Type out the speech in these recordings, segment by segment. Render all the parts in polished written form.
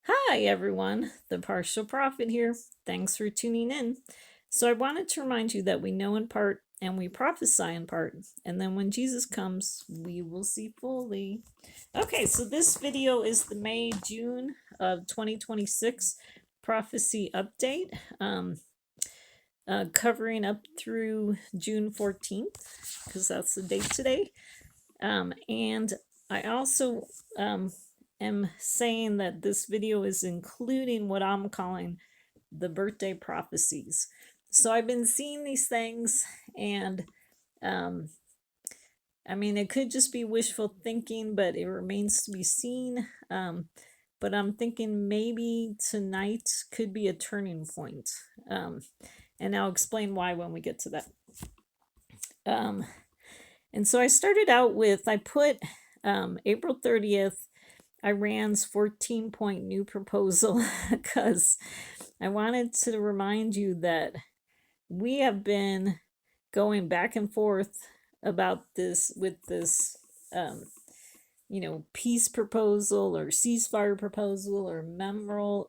Hi everyone, the Partial Prophet here. Thanks for tuning in. So I wanted to remind you that we know in part and we prophesy in part, and then when Jesus comes, we will see fully. Okay, so this video is the May-June of 2026 prophecy update, covering up through June 14th, because that's the date today. And I also am saying that this video is including what I'm calling the birthday prophecies. So I've been seeing these things, and um, I mean, it could just be wishful thinking, but it remains to be seen. But I'm thinking maybe tonight could be a turning point. Um, and I'll explain why when we get to that. Um, and so I started out with, I put April 30th, Iran's 14-point new proposal, because I wanted to remind you that we have been going back and forth about this with this, peace proposal or ceasefire proposal or memo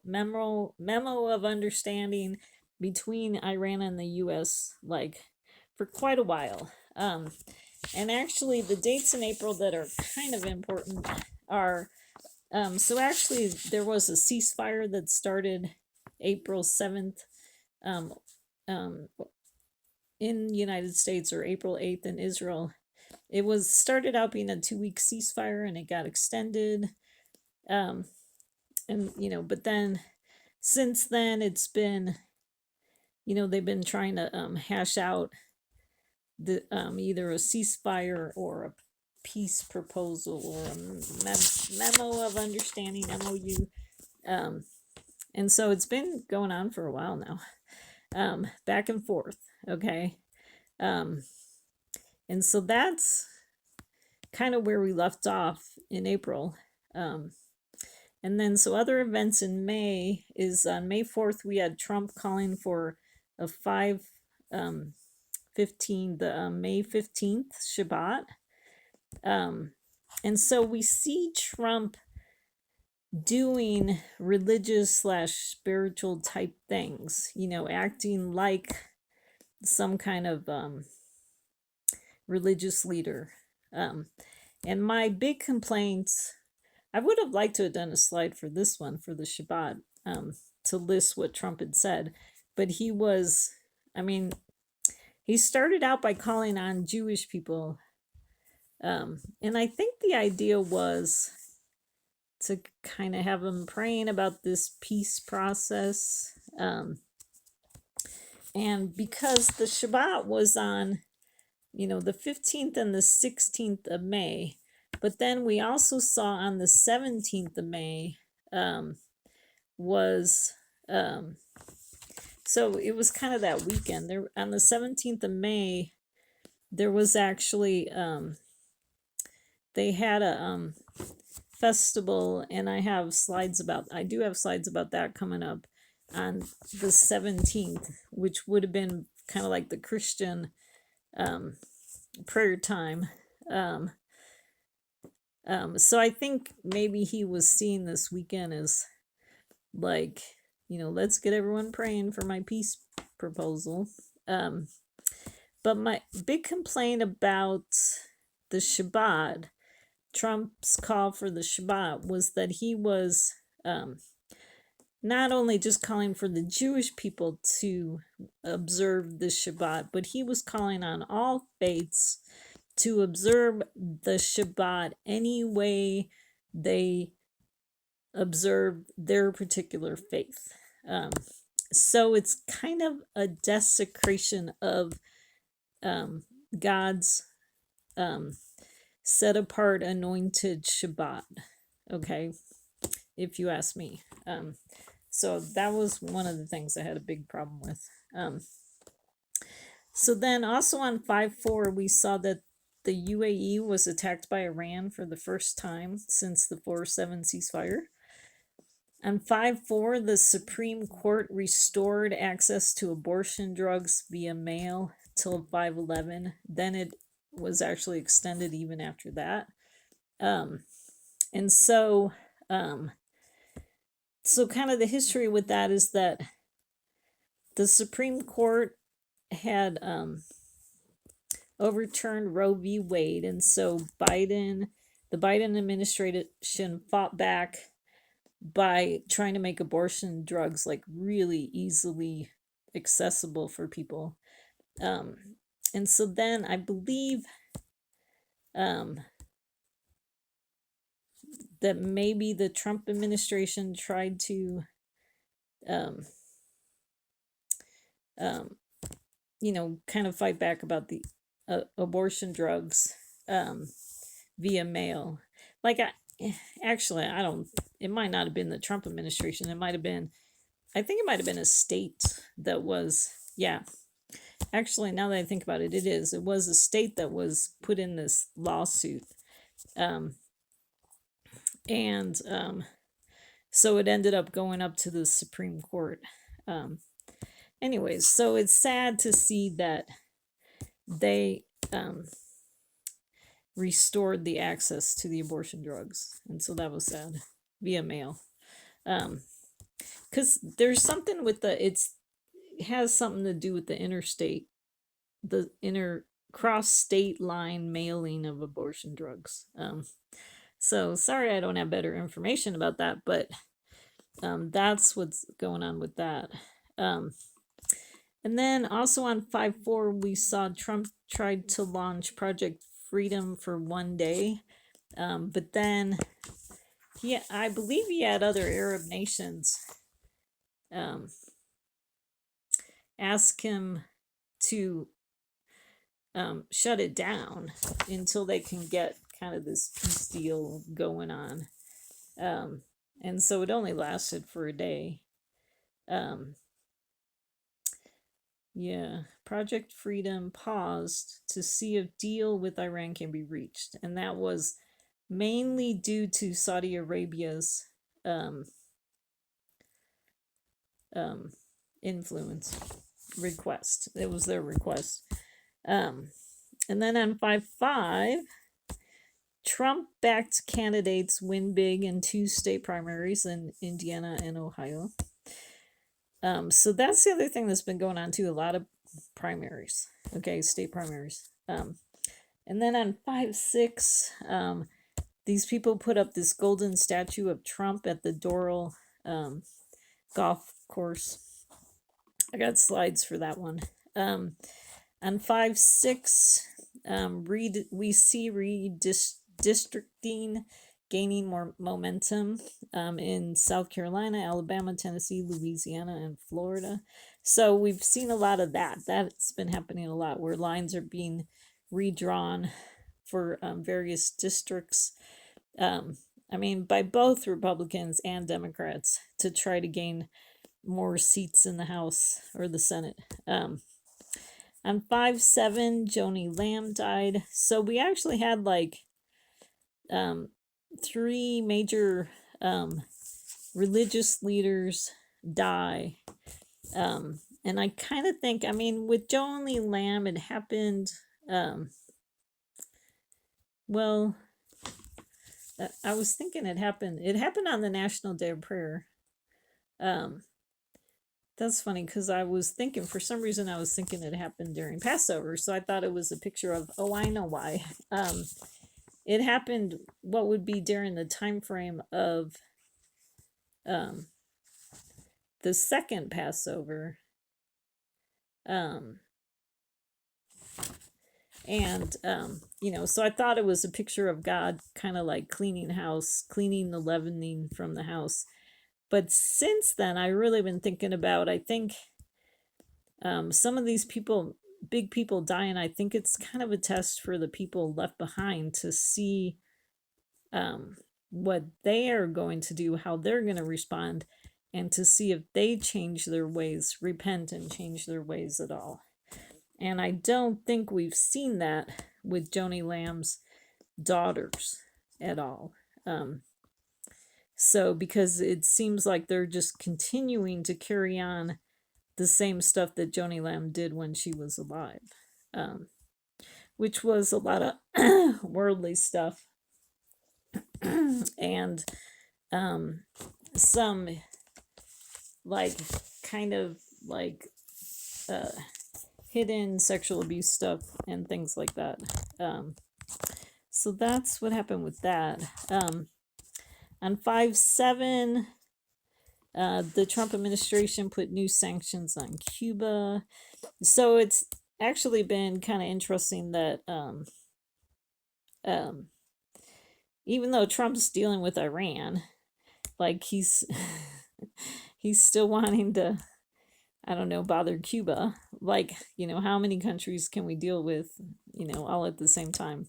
of understanding between Iran and the U.S. like for quite a while. And actually, the dates in April that are kind of important are so actually, there was a ceasefire that started April 7th um, um, in the United States, or April 8th in Israel. It was started out being a 2-week ceasefire, and it got extended. Um, but then since then it's been, they've been trying to hash out the either a ceasefire or a peace proposal or a memo of understanding, MOU. And so it's been going on for a while now, back and forth. Okay. Um, and so that's kind of where we left off in April. And then so other events in May is on May 4th, we had Trump calling for a 5/15, the May 15th Shabbat. And so we see Trump doing religious slash spiritual type things, acting like some kind of religious leader. And my big complaints, I would have liked to have done a slide for this one, for the Shabbat, to list what Trump had said. But he started out by calling on Jewish people. And I think the idea was to kind of have them praying about this peace process. And because the Shabbat was on, the 15th and the 16th of May, but then we also saw on the 17th of May was, so it was kind of that weekend. There on the 17th of May, there was actually, they had a festival, and I do have slides about that coming up on the 17th, which would have been kind of like the Christian prayer time. So I think maybe he was seeing this weekend as like, let's get everyone praying for my peace proposal. But my big complaint about the Shabbat, Trump's call for the Shabbat, was that he was not only just calling for the Jewish people to observe the Shabbat, but he was calling on all faiths to observe the Shabbat any way they observe their particular faith. So it's kind of a desecration of God's set apart anointed Shabbat. Okay, if you ask me. So that was one of the things I had a big problem with. So then also on 5/4, we saw that the UAE was attacked by Iran for the first time since the 4/7 ceasefire. On 5/4, the Supreme Court restored access to abortion drugs via mail till 5/11. Then it was actually extended even after that. And so so kind of the history with that is that the Supreme Court had overturned Roe v. Wade, and so the Biden administration fought back by trying to make abortion drugs like really easily accessible for people. And so then I believe that maybe the Trump administration tried to kind of fight back about the abortion drugs via mail. Like, actually, I don't, it might not have been the Trump administration. It might have been, I think it might have been a state that was, yeah. Actually, now that I think about it, it was a state that was put in this lawsuit. So it ended up going up to the Supreme Court. Anyways, so it's sad to see that they restored the access to the abortion drugs, and so that was sad via mail. Because there's something with it has something to do with the cross state line mailing of abortion drugs. So sorry I don't have better information about that, but that's what's going on with that. And then also on 5/4, we saw Trump tried to launch Project Freedom for one day. But then, I believe he had other Arab nations ask him to shut it down until they can get kind of this peace deal going on. And so it only lasted for a day. Project Freedom paused to see if deal with Iran can be reached, and that was mainly due to Saudi Arabia's influence request. It was their request. And then on 5/5, Trump-backed candidates win big in 2 state primaries in Indiana and Ohio. So that's the other thing that's been going on too. A lot of primaries. Okay, state primaries. And then on 5/6, these people put up this golden statue of Trump at the Doral Golf Course. I got slides for that one. On 5/6, we see redistricting gaining more momentum in South Carolina, Alabama, Tennessee, Louisiana, and Florida. So we've seen a lot of that. That's been happening a lot, where lines are being redrawn for various districts. By both Republicans and Democrats to try to gain more seats in the House or the Senate. On 5/7, Joni Lamb died. So we actually had 3 major religious leaders die. And I kind of think, with Joni Lamb, it happened, I was thinking it happened on the National Day of Prayer. That's funny, because I was thinking, for some reason, I was thinking it happened during Passover, so I thought it was a picture of, I know why. It happened, what would be during the time frame of the second Passover. So I thought it was a picture of God kind of like cleaning the leavening from the house. But since then, I've really been thinking about, I think some of these big people dying, I think it's kind of a test for the people left behind to see what they are going to do, how they're going to respond, and to see if they change their ways, repent and change their ways at all. And I don't think we've seen that with Joni Lamb's daughters at all. So because it seems like they're just continuing to carry on the same stuff that Joni Lamb did when she was alive, which was a lot of worldly stuff and some like kind of like uh, hidden sexual abuse stuff and things like that. So that's what happened with that. On 5/7, the Trump administration put new sanctions on Cuba. So it's actually been kind of interesting that um, even though Trump's dealing with Iran, like he's he's still wanting to, I don't know, bother Cuba. Like, how many countries can we deal with, all at the same time?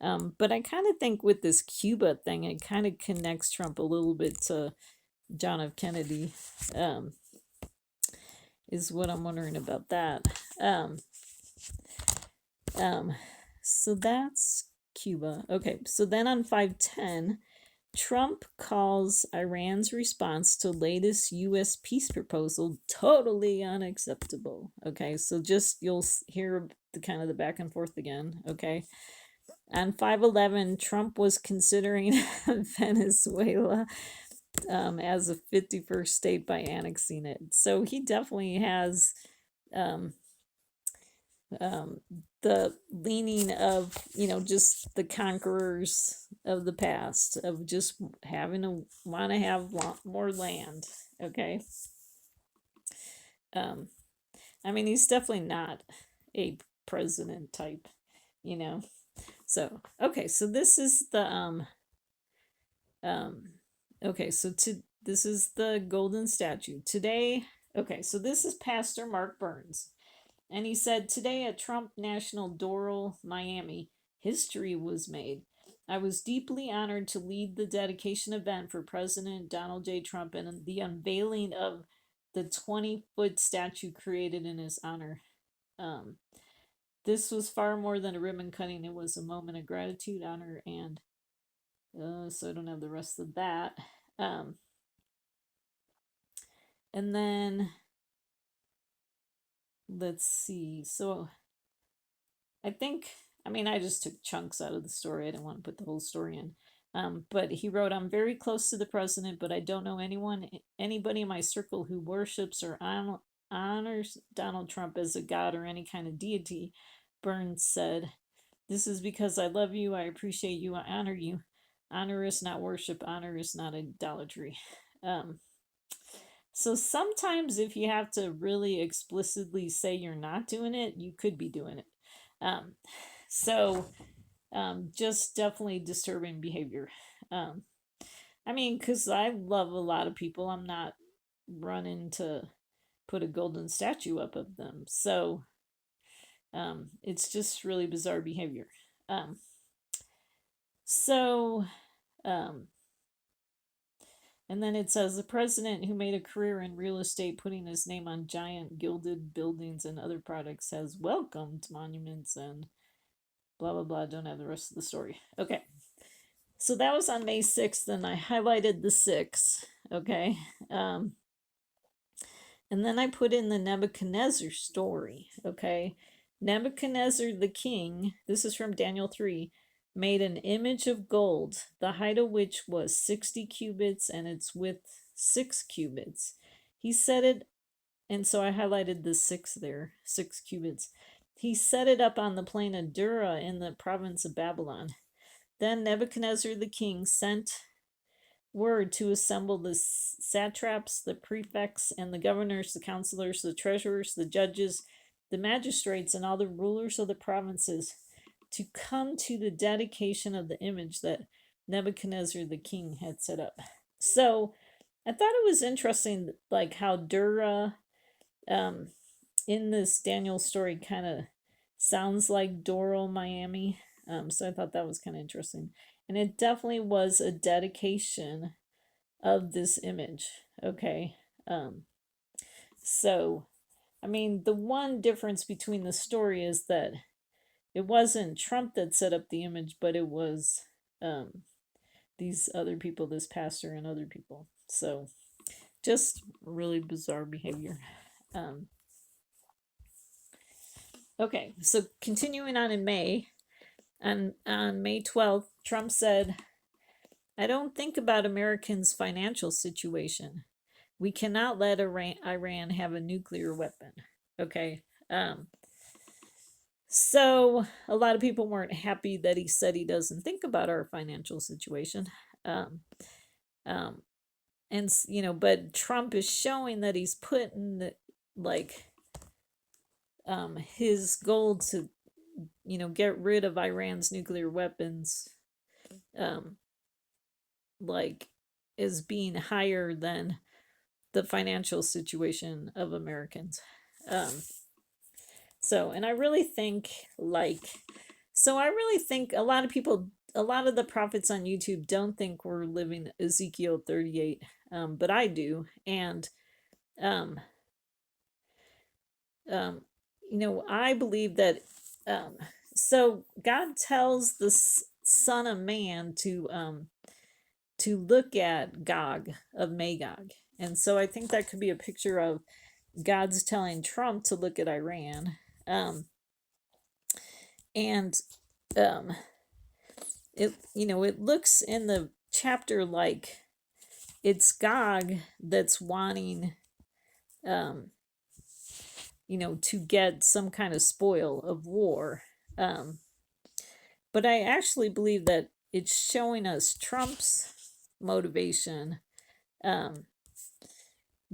But I kind of think with this Cuba thing, it kind of connects Trump a little bit to John F. Kennedy, is what I'm wondering about that. Um, so that's Cuba. Okay, so then on 5/10, Trump calls Iran's response to latest U.S. peace proposal totally unacceptable. Okay, so just you'll hear the kind of the back and forth again. Okay, on 5/11, Trump was considering Venezuela as a 51st state by annexing it. So he definitely has um, the leaning of, just the conquerors of the past, of just having to want to have more land. Okay. I mean, he's definitely not a president type, you know. So, okay, so this is the okay, so this is the golden statue. Today, okay, so this is Pastor Mark Burns. And he said, today at Trump National Doral, Miami, history was made. I was deeply honored to lead the dedication event for President Donald J. Trump and the unveiling of the 20-foot statue created in his honor. This was far more than a ribbon cutting. It was a moment of gratitude, honor, and so I don't have the rest of that. And then let's see. So I think, I mean, I just took chunks out of the story. I didn't want to put the whole story in. But he wrote, I'm very close to the president, but I don't know anybody in my circle who worships or honors Donald Trump as a god or any kind of deity. Burns said, this is because I love you, I appreciate you, I honor you. Honor is not worship, honor is not idolatry. So sometimes if you have to really explicitly say you're not doing it, you could be doing it. So just definitely disturbing behavior. I mean, because I love a lot of people, I'm not running to put a golden statue up of them. So it's just really bizarre behavior. So, and then it says the president who made a career in real estate, putting his name on giant gilded buildings and other products, has welcomed monuments and blah, blah, blah. Don't have the rest of the story. Okay. So that was on May 6th, and I highlighted the 6th. Okay. And then I put in the Nebuchadnezzar story. Okay. Nebuchadnezzar the king, this is from Daniel 3, made an image of gold, the height of which was 60 cubits and its width 6 cubits. He set it, and so I highlighted the 6 there, 6 cubits. He set it up on the plain of Dura in the province of Babylon. Then Nebuchadnezzar the king sent word to assemble the satraps, the prefects, and the governors, the counselors, the treasurers, the judges, the magistrates, and all the rulers of the provinces to come to the dedication of the image that Nebuchadnezzar the king had set up. So I thought it was interesting, like how Dura in this Daniel story kind of sounds like Doral, Miami. So I thought that was kind of interesting. And it definitely was a dedication of this image. Okay. So, I mean, the one difference between the story is that it wasn't Trump that set up the image, but it was these other people, this pastor and other people. So, just really bizarre behavior. Okay, so continuing on in May, on May 12th, Trump said, I don't think about Americans' financial situation. we cannot let Iran have a nuclear weapon. Okay. So a lot of people weren't happy that he said he doesn't think about our financial situation. Um, um, and but Trump is showing that he's putting like his goal to get rid of Iran's nuclear weapons um like is being higher than the financial situation of Americans. um and I really think I really think a lot of people, a lot of the prophets on YouTube don't think we're living Ezekiel 38, but I do. And um um I believe that um so God tells the son of man to look at Gog of Magog. And so I think that could be a picture of God's telling Trump to look at Iran. And it looks in the chapter like it's Gog that's wanting to get some kind of spoil of war. But I actually believe that it's showing us Trump's motivation,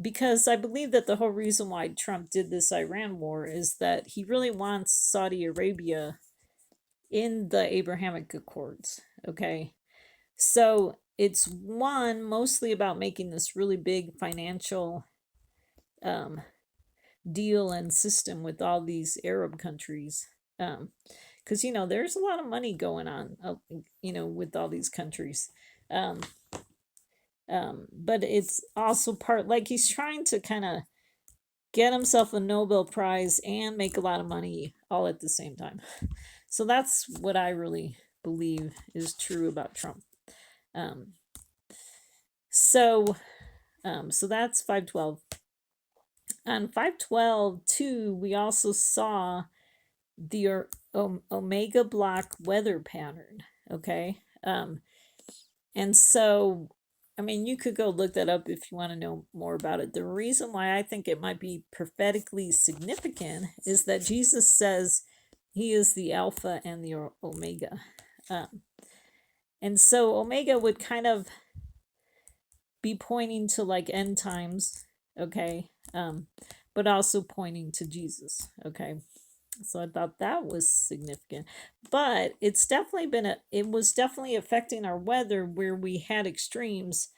because I believe that the whole reason why Trump did this Iran war is that he really wants Saudi Arabia in the Abrahamic Accords. Okay. So it's mostly about making this really big financial deal and system with all these Arab countries. Because there's a lot of money going on, with all these countries. But it's also part, like, he's trying to kind of get himself a Nobel Prize and make a lot of money all at the same time. So that's what I really believe is true about Trump. So that's 512. On 512 too, we also saw the Omega block weather pattern. Okay. And so, I mean, you could go look that up if you want to know more about it. The reason why I think it might be prophetically significant is that Jesus says he is the Alpha and the Omega. And so Omega would kind of be pointing to like end times, okay? But also pointing to Jesus, okay? So I thought that was significant. But it's definitely it was definitely affecting our weather, where we had extremes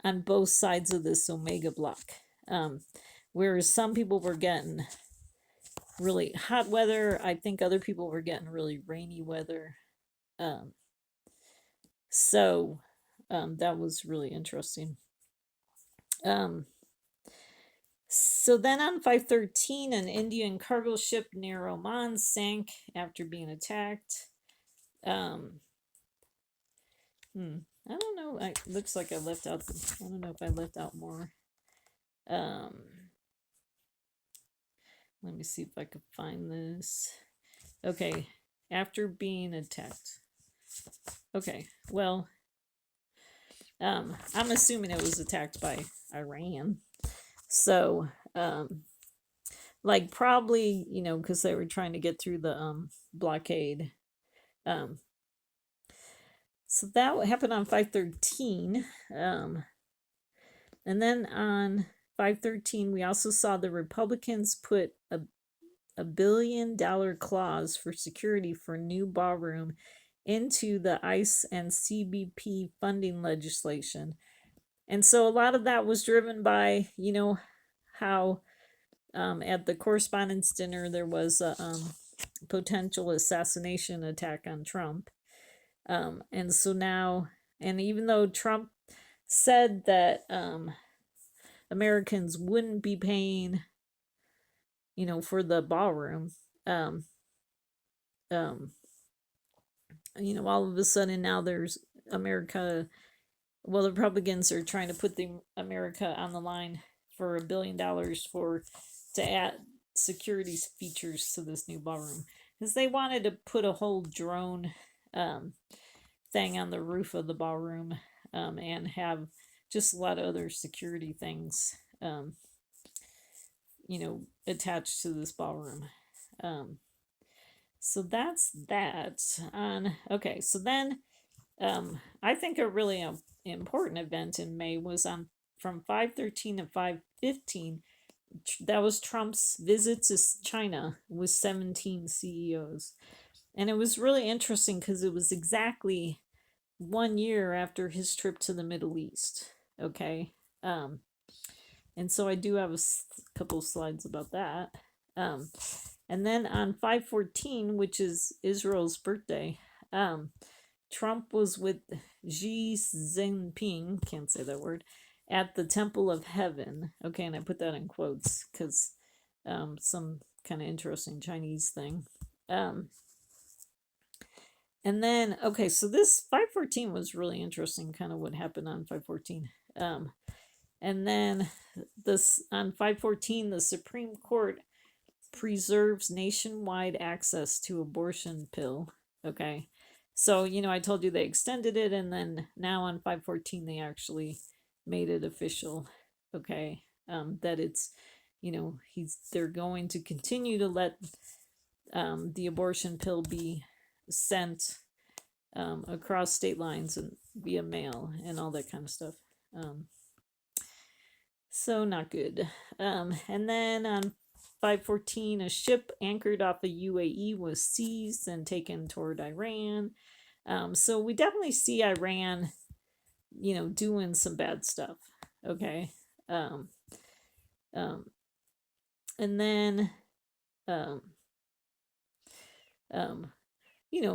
on both sides of this Omega block. Whereas some people were getting really hot weather, I think other people were getting really rainy weather. So that was really interesting. So then on 513, an Indian cargo ship near Oman sank after being attacked. I don't know. It looks like I left out. I don't know if I left out more. Let me see if I could find this. Okay, after being attacked. Okay, well, I'm assuming it was attacked by Iran. So, like probably, because they were trying to get through the blockade. So that happened on 513. And then on 513, we also saw the Republicans put a $1 billion clause for security for new ballroom into the ICE and CBP funding legislation. And so a lot of that was driven by, how at the correspondence dinner there was a potential assassination attack on Trump. And so now, and even though Trump said that Americans wouldn't be paying, for the ballroom, all of a sudden now there's America. Well, the Republicans are trying to put the America on the line for $1 billion to add security features to this new ballroom, because they wanted to put a whole drone thing on the roof of the ballroom, and have just a lot of other security things attached to this ballroom. So that's that. Okay, so then I think a really important event in May was on from 5/13 to 5/15. That was Trump's visit to China with 17 CEOs. And it was really interesting because it was exactly 1 year after his trip to the Middle East. Okay. And so I do have a couple of slides about that. And then on 5/14, which is Israel's birthday, Trump was with Xi Jinping, can't say that word, at the Temple of Heaven. Okay, and I put that in quotes because some kind of interesting Chinese thing. And then, okay, so this 5/14 was really interesting, kind of what happened on 5/14. And then this on 5/14, the Supreme Court preserves nationwide access to abortion pill. Okay. So, I told you they extended it, and then now on 5/14 they actually made it official. Okay. That it's, they're going to continue to let the abortion pill be sent across state lines and via mail and all that kind of stuff. So not good. And then on 5/14, a ship anchored off the UAE was seized and taken toward Iran. So we definitely see Iran, doing some bad stuff. Okay. And then,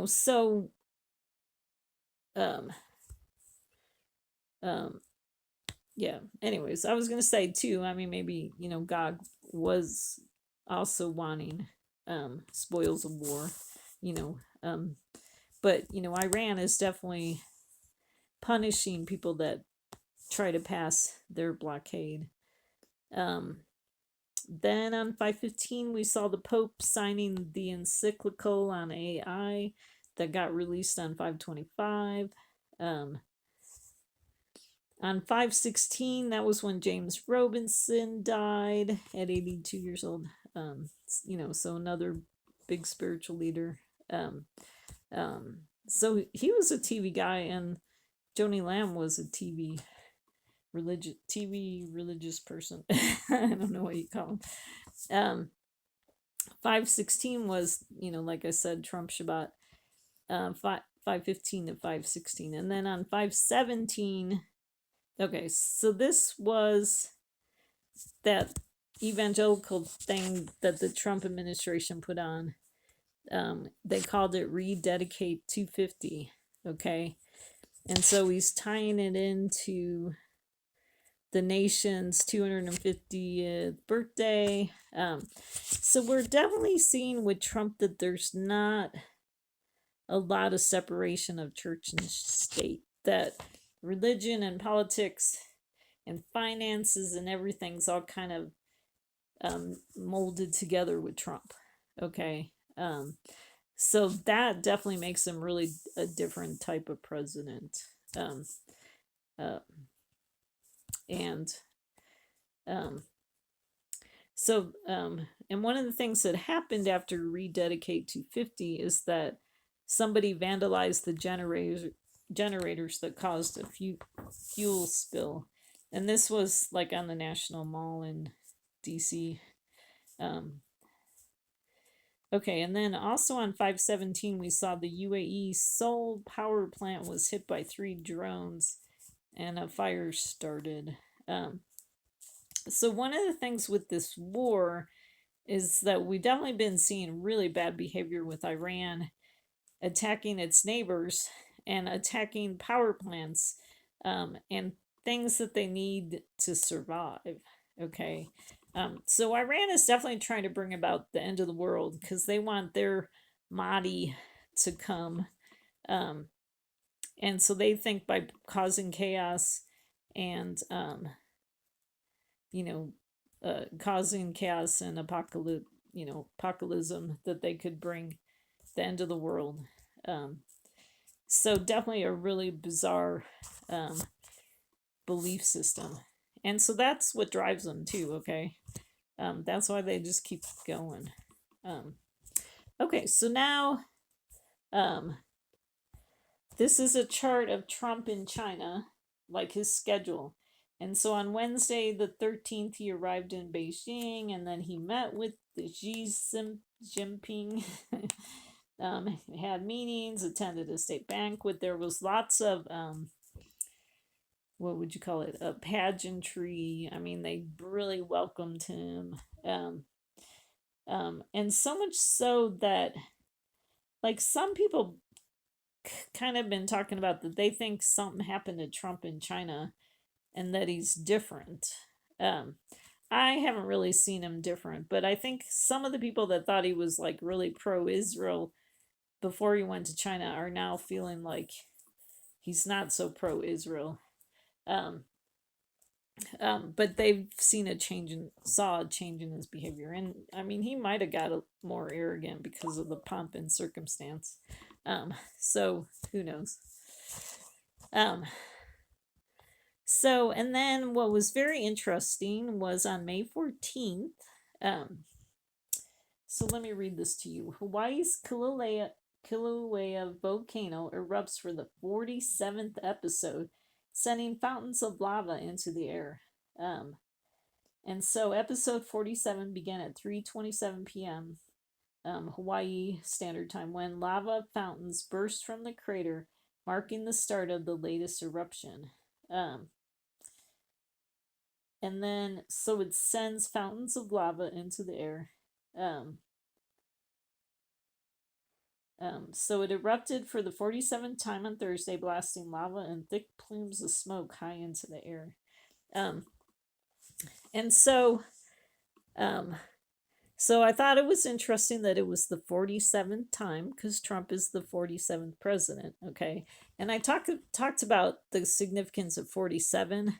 so, yeah, anyways, I was going to say too, I mean, maybe, God was also wanting spoils of war, but, Iran is definitely punishing people that try to pass their blockade. Then on 5/15, we saw the Pope signing the encyclical on AI that got released on 5/25. On 5/16, that was when James Robinson died at 82 years old. So another big spiritual leader. So he was a TV guy, and Joni Lamb was a TV religious person. I don't know what you call him. 5/16 was, like I said, Trump Shabbat. 5/15 to 5/16, and then on 5/17. Okay, so this was that evangelical thing that the Trump administration put on. They called it Rededicate 250. Okay, and so he's tying it into the nation's 250th birthday. So we're definitely seeing with Trump that there's not a lot of separation of church and state, that religion and politics and finances and everything's all kind of molded together with Trump. Okay. So that definitely makes him really a different type of president. And one of the things that happened after Rededicate 250 is that somebody vandalized the generators that caused a fuel spill, and this was like on the National Mall in DC. Okay, and then also on 5/17 we saw the UAE Seoul power plant was hit by 3 drones and a fire started. So one of the things with this war is that we've definitely been seeing really bad behavior with Iran attacking its neighbors and attacking power plants and things that they need to survive. Okay. So Iran is definitely trying to bring about the end of the world because they want their Mahdi to come. And so they think by causing chaos and, causing chaos and apocalypse, apocalypse, that they could bring the end of the world. So definitely a really bizarre belief system. And so that's what drives them too, okay? That's why they just keep going. Okay, so now this is a chart of Trump in China, like his schedule. And so on Wednesday, the 13th, he arrived in Beijing, and then he met with the Jinping, had meetings, attended a state banquet. There was lots of, what would you call it, a pageantry. I mean, they really welcomed him. And so much so that, like, some people kind of been talking about that they think something happened to Trump in China and that he's different. I haven't really seen him different, but I think some of the people that thought he was like really pro-Israel before he went to China are now feeling like he's not so pro-Israel. But they've saw a change in his behavior, and I mean he might have got more arrogant because of the pomp and circumstance. So who knows? So, and then what was very interesting was on May 14th. So let me read this to you. Hawaii's Kilauea volcano erupts for the 47th episode, sending fountains of lava into the air. And so episode 47 began at 3:27 p.m. Hawaii Standard Time when lava fountains burst from the crater, marking the start of the latest eruption. And then, so it sends fountains of lava into the air. So it erupted for the 47th time on Thursday, blasting lava and thick plumes of smoke high into the air. And so I thought it was interesting that it was the 47th time because Trump is the 47th president, okay? And I talked about the significance of 47.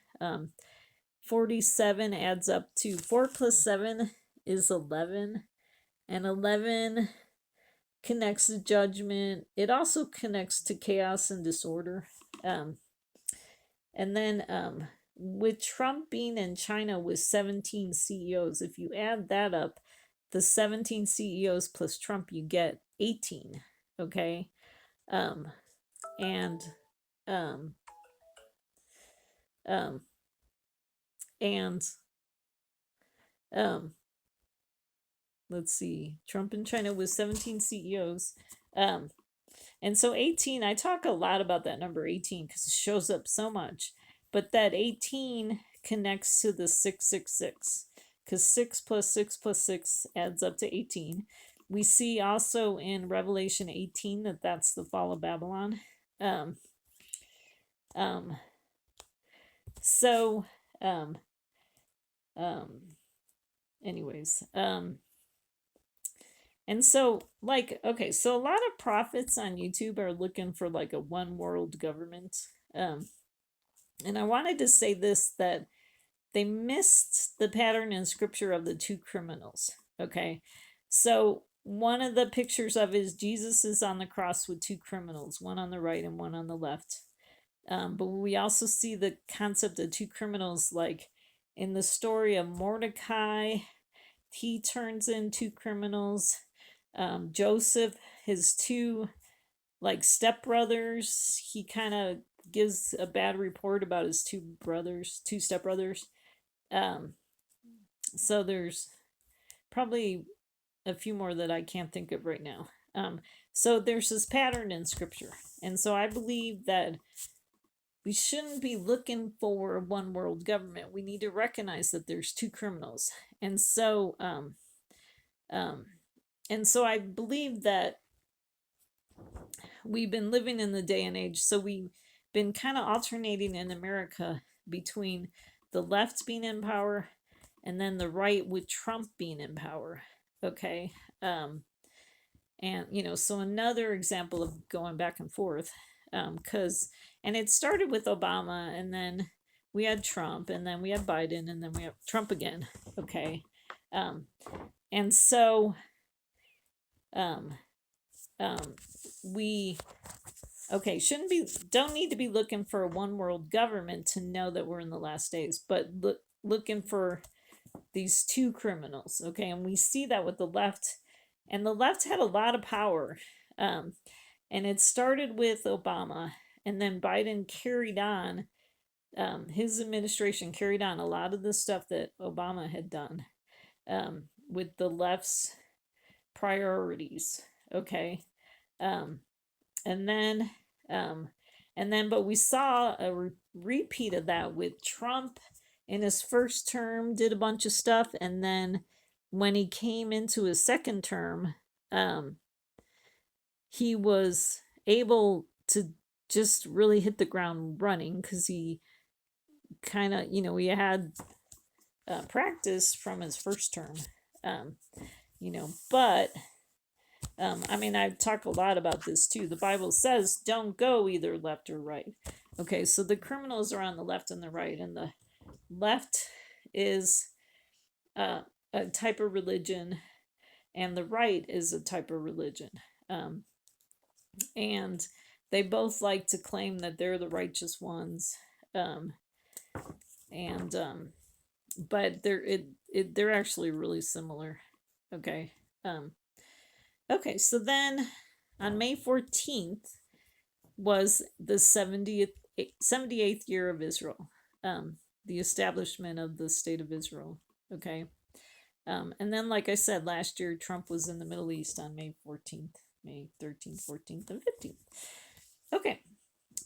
47 adds up to 4 plus 7 is 11, and 11 connects to judgment. It also connects to chaos and disorder. And then with Trump being in China with 17 CEOs, if you add that up, the 17 CEOs plus Trump, you get 18, okay? And let's see, Trump in China with 17 CEOs. And so 18, I talk a lot about that number 18 because it shows up so much. But that 18 connects to the 666 because 6 plus 6 plus 6 adds up to 18. We see also in Revelation 18 that that's the fall of Babylon. Anyways, and so, like, okay, so a lot of prophets on YouTube are looking for like a one world government. And I wanted to say this, that they missed the pattern in scripture of the two criminals. Okay. So one of the pictures of is Jesus is on the cross with two criminals, one on the right and one on the left. But we also see the concept of two criminals, like in the story of Mordecai, he turns in two criminals. Joseph, his two like stepbrothers, he kind of gives a bad report about his two stepbrothers. So there's probably a few more that I can't think of right now. So there's this pattern in scripture. And so I believe that we shouldn't be looking for a one world government. We need to recognize that there's two criminals. And so I believe that we've been living in the day and age. So we've been kind of alternating in America between the left being in power and then the right with Trump being in power. Okay. And, so another example of going back and forth, and it started with Obama, and then we had Trump, and then we had Biden, and then we have Trump again. Okay. And so, Okay, don't need to be looking for a one world government to know that we're in the last days, but looking for these two criminals. Okay, and we see that with the left, and the left had a lot of power. Um, and it started with Obama, and then Biden carried on. His administration carried on a lot of the stuff that Obama had done, with the left's priorities. Okay, um, and then um, but we saw a repeat of that with Trump in his first term, did a bunch of stuff, and then when he came into his second term, um, he was able to just really hit the ground running because he kind of, he had practice from his first term, um, but I mean, I've talked a lot about this too. The Bible says don't go either left or right. Okay, so the criminals are on the left and the right, and the left is a type of religion, and the right is a type of religion. Um, and they both like to claim that they're the righteous ones. Um, and but they're actually really similar. Okay. Okay, so then on May 14th was the 78th year of Israel, the establishment of the state of Israel. Okay. And then, like I said, last year, Trump was in the Middle East on May 14th, May 13th, 14th, and 15th. Okay,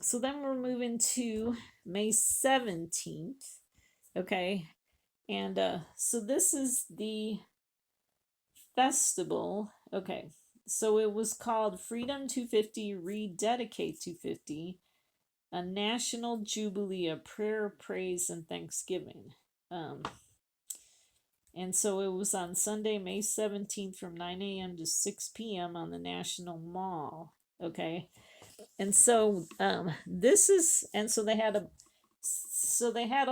so then we're moving to May 17th. Okay, and so this is the festival. Okay, so it was called Freedom 250, Rededicate 250, a national jubilee of prayer, praise, and thanksgiving. And so it was on Sunday, May 17th from 9 a.m. to 6 p.m. on the National Mall. Okay. And so this is, and so they had a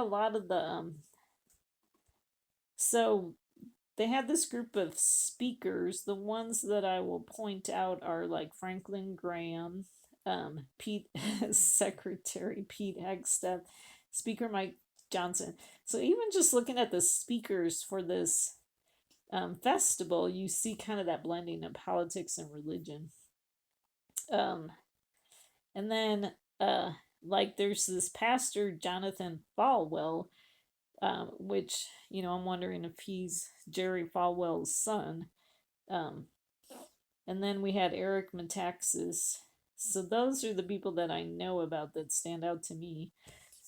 lot of the so they had this group of speakers. The ones that I will point out are like Franklin Graham, Pete Secretary Pete Hegseth, Speaker Mike Johnson. So even just looking at the speakers for this festival, you see kind of that blending of politics and religion. And then like there's this pastor Jonathan Falwell, which I'm wondering if he's Jerry Falwell's son. And then we had Eric Metaxas. So those are the people that I know about that stand out to me.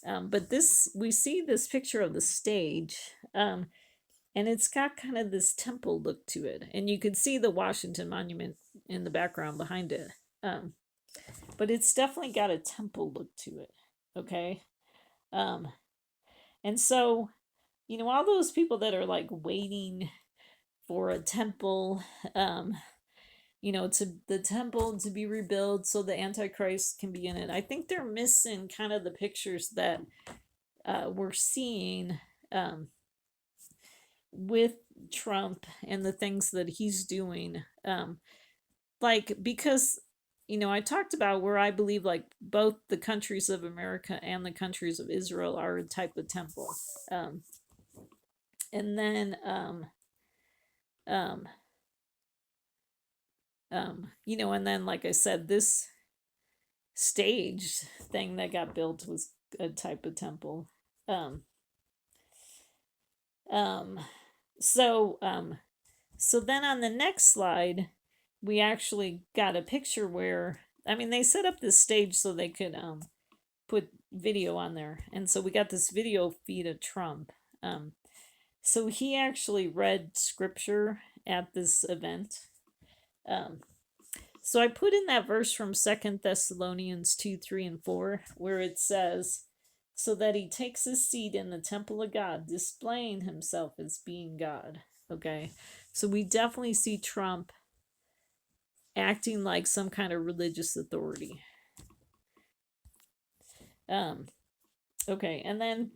But we see this picture of the stage, and it's got kind of this temple look to it, and you can see the Washington Monument in the background behind it. But it's definitely got a temple look to it. Okay. And so, all those people that are like waiting for a temple, to the temple to be rebuilt so the Antichrist can be in it. I think they're missing kind of the pictures that we're seeing with Trump and the things that he's doing. Because I talked about where I believe like both the countries of America and the countries of Israel are a type of temple. And then and then like I said, this stage thing that got built was a type of temple. So then on the next slide, we actually got a picture where, I mean, they set up this stage so they could put video on there, and so we got this video feed of Trump. So he actually read scripture at this event. So I put in that verse from 2 Thessalonians 2, 3, and 4, where it says, so that he takes his seat in the temple of God, displaying himself as being God. Okay, so we definitely see Trump acting like some kind of religious authority. Okay, and then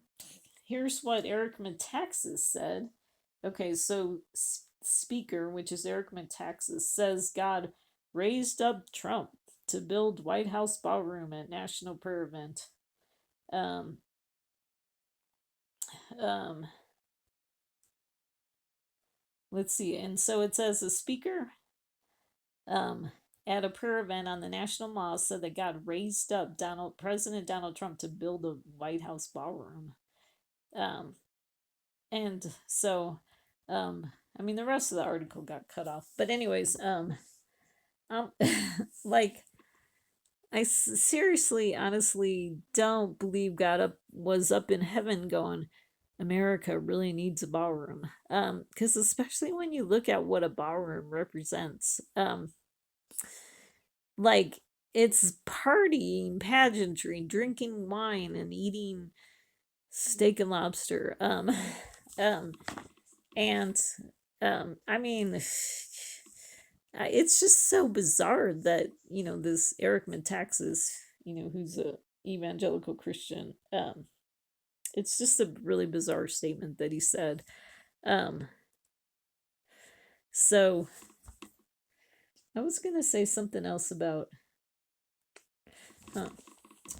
here's what Eric Metaxas said. Okay, so speaker, which is Eric Metaxas, says God raised up Trump to build White House ballroom at National Prayer Event. Um, um, let's see. And so it says a speaker um, at a prayer event on the National Mall said that God raised up President Donald Trump to build a White House ballroom. Um, and so, I mean, the rest of the article got cut off. But anyways, like, I seriously, honestly don't believe God was up in heaven going, America really needs a ballroom. Because especially when you look at what a ballroom represents, like it's partying, pageantry, drinking wine, and eating steak and lobster. Um, and I mean, it's just so bizarre that this Eric Metaxas, who's a evangelical Christian. It's just a really bizarre statement that he said. So I was gonna say something else about. Oh,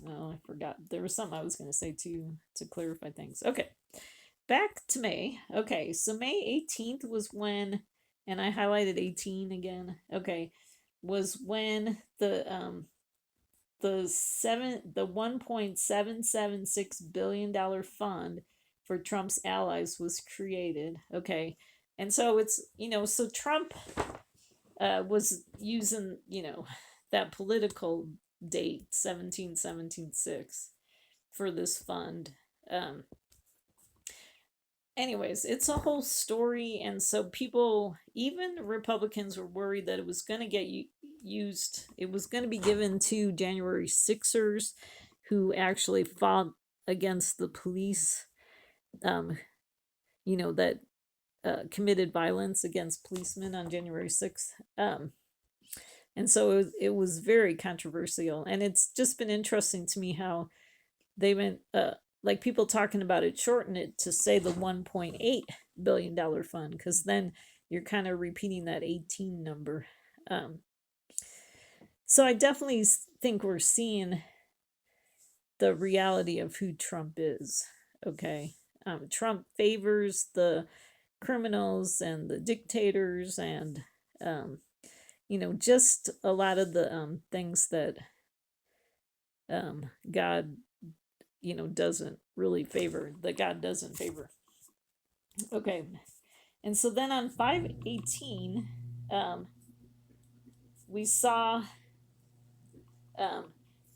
I forgot. There was something I was gonna say to clarify things. Okay, back to May. Okay, so May 18th was when, and I highlighted 18 again. Okay, was when the 1.776 billion fund for Trump's allies was created. Okay, and so it's so Trump was using that political date 1776 for this fund. Um, anyways, it's a whole story, and so people, even Republicans, were worried that it was going to get used. It was going to be given to January 6ers, who actually fought against the police. That committed violence against policemen on January 6th. And so it was very controversial, and it's just been interesting to me how they went like people talking about it, shorten it to say the $1.8 billion fund, because then you're kind of repeating that 18 number. So I definitely think we're seeing the reality of who Trump is. Okay, Trump favors the criminals and the dictators, and just a lot of the things that God doesn't really favor, that God doesn't favor. Okay, and so then on 5/18 we saw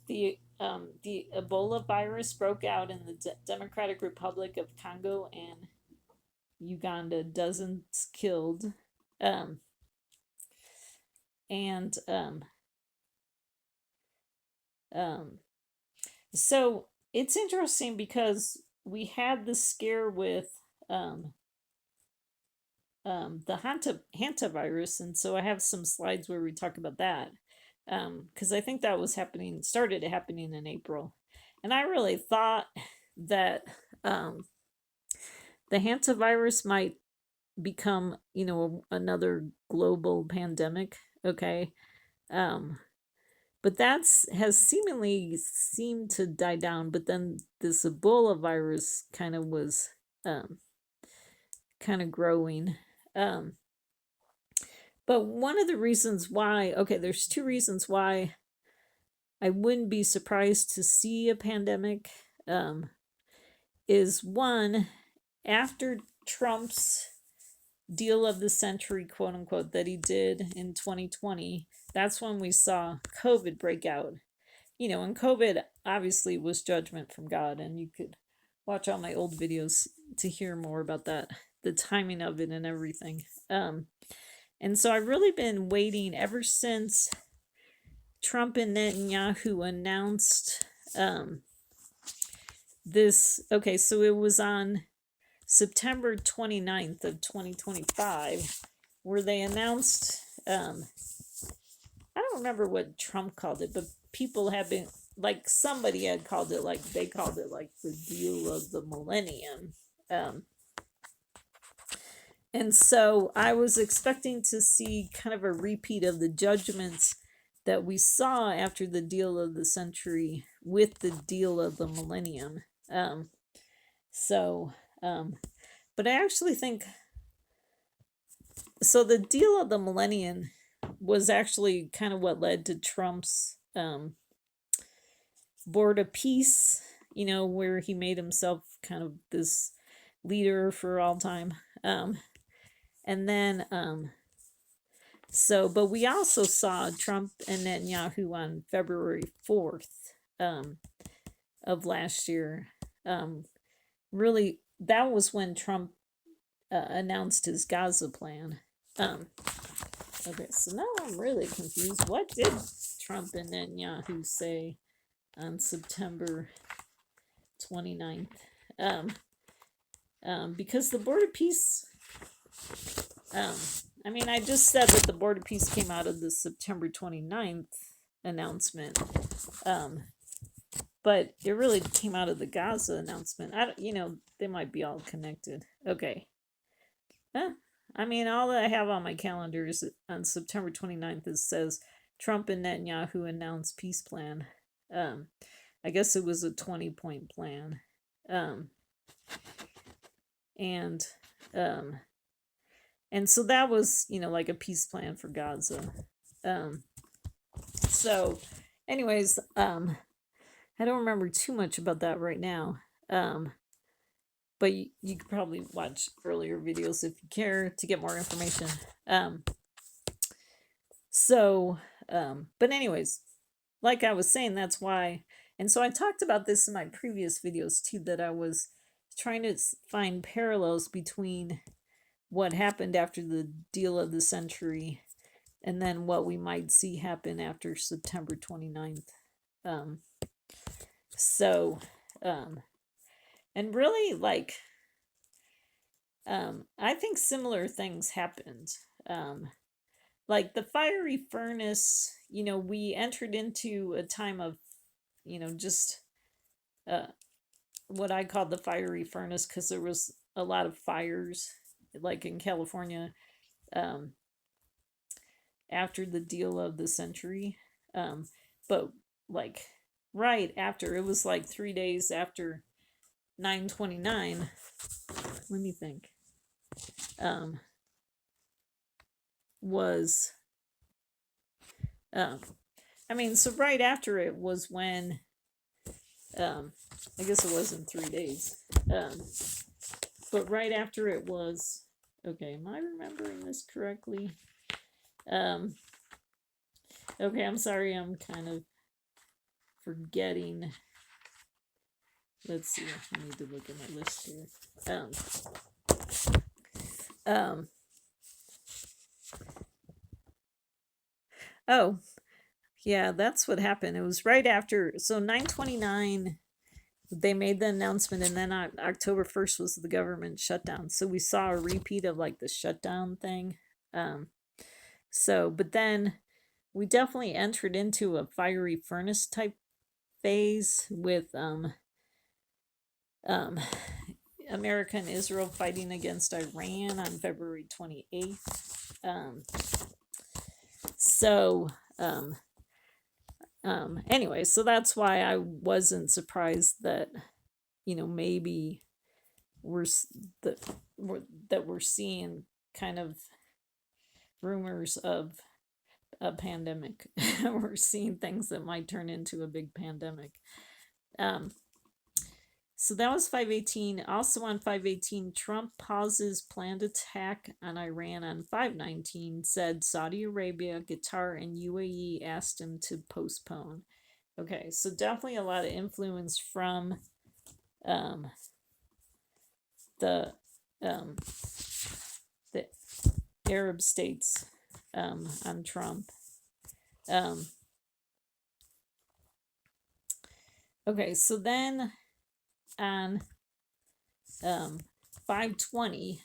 the Ebola virus broke out in the Democratic Republic of Congo and Uganda, dozens killed. And so it's interesting because we had the scare with the Hantavirus, and so I have some slides where we talk about that, because I think that started happening in April, and I really thought that the Hantavirus might become another global pandemic. Okay, but has seemed to die down. But then this Ebola virus kind of was kind of growing. But one of the reasons why, there's two reasons why I wouldn't be surprised to see a pandemic. Is one, after Trump's deal of the century, quote unquote, that he did in 2020, that's when we saw COVID break out. And COVID obviously was judgment from God, and you could watch all my old videos to hear more about that, the timing of it and everything. And so I've really been waiting ever since Trump and Netanyahu announced this. Okay, so it was on September 29th of 2025 where they announced, I don't remember what Trump called it, but people have been, like, somebody had called it, like, they called it like the deal of the millennium. And so I was expecting to see kind of a repeat of the judgments that we saw after the deal of the century with the deal of the millennium. So, but I actually think so. The deal of the millennium was actually kind of what led to Trump's board of peace, where he made himself kind of this leader for all time. And then, but we also saw Trump and Netanyahu on February 4th of last year. Really, that was when Trump announced his Gaza plan. Okay, so now I'm really confused. What did Trump and Netanyahu say on September 29th? Because the Board of Peace, I just said that the Board of Peace came out of the September 29th announcement, but it really came out of the Gaza announcement. They might be all connected. Okay. All that I have on my calendar is on September 29th, it says Trump and Netanyahu announced peace plan. I guess it was a 20-point plan. And so that was, like a peace plan for Gaza. So anyways, I don't remember too much about that right now. But you could probably watch earlier videos if you care to get more information. But anyways, like I was saying, that's why. And so I talked about this in my previous videos too, that I was trying to find parallels between what happened after the deal of the century and then what we might see happen after September 29th. And really, I think similar things happened. Like the fiery furnace, we entered into a time of, just what I called the fiery furnace, because there was a lot of fires, like in California, after the deal of the century. But like right after, it was like 3 days after 9/29. Let me think. So right after it was when, I guess it wasn't 3 days. But right after it was, okay, am I remembering this correctly? Okay, I'm sorry, I'm kind of forgetting. Let's see, I need to look at my list here. Oh, yeah, that's what happened. It was right after, so 9/29, they made the announcement, and then October 1st was the government shutdown. So we saw a repeat of like the shutdown thing. But then we definitely entered into a fiery furnace type phase with America and Israel fighting against Iran on February 28th. Anyway, so that's why I wasn't surprised that, maybe we're seeing kind of rumors of a pandemic. We're seeing things that might turn into a big pandemic. So that was 5/18. Also on 5/18, Trump pauses planned attack on Iran on 5/19, said Saudi Arabia, Qatar, and UAE asked him to postpone. Okay, so definitely a lot of influence from the Arab states on Trump. Okay, so then on 5/20,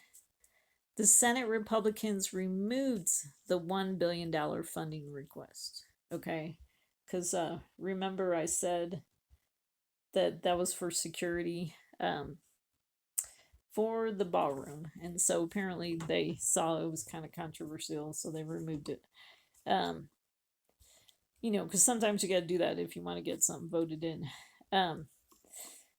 the Senate Republicans removed the $1 billion funding request. Okay, because remember I said that was for security for the ballroom, and so apparently they saw it was kind of controversial, so they removed it. because sometimes you got to do that if you want to get something voted in. Um,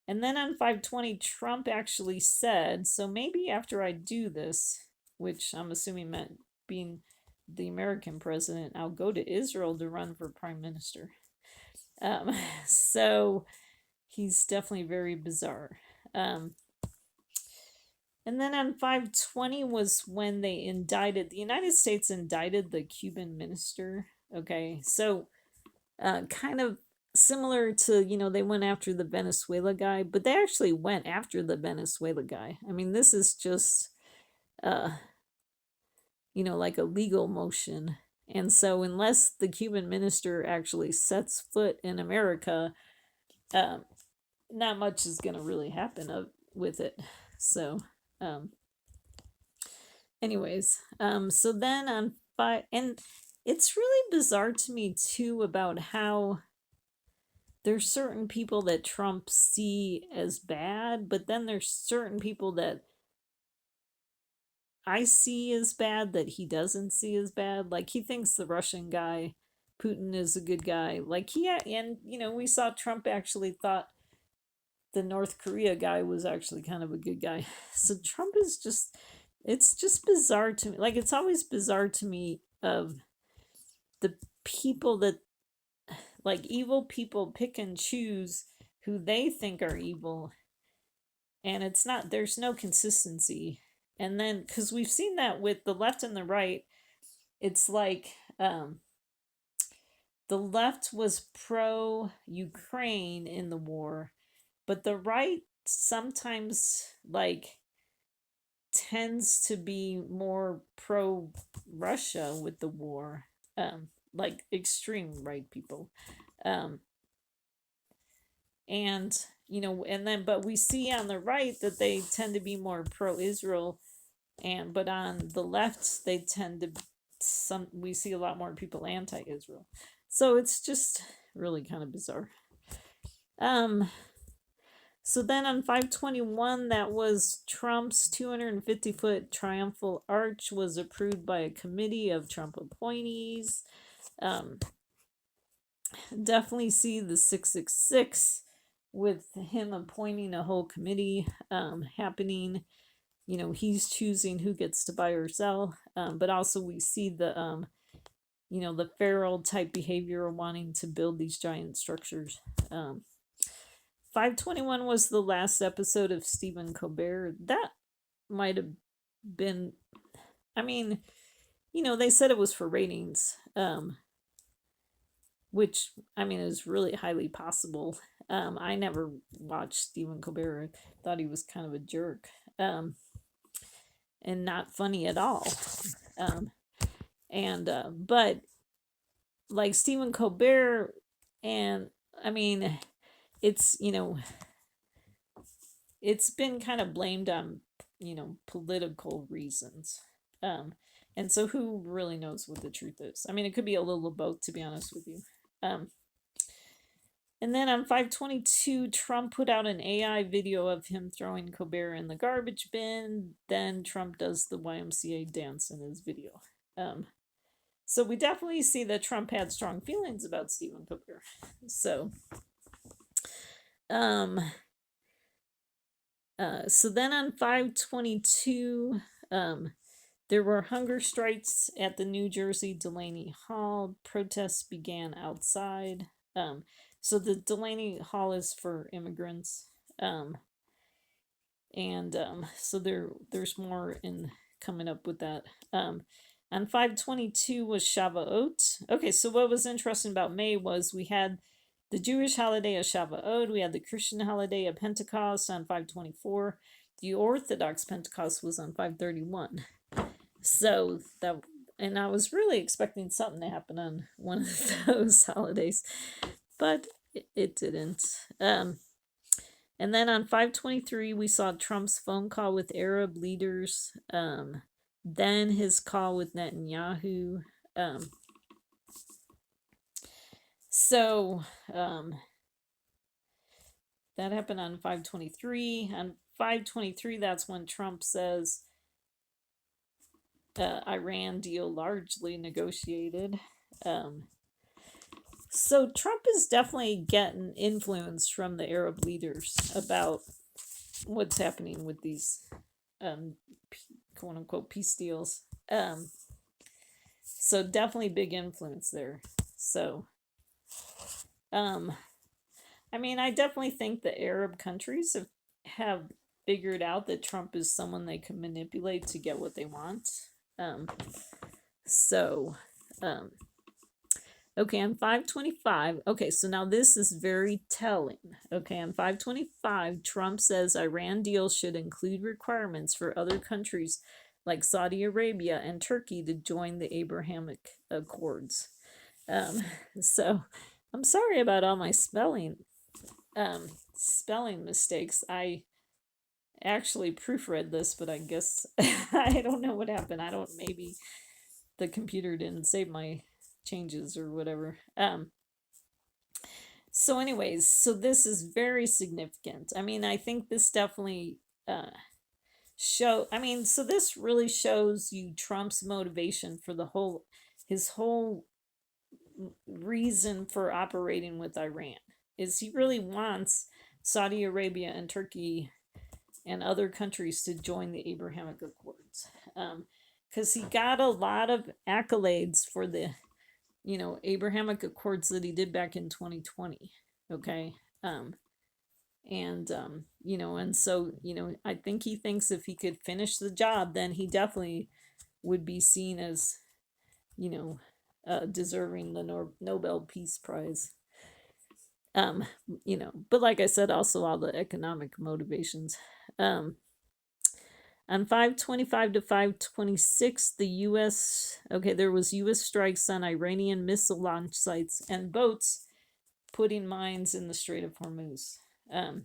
and then on 520, Trump actually said, so maybe after I do this, which I'm assuming meant being the American president, I'll go to Israel to run for prime minister. So he's definitely very bizarre. And then on 520 was when they indicted, the United States indicted the Cuban minister. Okay, so kind of similar to, they went after the Venezuela guy, but they actually went after the Venezuela guy. I mean, this is just, like a legal motion. And so, unless the Cuban minister actually sets foot in America, not much is going to really happen with it. So, anyways, so then on five, and it's really bizarre to me too about how there's certain people that Trump see as bad, but then there's certain people that I see as bad that he doesn't see as bad. Like he thinks the Russian guy, Putin, is a good guy. Like and we saw Trump actually thought the North Korea guy was actually kind of a good guy. So Trump is just, it's just bizarre to me. Like it's always bizarre to me of the people that, like evil people pick and choose who they think are evil, and there's no consistency. And then because we've seen that with the left and the right, it's like the left was pro Ukraine in the war, but the right sometimes like tends to be more pro Russia with the war, like extreme right people. um and but we see on the right that they tend to be more pro Israel, but on the left they tend to, we see a lot more people anti-Israel. So it's just really kind of bizarre. So then on 521, that was Trump's 250-foot triumphal arch was approved by a committee of Trump appointees. Definitely see the 666 with him appointing a whole committee happening. He's choosing who gets to buy or sell, but also we see the the feral type behavior wanting to build these giant structures. 521 was the last episode of Stephen Colbert. That might have been, I mean, they said it was for ratings, which, I mean, is really highly possible. I never watched Stephen Colbert. I thought he was kind of a jerk, and not funny at all. But like Stephen Colbert, and I mean, it's it's been kind of blamed on political reasons, and so who really knows what the truth is? I mean, it could be a little of both, to be honest with you. And then on 522, Trump put out an AI video of him throwing Colbert in the garbage bin. Then Trump does the YMCA dance in his video. So we definitely see that Trump had strong feelings about Stephen Colbert. So, so then on 522, there were hunger strikes at the New Jersey Delaney Hall. Protests began outside. So the Delaney Hall is for immigrants. So there's more in coming up with that. On 522 was Shavuot. Okay, so what was interesting about May was we had the Jewish holiday of Shavuot, we had the Christian holiday of Pentecost on 524. The Orthodox Pentecost was on 531. So that, and I was really expecting something to happen on one of those holidays, but it didn't. And then on 523, we saw Trump's phone call with Arab leaders. Then his call with Netanyahu. That happened on 523. On 523, that's when Trump says Iran deal largely negotiated. So Trump is definitely getting influence from the Arab leaders about what's happening with these um, quote unquote peace deals. Um, so definitely big influence there. So, um, I mean, I definitely think the Arab countries have figured out that Trump is someone they can manipulate to get what they want. Um, so, um, okay, on 525. Okay, so now this is very telling. Okay, on 525, Trump says Iran deal should include requirements for other countries like Saudi Arabia and Turkey to join the Abrahamic Accords. Um, so I'm sorry about all my spelling mistakes. I actually proofread this, but I guess I don't know what happened. I don't, maybe the computer didn't save my changes or whatever. So anyways, so this is very significant. I mean, I think this definitely so this really shows you Trump's motivation for his whole reason for operating with Iran is he really wants Saudi Arabia and Turkey and other countries to join the Abrahamic Accords. Because he got a lot of accolades for the Abrahamic Accords that he did back in 2020. Okay. And so, I think he thinks if he could finish the job, then he definitely would be seen as, you know, deserving the Nobel Peace Prize. But like I said, also all the economic motivations. On 525 to 526, the U.S. Okay, there was U.S. strikes on Iranian missile launch sites and boats putting mines in the Strait of Hormuz. And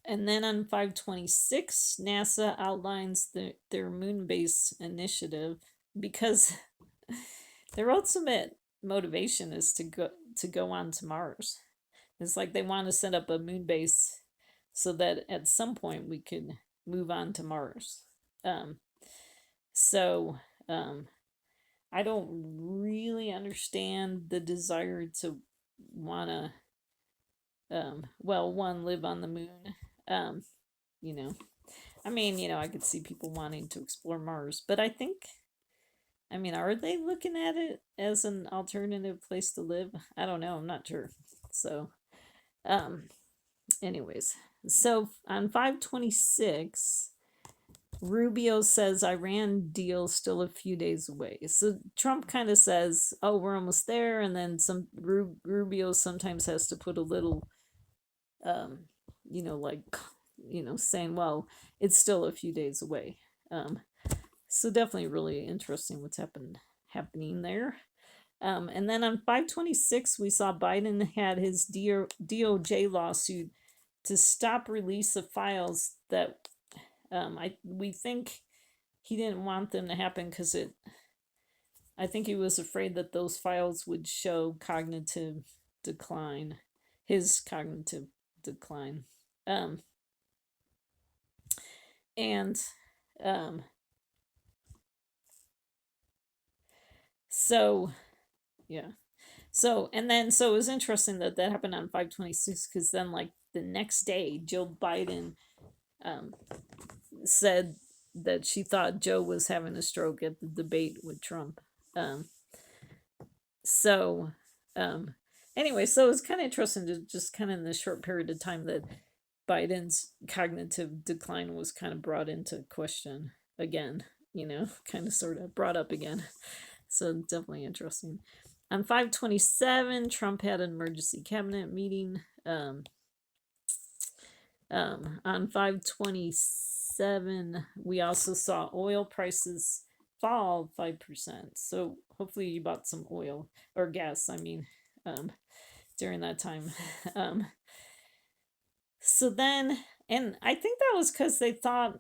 then on 526, NASA outlines their moon base initiative because their ultimate motivation is to go on to Mars. It's like they want to set up a moon base so that at some point we could move on to Mars. Um, so I don't really understand the desire to want to, one, live on the moon. Um, you know, I mean, I could see people wanting to explore Mars, but are they looking at it as an alternative place to live? I don't know. I'm not sure. So, anyways, so on 526, Rubio says Iran deal still a few days away. So Trump kind of says, "Oh, we're almost there," and then Rubio sometimes has to put a little, um, like, saying, "Well, it's still a few days away." So definitely really interesting what's happening there. And then on 526, we saw Biden had his DOJ lawsuit to stop release of files that we think he didn't want them to happen because I think he was afraid that those files would show cognitive decline, his cognitive decline. And so yeah. So it was interesting that happened on 526 because then like the next day Joe Biden said that she thought Joe was having a stroke at the debate with Trump. So anyway, so it's kind of interesting to just kind of in the short period of time that Biden's cognitive decline was kind of brought into question again, kind of sort of brought up again. So definitely interesting. On 527, Trump had an emergency cabinet meeting. On 527, we also saw oil prices fall 5%. So hopefully you bought some oil or gas, during that time. So then, and I think that was because they thought,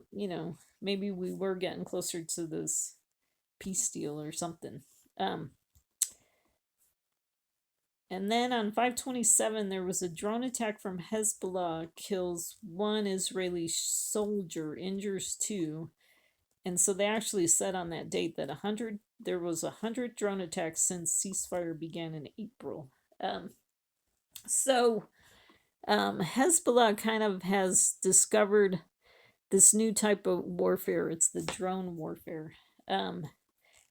maybe we were getting closer to this peace deal or something. And then on 527, there was a drone attack from Hezbollah, kills one Israeli soldier, injures two. and so they actually said on that date that there was 100 drone attacks since ceasefire began in April. Um, so Hezbollah kind of has discovered this new type of warfare. It's the drone warfare. And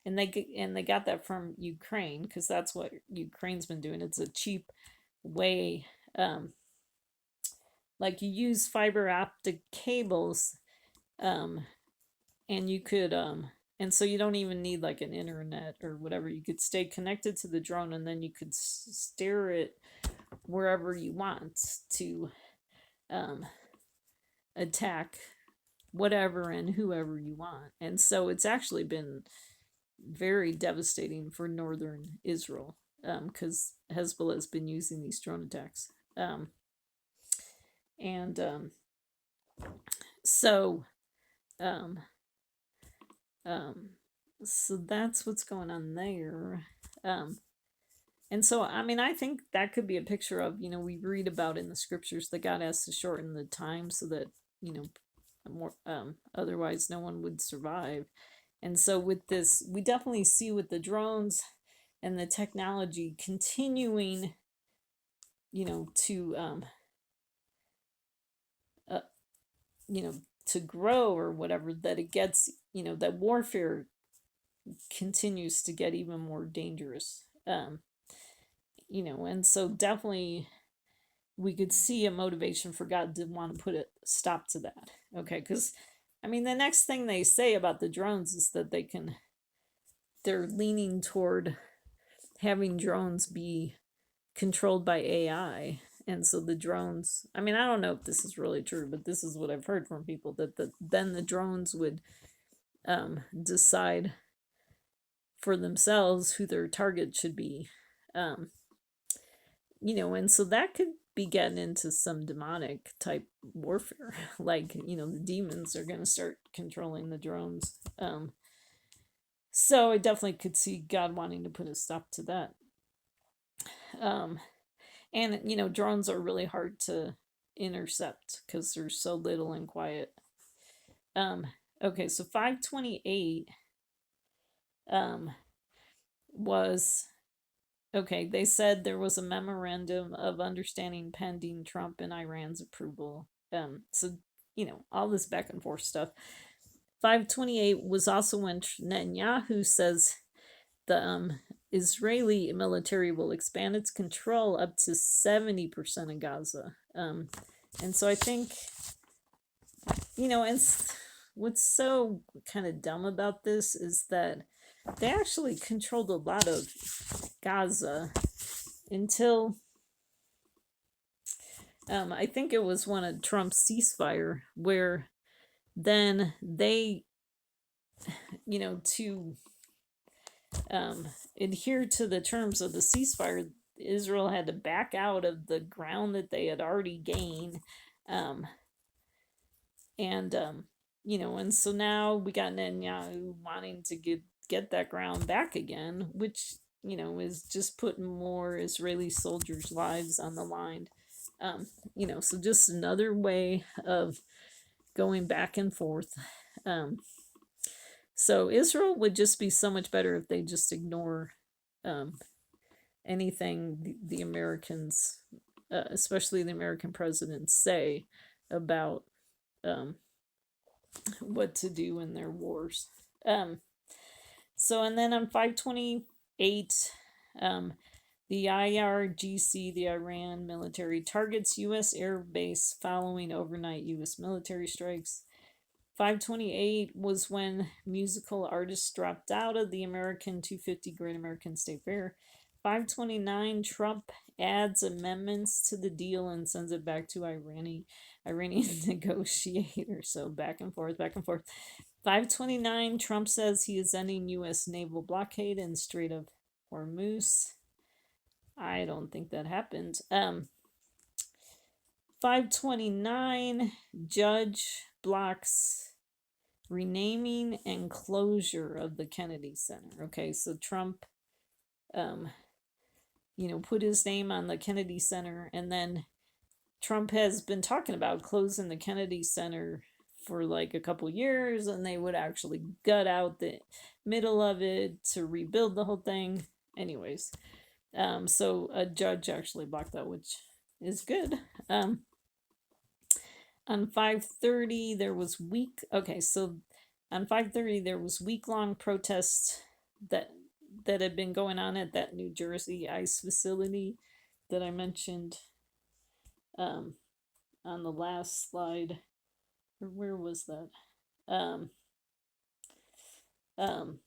they got that from Ukraine because that's what Ukraine's been doing. It's a cheap way. Like you use fiber optic cables, um, and you could and so you don't even need like an internet or whatever. You could stay connected to the drone, and then you could steer it wherever you want to attack whatever and whoever you want. And so it's actually been very devastating for northern Israel because Hezbollah has been using these drone attacks. And so um, so that's what's going on there. And so, I mean, I think that could be a picture of, we read about in the scriptures that God has to shorten the time so that, more, otherwise no one would survive. And so with this, we definitely see with the drones and the technology continuing, to, to grow or whatever, that it gets, that warfare continues to get even more dangerous. And so definitely we could see a motivation for God to want to put a stop to that. Okay, because I mean the next thing they say about the drones is that they're leaning toward having drones be controlled by AI. And so the drones, I mean, I don't know if this is really true, but this is what I've heard from people, that then the drones would decide for themselves who their target should be. And so that could be getting into some demonic type warfare. Like, the demons are going to start controlling the drones. So I definitely could see God wanting to put a stop to that. And drones are really hard to intercept because they're so little and quiet. Okay, so 528 was okay. They said there was a memorandum of understanding pending Trump and Iran's approval. So all this back and forth stuff. 528 was also when Netanyahu says the Israeli military will expand its control up to 70% of Gaza. And so I think, and what's so kind of dumb about this is that they actually controlled a lot of Gaza until I think it was one of Trump's ceasefire, where then they, to adhere to the terms of the ceasefire, Israel had to back out of the ground that they had already gained. And so now we got Netanyahu wanting to get that ground back again, which, is just putting more Israeli soldiers' lives on the line. So just another way of going back and forth. So Israel would just be so much better if they just ignore anything the Americans, especially the American presidents, say about what to do in their wars. So, and then on 528, the IRGC, the Iran military, targets U.S. air base following overnight U.S. military strikes. 528 was when musical artists dropped out of the American 250 Great American State Fair. 529, Trump adds amendments to the deal and sends it back to Iranian negotiators. So back and forth, back and forth. 529, Trump says he is ending U.S. naval blockade in Strait of Hormuz. I don't think that happened. 529, judge blocks renaming and closure of the Kennedy Center. Okay, so Trump, put his name on the Kennedy Center, and then Trump has been talking about closing the Kennedy Center for like a couple years, and they would actually gut out the middle of it to rebuild the whole thing. Anyways, so a judge actually blocked that, which is good. On 5:30 there was on 5:30 there was week-long protests that had been going on at that New Jersey ice facility that I mentioned on the last slide. Or where was that? Um, um,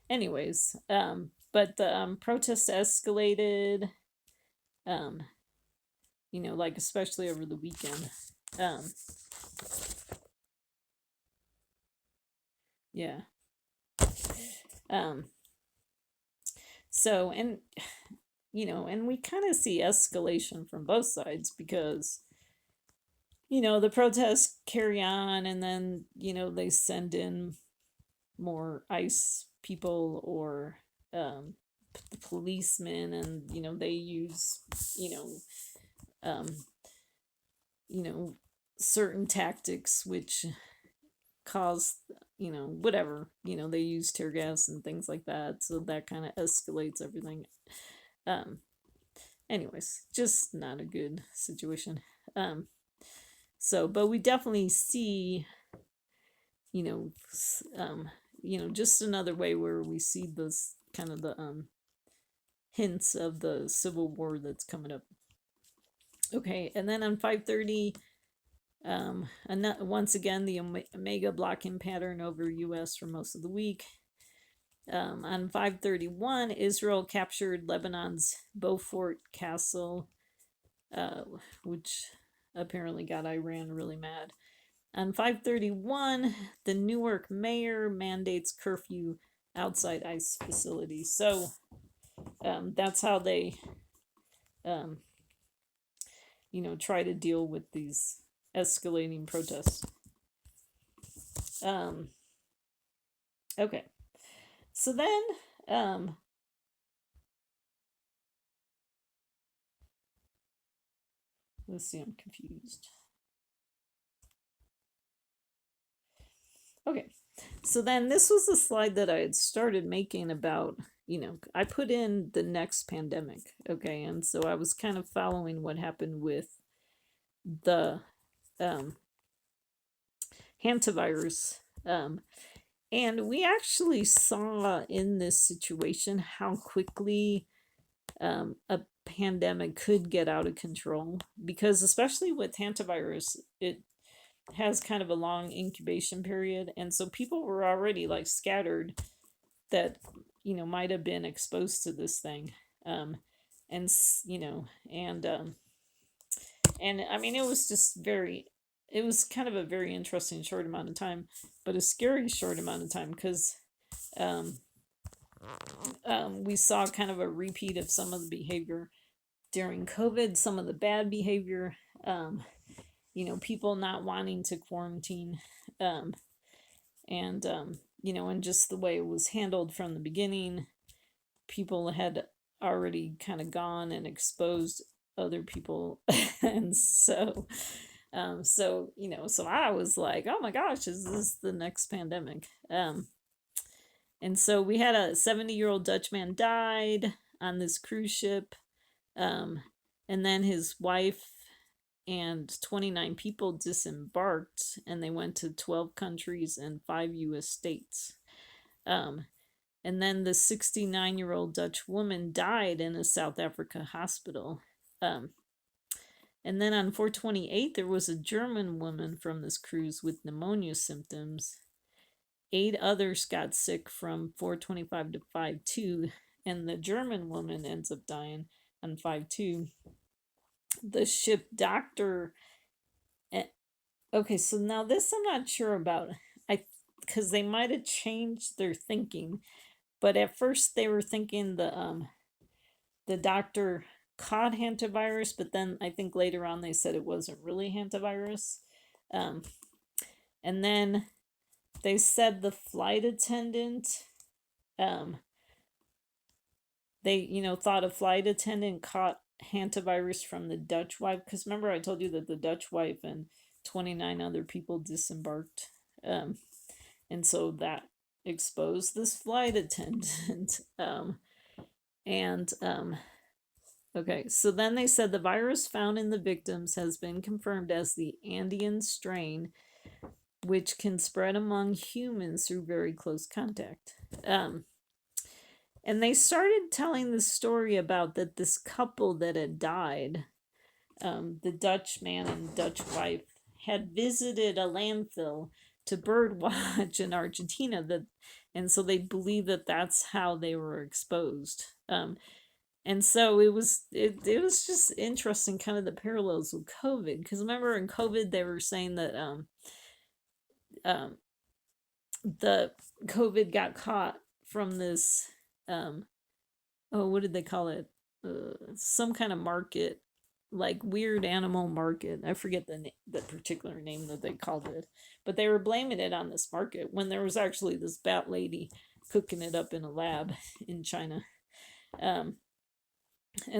anyways, but the protests escalated, like especially over the weekend. Yeah. So, and we kind of see escalation from both sides because the protests carry on, and then they send in more ICE people or the policemen, and they use um, certain tactics which cause whatever, they use tear gas and things like that, so that kind of escalates everything. Anyways, just not a good situation. So but we definitely see just another way where we see this kind of the hints of the civil war that's coming up. Okay, and then on 5:30, once again the Omega blocking pattern over US for most of the week. On 5:31, Israel captured Lebanon's Beaufort Castle, which apparently got Iran really mad. On 5:31, the Newark mayor mandates curfew outside ICE facilities. So that's how they, try to deal with these escalating protests. Okay. So then, let's see, I'm confused. Okay, so then this was the slide that I had started making about, I put in the next pandemic, okay, and so I was kind of following what happened with the Hantavirus, and we actually saw in this situation how quickly a pandemic could get out of control, because especially with Hantavirus, it has kind of a long incubation period, and so people were already like scattered that might have been exposed to this thing, and and I mean, it was kind of a very interesting short amount of time, but a scary short amount of time, because we saw kind of a repeat of some of the behavior during COVID, some of the bad behavior, people not wanting to quarantine, and and just the way it was handled from the beginning. People had already kind of gone and exposed other people, and so so I was like, oh my gosh, is this the next pandemic? And so we had a 70-year-old Dutch man died on this cruise ship, and then his wife and 29 people disembarked, and they went to 12 countries and 5 US states. And then the 69-year-old Dutch woman died in a South Africa hospital. And then on 4/28, there was a German woman from this cruise with pneumonia symptoms. 8 others got sick from 4/25 to 5/2, and the German woman ends up dying on 5/2. The ship doctor. Okay, so now this I'm not sure about. Because they might have changed their thinking, but at first they were thinking the doctor caught hantavirus, but then I think later on they said it wasn't really hantavirus. And then they said the flight attendant, they thought a flight attendant caught hantavirus from the Dutch wife, because remember I told you that the Dutch wife and 29 other people disembarked. And so that exposed this flight attendant. And okay, so then they said the virus found in the victims has been confirmed as the Andean strain, which can spread among humans through very close contact. And they started telling the story about that this couple that had died, the Dutch man and Dutch wife, had visited a landfill to bird watch in Argentina. And so they believe that that's how they were exposed. And so it was just interesting, kind of the parallels with COVID. Because remember in COVID they were saying that um, the COVID got caught from this oh, what did they call it? Some kind of market, like weird animal market. I forget the particular name that they called it, but they were blaming it on this market when there was actually this bat lady cooking it up in a lab in China. And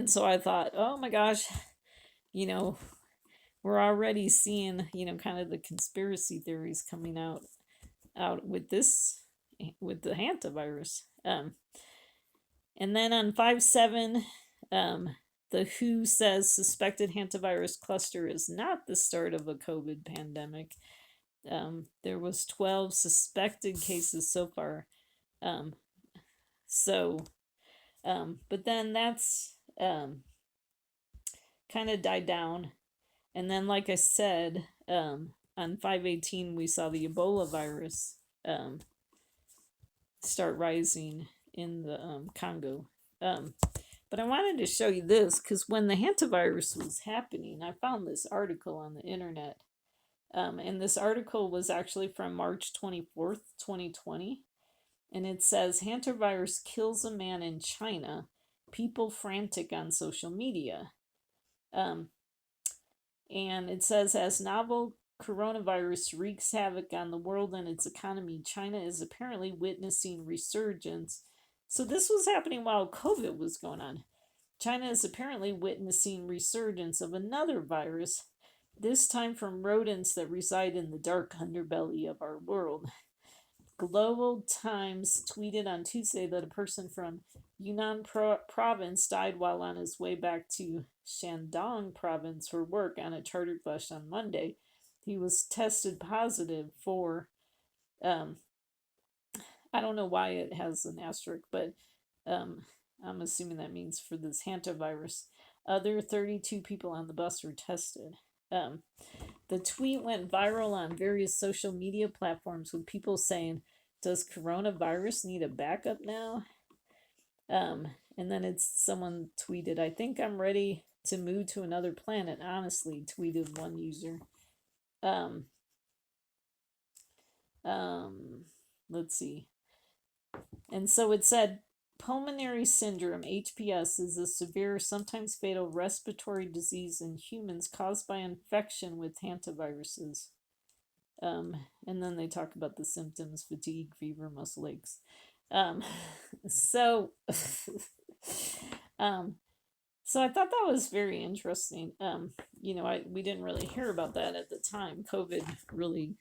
so I thought, oh my gosh, you know, we're already seeing, kind of the conspiracy theories coming out with this, with the hantavirus. And then on 5/7, the WHO says suspected hantavirus cluster is not the start of a COVID pandemic. There was 12 suspected cases so far. But then that's kind of died down. And then, like I said, on 5/18, we saw the Ebola virus start rising in the Congo. But I wanted to show you this because when the hantavirus was happening, I found this article on the internet. And this article was actually from March 24th, 2020. And it says hantavirus kills a man in China, people frantic on social media. And it says, as novel coronavirus wreaks havoc on the world and its economy, China is apparently witnessing resurgence. So this was happening while COVID was going on. China is apparently witnessing resurgence of another virus, this time from rodents that reside in the dark underbelly of our world. Global Times tweeted on Tuesday that a person from Yunnan province died while on his way back to Shandong province for work on a chartered bus on Monday. He was tested positive for, I don't know why it has an asterisk, but I'm assuming that means for this hantavirus. Other 32 people on the bus were tested. The tweet went viral on various social media platforms with people saying, does coronavirus need a backup now? And then someone tweeted, I think I'm ready to move to another planet, honestly, tweeted one user. Let's see. And so it said, pulmonary syndrome, HPS, is a severe, sometimes fatal respiratory disease in humans caused by infection with hantaviruses. And then they talk about the symptoms: fatigue, fever, muscle aches. So I thought that was very interesting. We didn't really hear about that at the time. COVID really,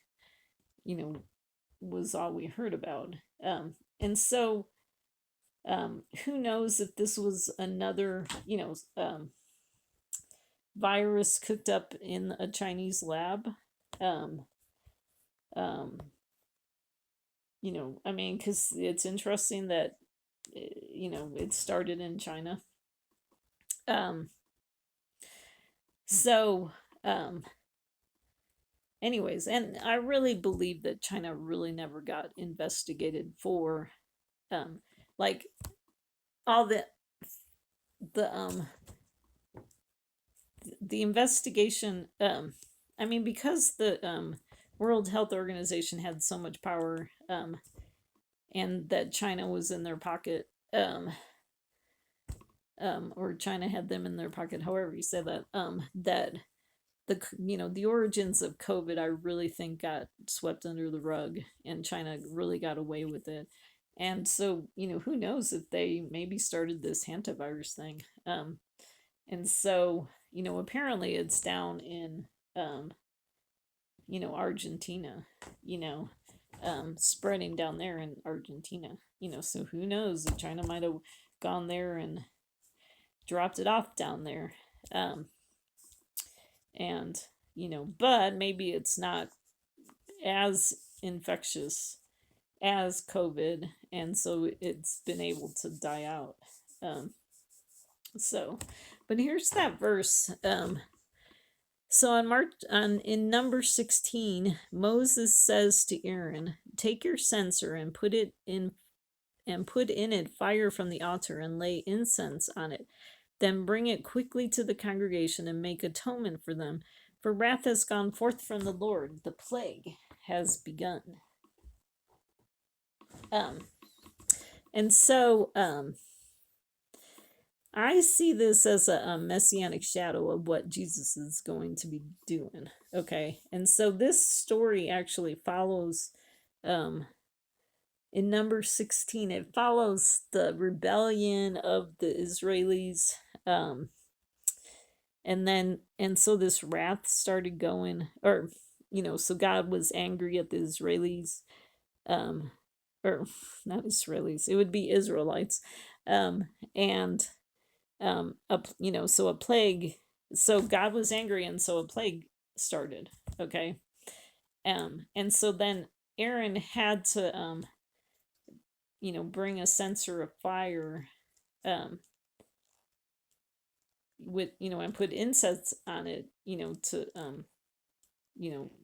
was all we heard about. And so who knows if this was another, virus cooked up in a Chinese lab. Because it's interesting that, it started in China. So, anyways, and I really believe that China really never got investigated for, like, all the investigation. Because the World Health Organization had so much power, and that China was in their pocket, or China had them in their pocket, however you say that, that the origins of COVID, I really think got swept under the rug, and China really got away with it. And so, who knows if they maybe started this hantavirus thing. And so, apparently it's down in Argentina, spreading down there in Argentina, so who knows if China might have gone there and dropped it off down there. And, but maybe it's not as infectious as COVID, and so it's been able to die out. But here's that verse. So in number 16, Moses says to Aaron, "Take your censer and put in it fire from the altar and lay incense on it. Then bring it quickly to the congregation and make atonement for them. For wrath has gone forth from the Lord. The plague has begun." And so I see this as a messianic shadow of what Jesus is going to be doing. Okay. And so this story actually follows, in number 16, it follows the rebellion of the Israelis. And so this wrath started going, or, so God was angry at the Israelis, or not Israelis, it would be Israelites. So a plague, so God was angry, and so a plague started. Okay. And so then Aaron had to, bring a censer of fire, with, and put incense on it, to,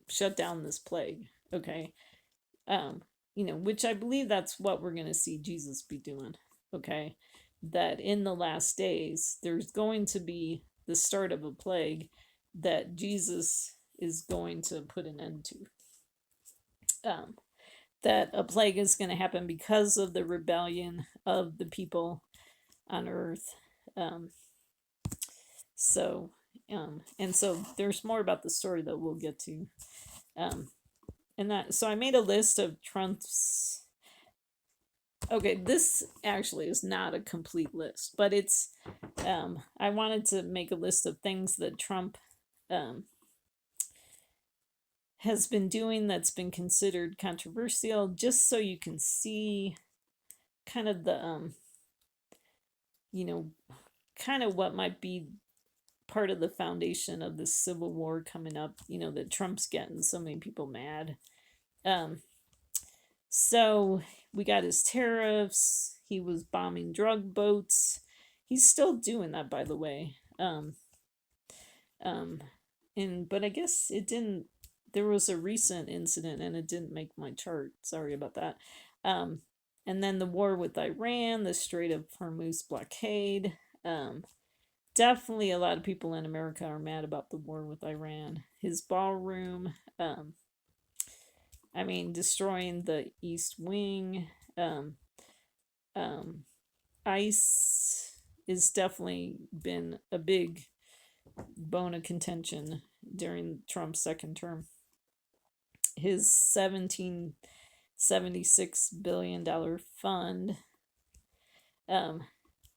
shut down this plague. Okay. Which I believe that's what we're going to see Jesus be doing. Okay. That in the last days, there's going to be the start of a plague that Jesus is going to put an end to. That a plague is going to happen because of the rebellion of the people on earth. So there's more about the story that we'll get to. So I made a list of Trump's. Okay, this actually is not a complete list, but it's, I wanted to make a list of things that Trump has been doing that's been considered controversial, just so you can see kind of the, kind of what might be part of the foundation of this civil war coming up, that Trump's getting so many people mad. So we got his tariffs. He was bombing drug boats. He's still doing that, by the way. But I guess it didn't. There was a recent incident, and it didn't make my chart. Sorry about that. And then the war with Iran, the Strait of Hormuz blockade. Definitely a lot of people in America are mad about the war with Iran. His ballroom. Destroying the East Wing. ICE is definitely been a big bone of contention during Trump's second term. His $1776 billion fund.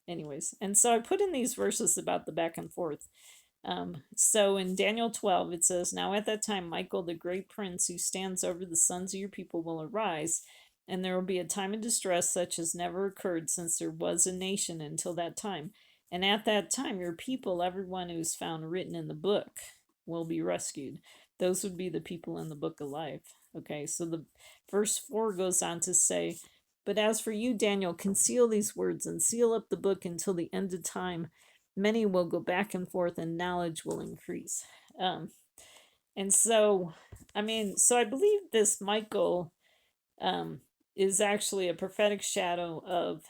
Anyways, and so I put in these verses about the back and forth. So in Daniel 12, it says, "Now at that time, Michael, the great prince who stands over the sons of your people, will arise, and there will be a time of distress such as never occurred since there was a nation until that time. And at that time, your people, everyone who is found written in the book, will be rescued." Those would be the people in the book of life. Okay, so the verse 4 goes on to say, "But as for you, Daniel, conceal these words and seal up the book until the end of time. Many will go back and forth, and knowledge will increase." And so, I believe this Michael is actually a prophetic shadow of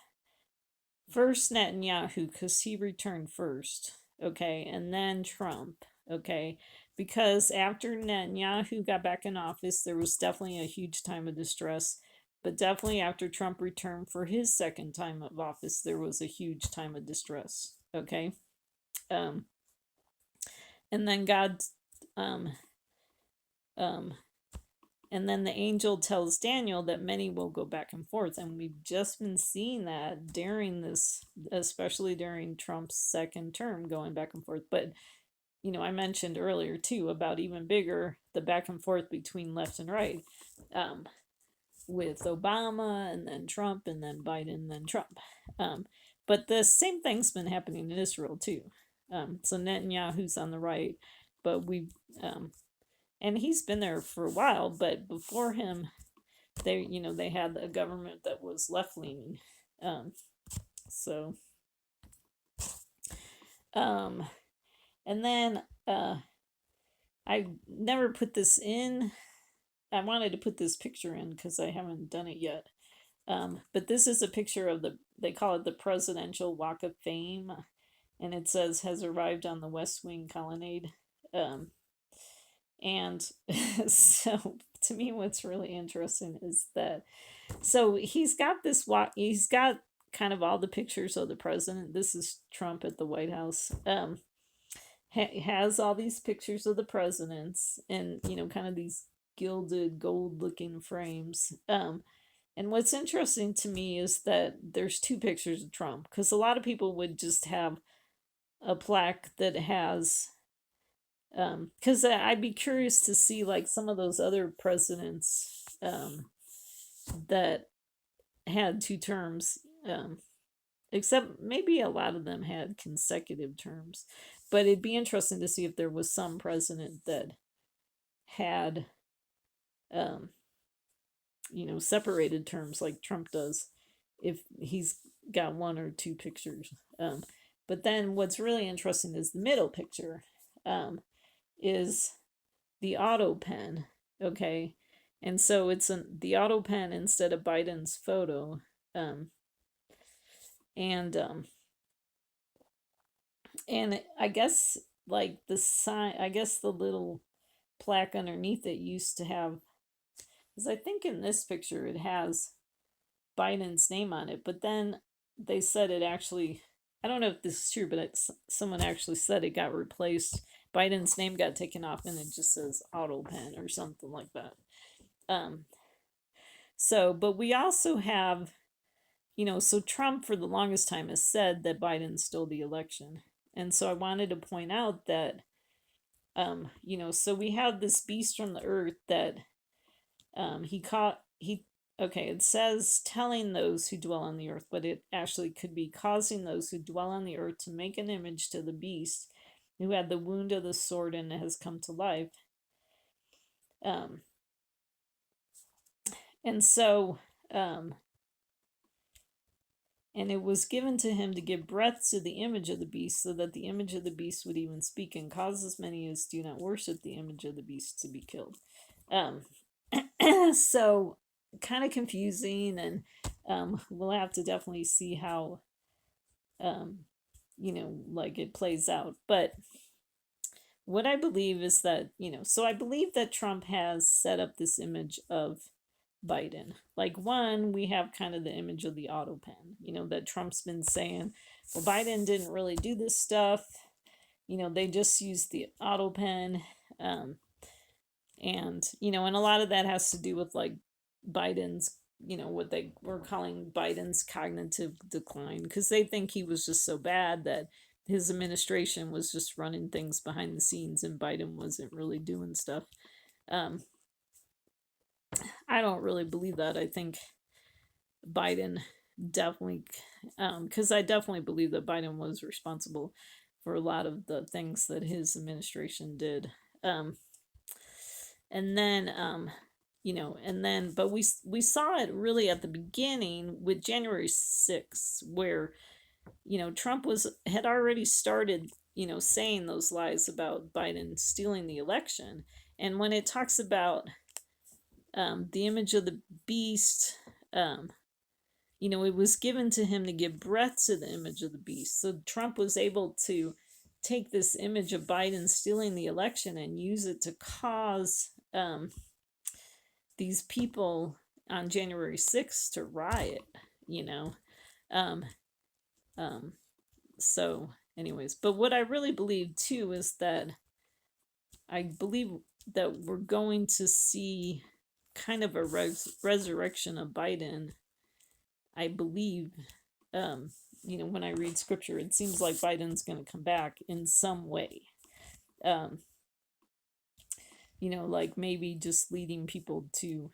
first Netanyahu, because he returned first, okay, and then Trump, okay, because after Netanyahu got back in office, there was definitely a huge time of distress, but definitely after Trump returned for his second time of office, there was a huge time of distress, okay. And then God, and then the angel tells Daniel that many will go back and forth. And we've just been seeing that during this, especially during Trump's second term, going back and forth. But, I mentioned earlier too about even bigger, the back and forth between left and right, um, with Obama and then Trump and then Biden and then Trump. But the same thing's been happening in Israel too. So Netanyahu's on the right, but and he's been there for a while, but before him, they had a government that was left leaning. So, and then I never put this in. I wanted to put this picture in because I haven't done it yet. But this is a picture of they call it the Presidential Walk of Fame, and it says has arrived on the West Wing colonnade. And so to me, what's really interesting is that, so he's got this walk, he's got kind of all the pictures of the president. This is Trump at the White House. Has all these pictures of the presidents and, kind of these gilded gold looking frames. And what's interesting to me is that there's two pictures of Trump, because a lot of people would just have a plaque that has, because I'd be curious to see like some of those other presidents that had two terms, except maybe a lot of them had consecutive terms. But it'd be interesting to see if there was some president that had, separated terms like Trump does, if he's got one or two pictures. But then what's really interesting is the middle picture, is the autopen. Okay. And so it's the autopen instead of Biden's photo. And I guess like the sign, I guess the little plaque underneath it used to have, because I think in this picture it has Biden's name on it, but then they said it actually, I don't know if this is true, but someone actually said it got replaced. Biden's name got taken off and it just says autopen or something like that. But we also have, so Trump for the longest time has said that Biden stole the election. And so I wanted to point out that, so we have this beast from the earth that it says telling those who dwell on the earth, but it actually could be causing those who dwell on the earth to make an image to the beast who had the wound of the sword and has come to life. And so, and it was given to him to give breath to the image of the beast, so that the image of the beast would even speak, and cause as many as do not worship the image of the beast to be killed. So kind of confusing, and we'll have to definitely see how like it plays out. But what I believe is that, so I believe that Trump has set up this image of Biden. Like, one, we have kind of the image of the autopen, that Trump's been saying, well, Biden didn't really do this stuff. They just used the autopen. And, and a lot of that has to do with like Biden's, what they were calling Biden's cognitive decline, because they think he was just so bad that his administration was just running things behind the scenes and Biden wasn't really doing stuff. I don't really believe that. I think Biden definitely, because I definitely believe that Biden was responsible for a lot of the things that his administration did. And then, but we saw it really at the beginning with January 6th, where, Trump had already started, saying those lies about Biden stealing the election. And when it talks about the image of the beast, it was given to him to give breath to the image of the beast. So Trump was able to take this image of Biden stealing the election and use it to cause these people on January 6th to riot, So anyways, but what I really believe too is that I believe that we're going to see kind of a resurrection of Biden. I believe, when I read scripture, it seems like Biden's going to come back in some way. Um, like maybe just leading people to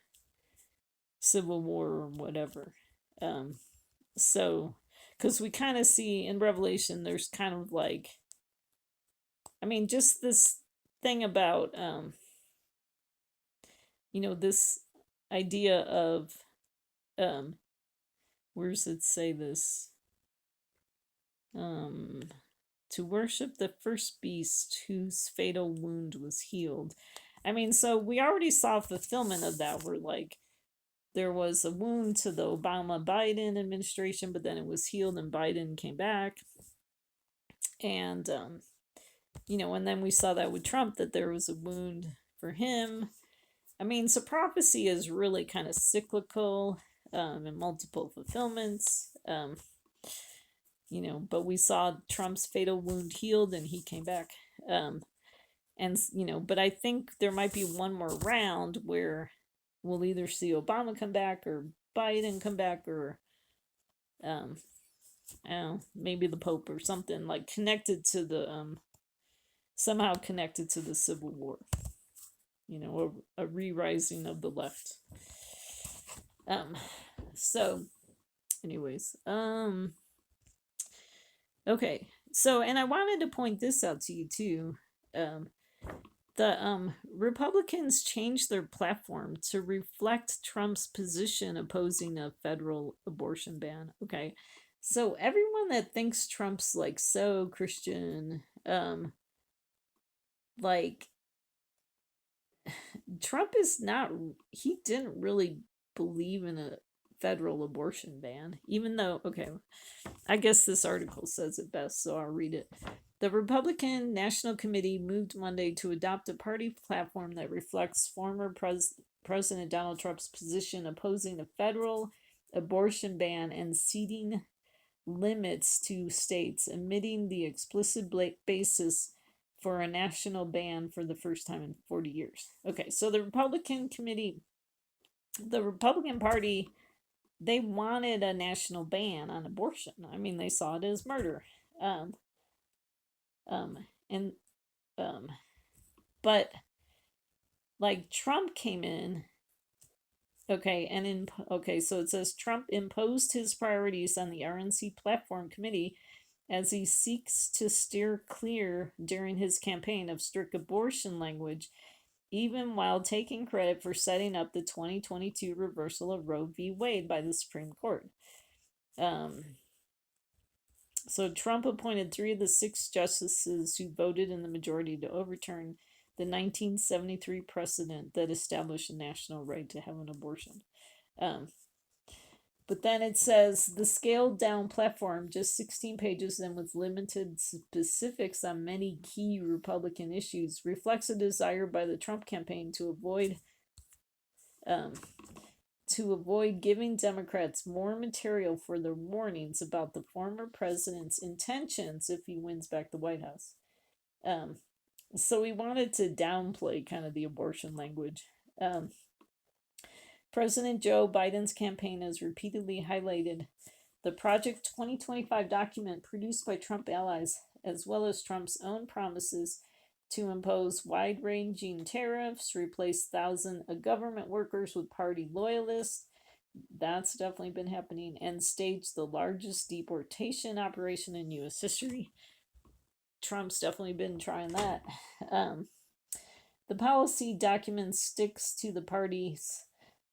civil war or whatever. Um, so, because we kind of see in Revelation, there's kind of like, I mean, just this thing about, this idea of, um, where does it say this? Um, to worship the first beast whose fatal wound was healed. I mean, so we already saw fulfillment of that, where like there was a wound to the Obama Biden administration, but then it was healed and Biden came back. And, and then we saw that with Trump, that there was a wound for him. I mean, so prophecy is really kind of cyclical, and multiple fulfillments. But we saw Trump's fatal wound healed and he came back. But I think there might be one more round where we'll either see Obama come back or Biden come back, or um, maybe the Pope or something like connected to the somehow connected to the Civil War. A re-rising of the left. So, anyways, okay. So, and I wanted to point this out to you too. The Republicans changed their platform to reflect Trump's position opposing a federal abortion ban. Okay. So everyone that thinks Trump's like so Christian, like Trump is not, he didn't really believe in a federal abortion ban, even though, okay, I guess this article says it best, so I'll read it. The Republican National Committee moved Monday to adopt a party platform that reflects former President Donald Trump's position opposing a federal abortion ban and ceding limits to states, omitting the explicit basis for a national ban for the first time in 40 years. Okay, so the Republican Party, they wanted a national ban on abortion. I mean, they saw it as murder. Um, and but like Trump came in, so it says Trump imposed his priorities on the RNC platform committee as he seeks to steer clear during his campaign of strict abortion language, even while taking credit for setting up the 2022 reversal of Roe v. Wade by the Supreme Court. So Trump appointed 3 of the 6 justices who voted in the majority to overturn the 1973 precedent that established a national right to have an abortion. But then it says the scaled down platform, just 16 pages and with limited specifics on many key Republican issues, reflects a desire by the Trump campaign to avoid giving Democrats more material for their warnings about the former president's intentions if he wins back the White House. So he wanted to downplay kind of the abortion language. President Joe Biden's campaign has repeatedly highlighted the Project 2025 document produced by Trump allies, as well as Trump's own promises to impose wide-ranging tariffs, replace thousands of government workers with party loyalists. That's definitely been happening, and stage the largest deportation operation in U.S. history. Trump's definitely been trying that. The policy document sticks to the party's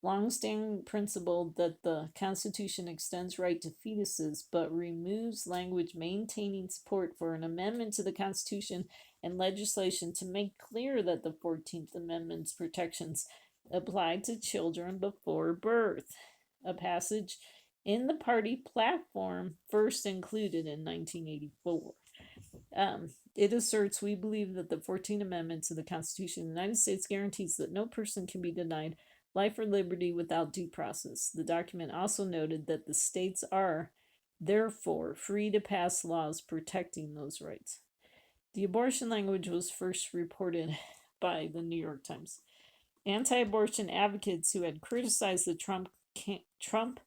longstanding principle that the Constitution extends right to fetuses, but removes language maintaining support for an amendment to the Constitution and legislation to make clear that the 14th Amendment's protections apply to children before birth, a passage in the party platform first included in 1984. It asserts, we believe that the 14th Amendment to the Constitution of the United States guarantees that no person can be denied life or liberty without due process. The document also noted that the states are, therefore, free to pass laws protecting those rights. The abortion language was first reported by the New York Times. Anti-abortion advocates who had criticized the Trump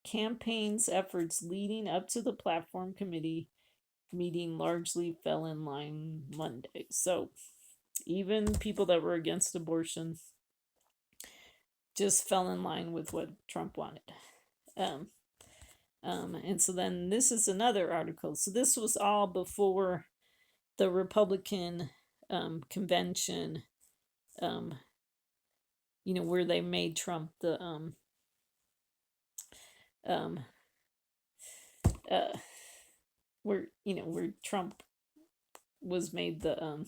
campaign's efforts leading up to the platform committee meeting largely fell in line Monday. So even people that were against abortion just fell in line with what Trump wanted. Um, and so then this is another article. So this was all before the Republican convention, where they made Trump the um, uh, where Trump was made the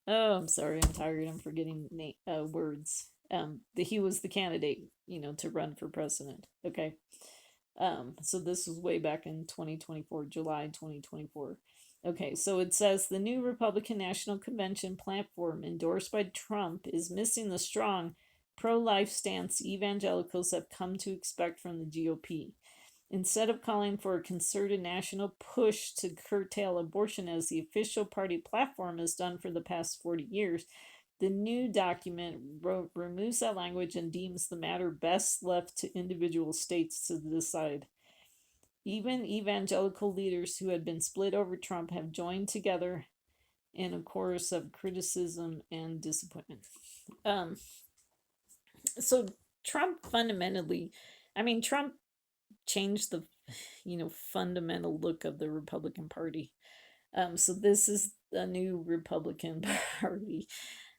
oh, I'm sorry, I'm tired, I'm forgetting words. He was the candidate, to run for president. Okay. So this was way back in 2024, July 2024. Okay, so it says the new Republican National Convention platform endorsed by Trump is missing the strong pro-life stance evangelicals have come to expect from the GOP. Instead of calling for a concerted national push to curtail abortion as the official party platform has done for the past 40 years, the new document removes that language and deems the matter best left to individual states to decide. Even evangelical leaders who had been split over Trump have joined together in a chorus of criticism and disappointment. So Trump fundamentally, Trump changed the fundamental look of the Republican Party. So this is a new Republican Party.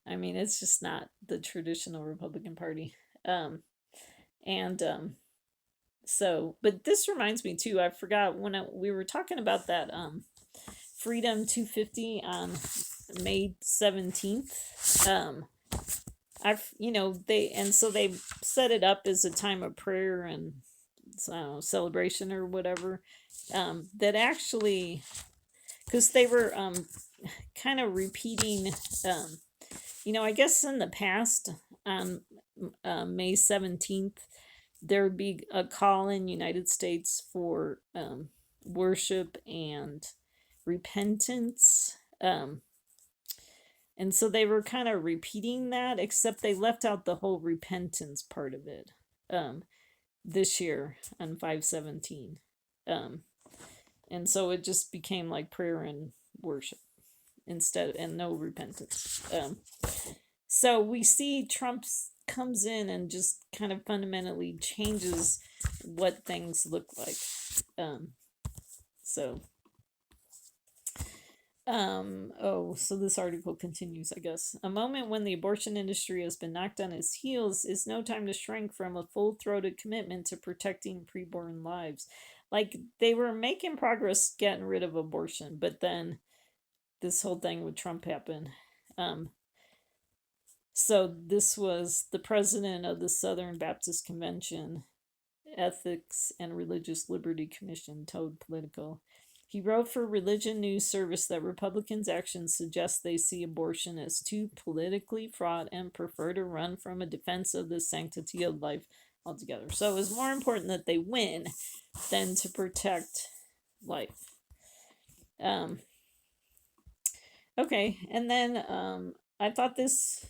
It's just not the traditional Republican Party. But this reminds me too, I forgot when we were talking about that Freedom 250 on May 17th. They set it up as a time of prayer and celebration or whatever. That actually, because they were kind of repeating, I guess in the past on May 17th, there would be a call in United States for worship and repentance. And so they were kind of repeating that, except they left out the whole repentance part of it this year on 5/17. And so it just became like prayer and worship instead, and no repentance. So we see Trump comes in and just kind of fundamentally changes what things look like. So this article continues, I guess. A moment when the abortion industry has been knocked on its heels is no time to shrink from a full-throated commitment to protecting preborn lives. Like, they were making progress getting rid of abortion, but then this whole thing with Trump happened. So this was the president of the Southern Baptist Convention Ethics and Religious Liberty Commission told Politico. He wrote for Religion News Service that Republicans' actions suggest they see abortion as too politically fraught and prefer to run from a defense of the sanctity of life altogether. So it was more important that they win than to protect life. Okay, and then I thought this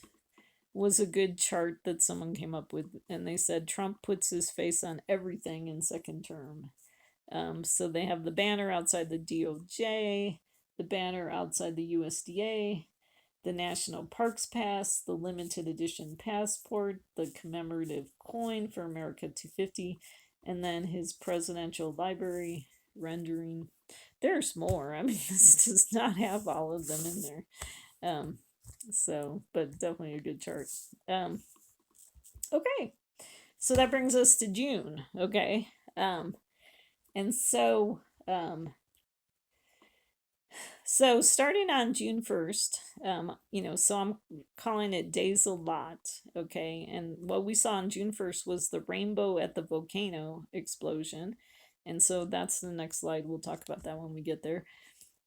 was a good chart that someone came up with, and they said Trump puts his face on everything in second term. So they have the banner outside the DOJ, the banner outside the USDA, the National Parks Pass, the limited edition passport, the commemorative coin for America 250, and then his presidential library rendering. There's more. This does not have all of them in there. But definitely a good chart. Okay. So that brings us to June. Okay. And so starting on June 1st, so I'm calling it Days a Lot, okay? And what we saw on June 1st was the rainbow at the volcano explosion. And so that's the next slide. We'll talk about that when we get there.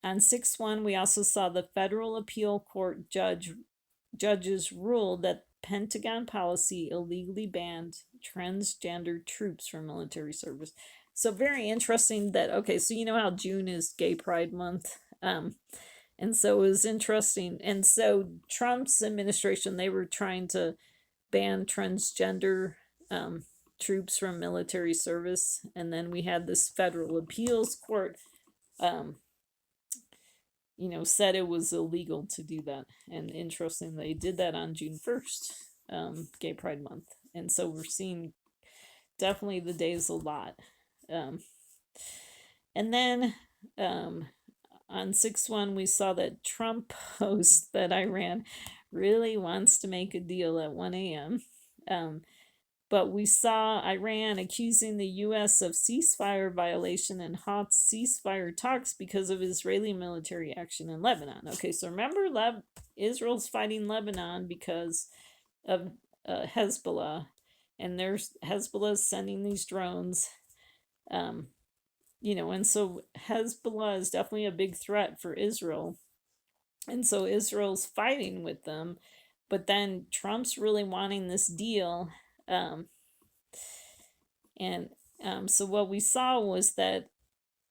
On 6/1, we also saw the Federal Appeal Court judges rule that Pentagon policy illegally banned transgender troops from military service. So very interesting that, okay, so you know how June is Gay Pride Month? And so it was interesting. And so Trump's administration, they were trying to ban transgender troops from military service. And then we had this federal appeals court um, said it was illegal to do that. And interesting, they did that on June 1st, Gay Pride Month. And so we're seeing definitely the days a lot. Um, and then on 6/1, we saw that Trump post that Iran really wants to make a deal at 1 a.m. But we saw Iran accusing the U.S. of ceasefire violation and halts ceasefire talks because of Israeli military action in Lebanon. Okay, so remember, Israel's fighting Lebanon because of Hezbollah, and there's Hezbollah sending these drones. And so Hezbollah is definitely a big threat for Israel. And so Israel's fighting with them, but then Trump's really wanting this deal. So what we saw was that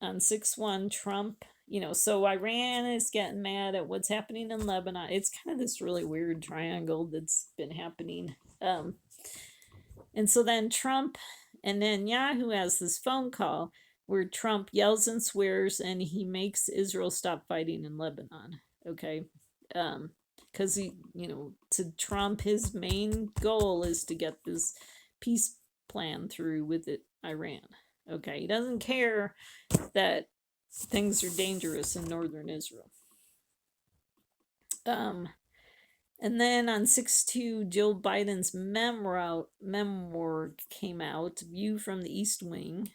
on 6/1, Trump, so Iran is getting mad at what's happening in Lebanon. It's kind of this really weird triangle that's been happening. And so then Trump and Netanyahu has this phone call where Trump yells and swears and he makes Israel stop fighting in Lebanon. Okay. Because to Trump, his main goal is to get this peace plan through with Iran. Okay. He doesn't care that things are dangerous in northern Israel. And then on 6/2, Joe Biden's memoir came out, View from the East Wing,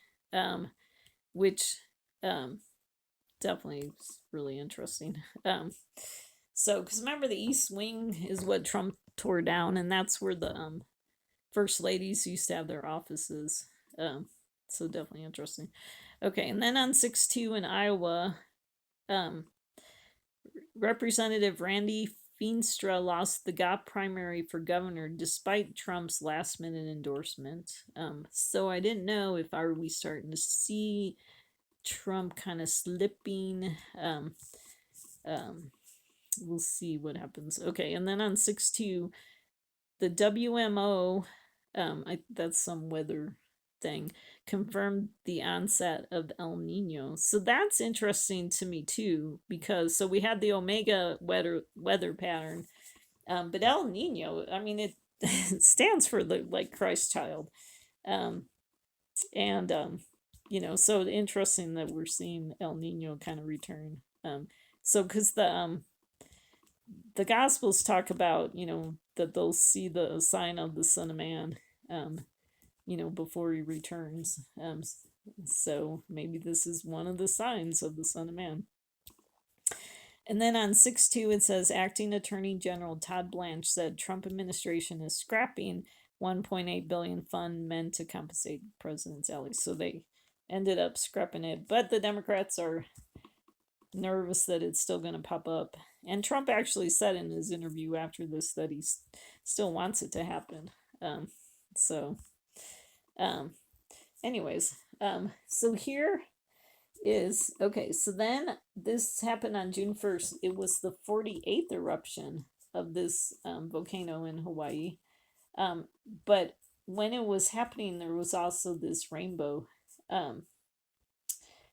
which definitely is really interesting. Because remember, the East Wing is what Trump tore down, and that's where the first ladies used to have their offices. So definitely interesting. Okay, and then on 6/2 in Iowa, Representative Randy Feenstra lost the GOP primary for governor despite Trump's last-minute endorsement. So I didn't know if are we starting to see Trump kind of slipping. We'll see what happens. Okay, and then on 6/2, the WMO, that's some weather thing, confirmed the onset of El Nino. So that's interesting to me too, because so we had the Omega weather pattern, but El Nino, I mean, it stands for the like Christ child, and so interesting that we're seeing El Nino kind of return. So because the Gospels talk about that they'll see the sign of the Son of Man, before he returns. So maybe this is one of the signs of the Son of Man. And then on 6/2, it says Acting Attorney General Todd Blanche said Trump administration is scrapping 1.8 billion fund meant to compensate president's allies. So they ended up scrapping it, but the Democrats are nervous that it's still going to pop up. And Trump actually said in his interview after this that he still wants it to happen. Anyways, so here is okay. So then this happened on June 1st. It was the 48th eruption of this volcano in Hawaii. But when it was happening, there was also this rainbow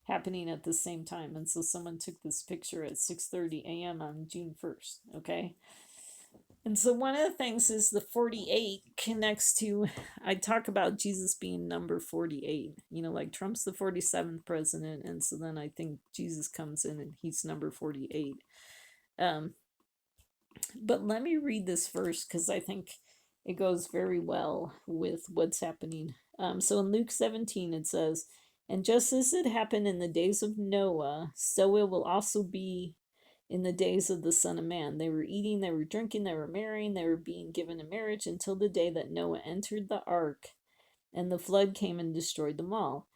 happening at the same time. And so someone took this picture at 6:30 a.m. on June 1st. Okay. And so one of the things is the 48 connects to, I talk about Jesus being number 48, like Trump's the 47th president. And so then I think Jesus comes in and he's number 48. But let me read this first because I think it goes very well with what's happening. So in Luke 17, it says, and just as it happened in the days of Noah, so it will also be in the days of the Son of Man. They were eating, they were drinking, they were marrying, they were being given in marriage until the day that Noah entered the ark and the flood came and destroyed them all.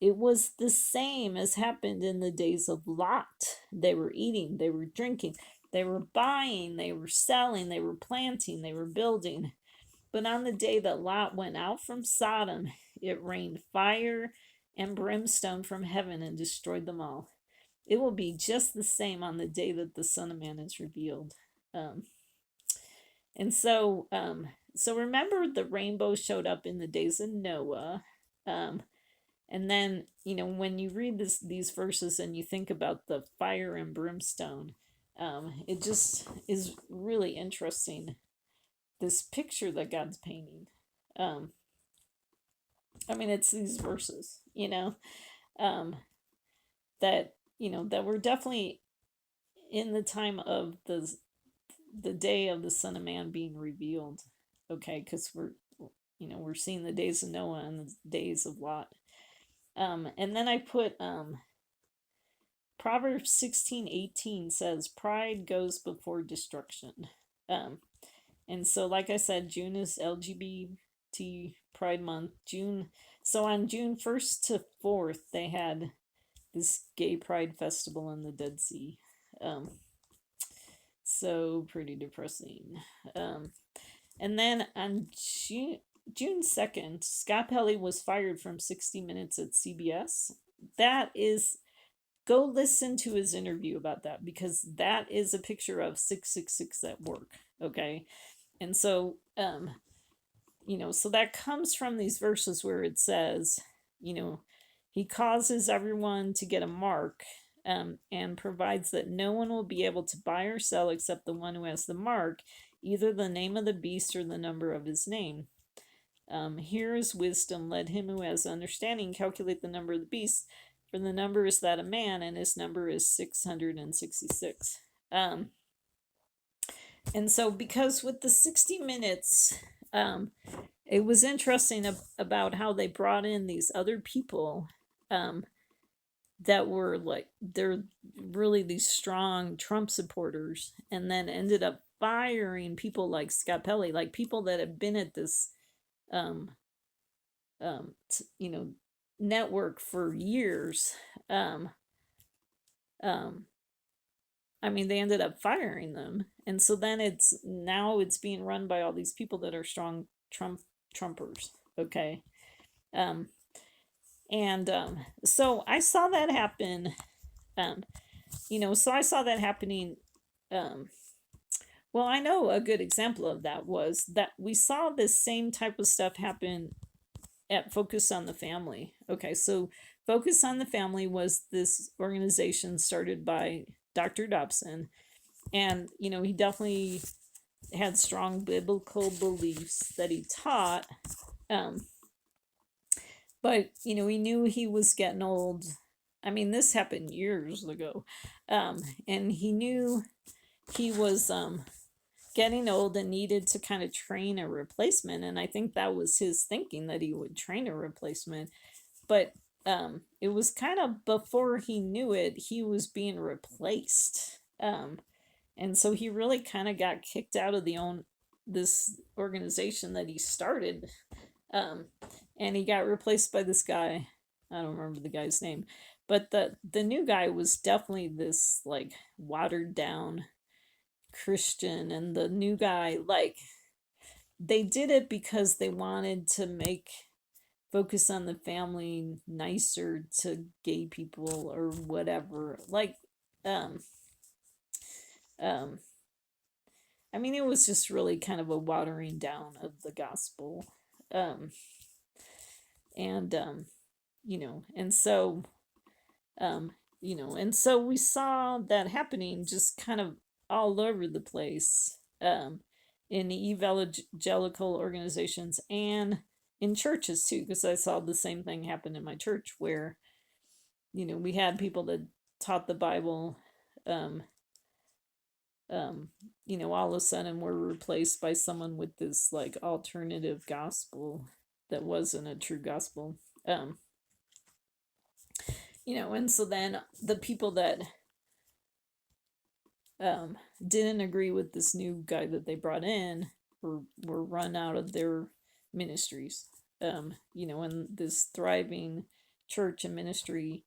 It was the same as happened in the days of Lot. They were eating, they were drinking, they were buying, they were selling, they were planting, they were building. But on the day that Lot went out from Sodom, it rained fire and brimstone from heaven and destroyed them all. It will be just the same on the day that the Son of Man is revealed. So remember the rainbow showed up in the days of Noah. And then, when you read these verses and you think about the fire and brimstone, it just is really interesting. This picture that God's painting. Um, it's these verses, um, that we're definitely in the time of the day of the Son of Man being revealed. Okay, because we're seeing the days of Noah and the days of Lot. And then I put Proverbs 16:18 says, "Pride goes before destruction." And so, like I said, June is LGBT Pride Month. So on June 1st to 4th, they had this gay pride festival in the Dead Sea. So pretty depressing. And then on June 2nd, Scott Pelley was fired from 60 Minutes at CBS. That is, go listen to his interview about that, because that is a picture of 666 at work. Okay. And so, so that comes from these verses where it says, he causes everyone to get a mark, and provides that no one will be able to buy or sell except the one who has the mark, either the name of the beast or the number of his name. Here is wisdom. Let him who has understanding calculate the number of the beast, for the number is that of man, and his number is 666. And so, because with the 60 Minutes, it was interesting about how they brought in these other people, that were like, they're really these strong Trump supporters, and then ended up firing people like Scott Pelley, like people that have been at this, um, um, network for years. Um, they ended up firing them, and so then it's being run by all these people that are strong Trumpers. Okay. Um, and so I saw that happen. So I saw that happening. Well, I know a good example of that was that we saw this same type of stuff happen at Focus on the Family. Okay, so Focus on the Family was this organization started by Dr. Dobson, and he definitely had strong biblical beliefs that he taught. But he knew he was getting old. This happened years ago. And he knew he was getting old and needed to kind of train a replacement. And I think that was his thinking, that he would train a replacement. But it was kind of before he knew it, he was being replaced. And so he really kind of got kicked out of this organization that he started. And he got replaced by this guy. I don't remember the guy's name, but the new guy was definitely this like watered down Christian. And the new guy, like, they did it because they wanted to make Focus on the Family nicer to gay people or whatever. Like, it was just really kind of a watering down of the gospel. And and so and so we saw that happening just kind of all over the place, in the evangelical organizations and in churches too, because I saw the same thing happen in my church, where we had people that taught the Bible, all of a sudden were replaced by someone with this like alternative gospel that wasn't a true gospel. And so then the people that didn't agree with this new guy that they brought in were run out of their ministries. And this thriving church and ministry,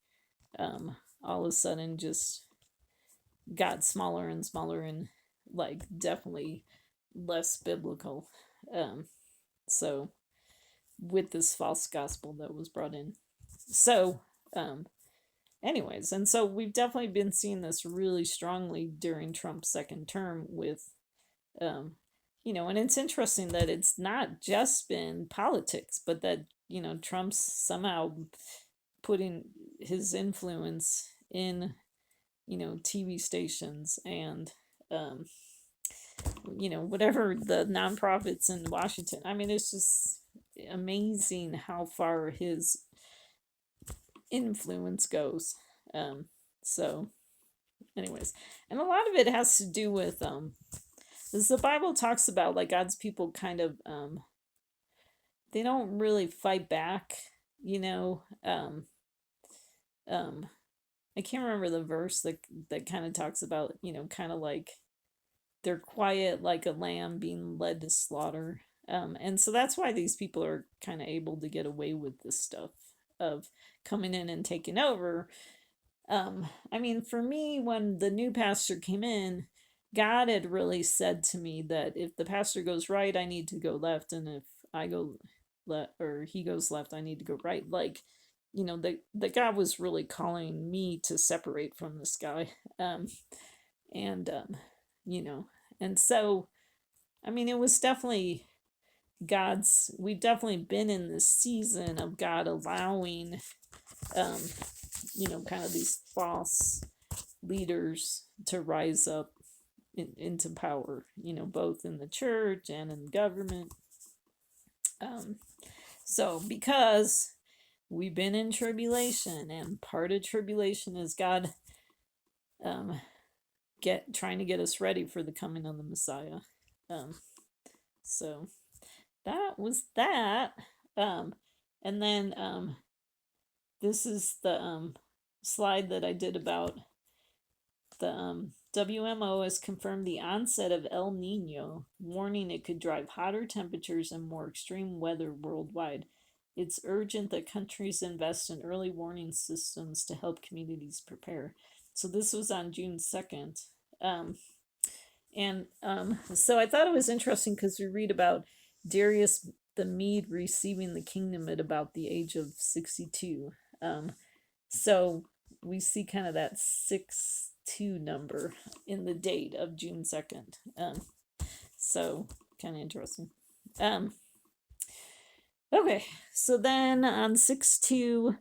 all of a sudden just got smaller and smaller, and like definitely less biblical. So with this false gospel that was brought in. So anyways, and so we've definitely been seeing this really strongly during Trump's second term with and it's interesting that it's not just been politics, but that Trump's somehow putting his influence in, TV stations and, um, whatever the nonprofits in Washington. I mean, it's just amazing how far his influence goes. So, anyways, and a lot of it has to do with, as the Bible talks about, like God's people kind of, they don't really fight back, you know. Um, I can't remember the verse that kind of talks about, kind of like they're quiet like a lamb being led to slaughter. And so that's why these people are kind of able to get away with this stuff of coming in and taking over. I mean, for me, when the new pastor came in, God had really said to me that if the pastor goes right, I need to go left, and if I go left or he goes left, I need to go right. Like, that God was really calling me to separate from this guy. And you know, and so I mean, it was definitely we've definitely been in this season of God allowing, um, kind of these false leaders to rise up into power, both in the church and in government. So because we've been in tribulation, and part of tribulation is God um, trying to get us ready for the coming of the Messiah. So that was that. And then this is the slide that I did about the WMO has confirmed the onset of El Nino, warning it could drive hotter temperatures and more extreme weather worldwide. It's urgent that countries invest in early warning systems to help communities prepare. So this was on June 2nd. So I thought it was interesting because we read about Darius the Mede receiving the kingdom at about the age of 62. So we see kind of that 6-2 number in the date of June 2nd. So kind of interesting. Okay, so then on 6-2,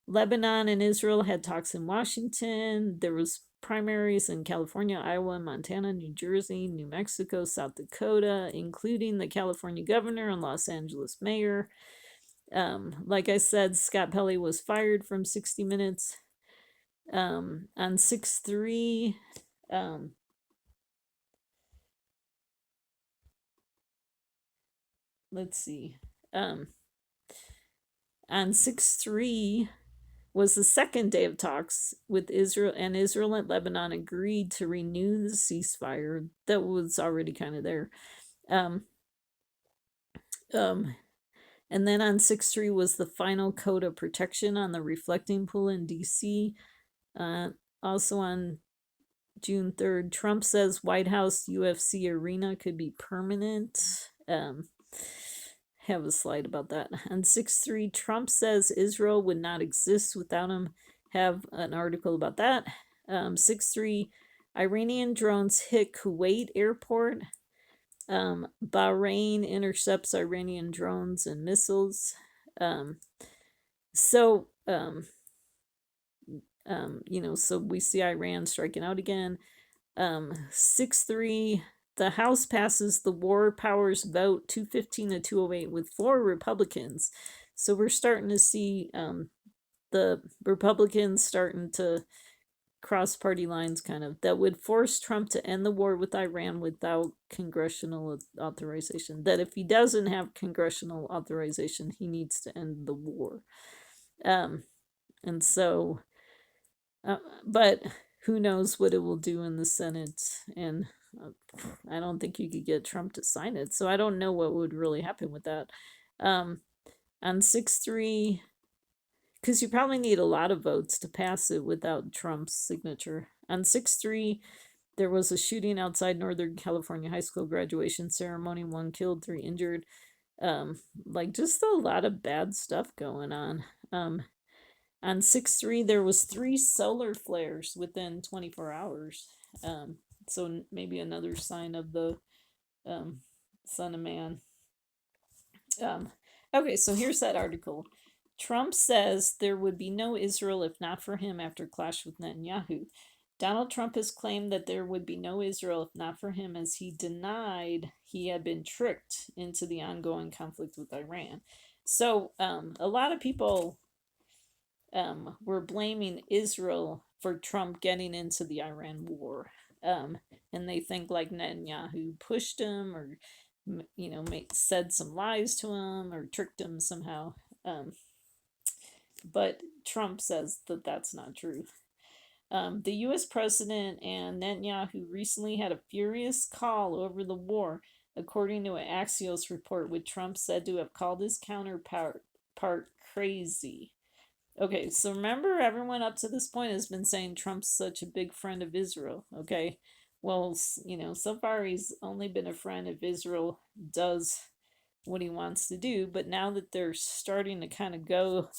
Lebanon and Israel had talks in Washington. There was primaries in California, Iowa, Montana, New Jersey, New Mexico, South Dakota, including the California governor and Los Angeles mayor. Like I said, Scott Pelley was fired from 60 Minutes. On 6-3, let's see. On 6-3 was the second day of talks with Israel, and Israel and Lebanon agreed to renew the ceasefire that was already kind of there. And then on 6-3 was the final code of protection on the reflecting pool in DC. Also on June 3rd, Trump says White House UFC arena could be permanent. Have a slide about that. On 6-3, Trump says Israel would not exist without him. Have an article about that. 6-3, Iranian drones hit Kuwait airport. Bahrain intercepts Iranian drones and missiles. So we see Iran striking out again. 6-3, the House passes the War Powers vote 215 to 208 with 4 Republicans. So we're starting to see the Republicans starting to cross party lines, kind of, that would force Trump to end the war with Iran without congressional authorization. That if he doesn't have congressional authorization, he needs to end the war. And so, but who knows what it will do in the Senate, and I don't think you could get Trump to sign it, so I don't know what would really happen with that. On 6-3, because you probably need a lot of votes to pass it without Trump's signature. On 6-3, there was a shooting outside Northern California high school graduation ceremony. 1 killed, 3 injured. Just a lot of bad stuff going on. On 6-3, there was 3 solar flares within 24 hours. So maybe another sign of the Son of Man. Okay, so here's that article. Trump says there would be no Israel if not for him after clash with Netanyahu. Donald Trump has claimed that there would be no Israel if not for him, as he denied he had been tricked into the ongoing conflict with Iran. So a lot of people were blaming Israel for Trump getting into the Iran war. And they think like Netanyahu pushed him or, said some lies to him or tricked him somehow. But Trump says that that's not true. The US president and Netanyahu recently had a furious call over the war, according to an Axios report, with Trump said to have called his counterpart crazy. Okay, so remember, everyone up to this point has been saying Trump's such a big friend of Israel. Okay, well, so far he's only been a friend if Israel does what he wants to do, but now that they're starting to kind of go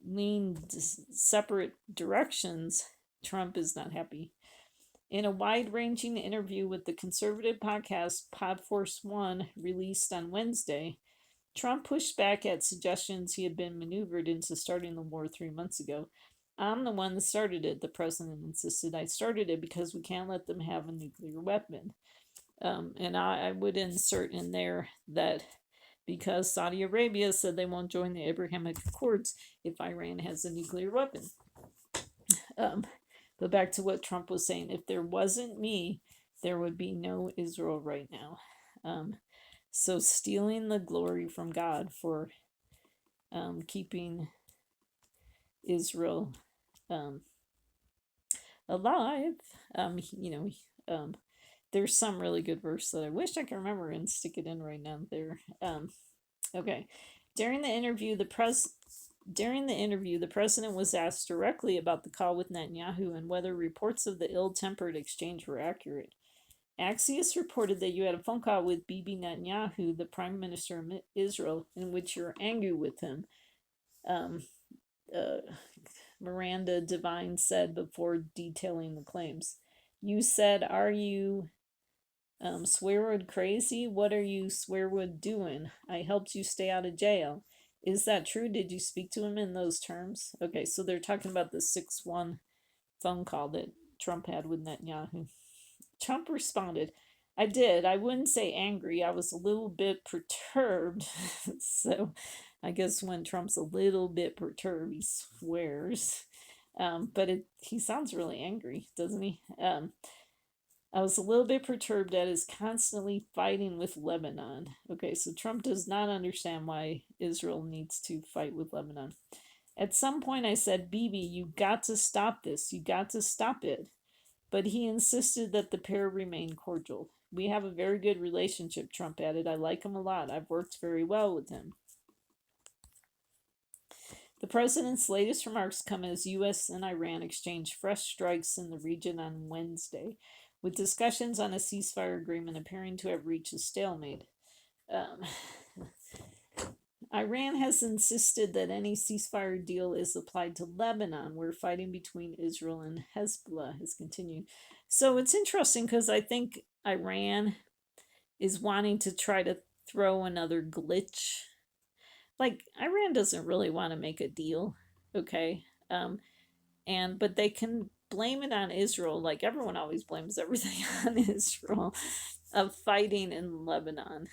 lean separate directions, Trump is not happy. In a wide-ranging interview with the conservative podcast Podforce One, released on Wednesday, Trump pushed back at suggestions he had been maneuvered into starting the war 3 months ago. I'm the one that started it, the president insisted. I started it because we can't let them have a nuclear weapon. And I would insert in there that because Saudi Arabia said they won't join the Abrahamic Accords if Iran has a nuclear weapon. But back to what Trump was saying, if there wasn't me, there would be no Israel right now. So stealing the glory from God for keeping Israel alive. There's some really good verse that I wish I could remember and stick it in right now there. Okay. During the interview, the president was asked directly about the call with Netanyahu and whether reports of the ill-tempered exchange were accurate. Axios reported that you had a phone call with Bibi Netanyahu, the Prime Minister of Israel, in which you're angry with him. Miranda Devine said before detailing the claims. You said, "Are you swearwood crazy? What are you swearwood doing? I helped you stay out of jail. Is that true? Did you speak to him in those terms?" Okay, so they're talking about the 6-1 phone call that Trump had with Netanyahu. Trump responded, "I did. I wouldn't say angry. I was a little bit perturbed." So I guess when Trump's a little bit perturbed, he swears. But he sounds really angry, doesn't he? I was a little bit perturbed at his constantly fighting with Lebanon. Okay, so Trump does not understand why Israel needs to fight with Lebanon. At some point I said, "Bibi, you got to stop this. You got to stop it." But he insisted that the pair remain cordial. "We have a very good relationship," Trump added. "I like him a lot. I've worked very well with him." The president's latest remarks come as U.S. and Iran exchange fresh strikes in the region on Wednesday, with discussions on a ceasefire agreement appearing to have reached a stalemate. Iran has insisted that any ceasefire deal is applied to Lebanon, where fighting between Israel and Hezbollah has continued. So it's interesting because I think Iran is wanting to try to throw another glitch. Like, Iran doesn't really want to make a deal, okay? But they can blame it on Israel, like everyone always blames everything on Israel, of fighting in Lebanon,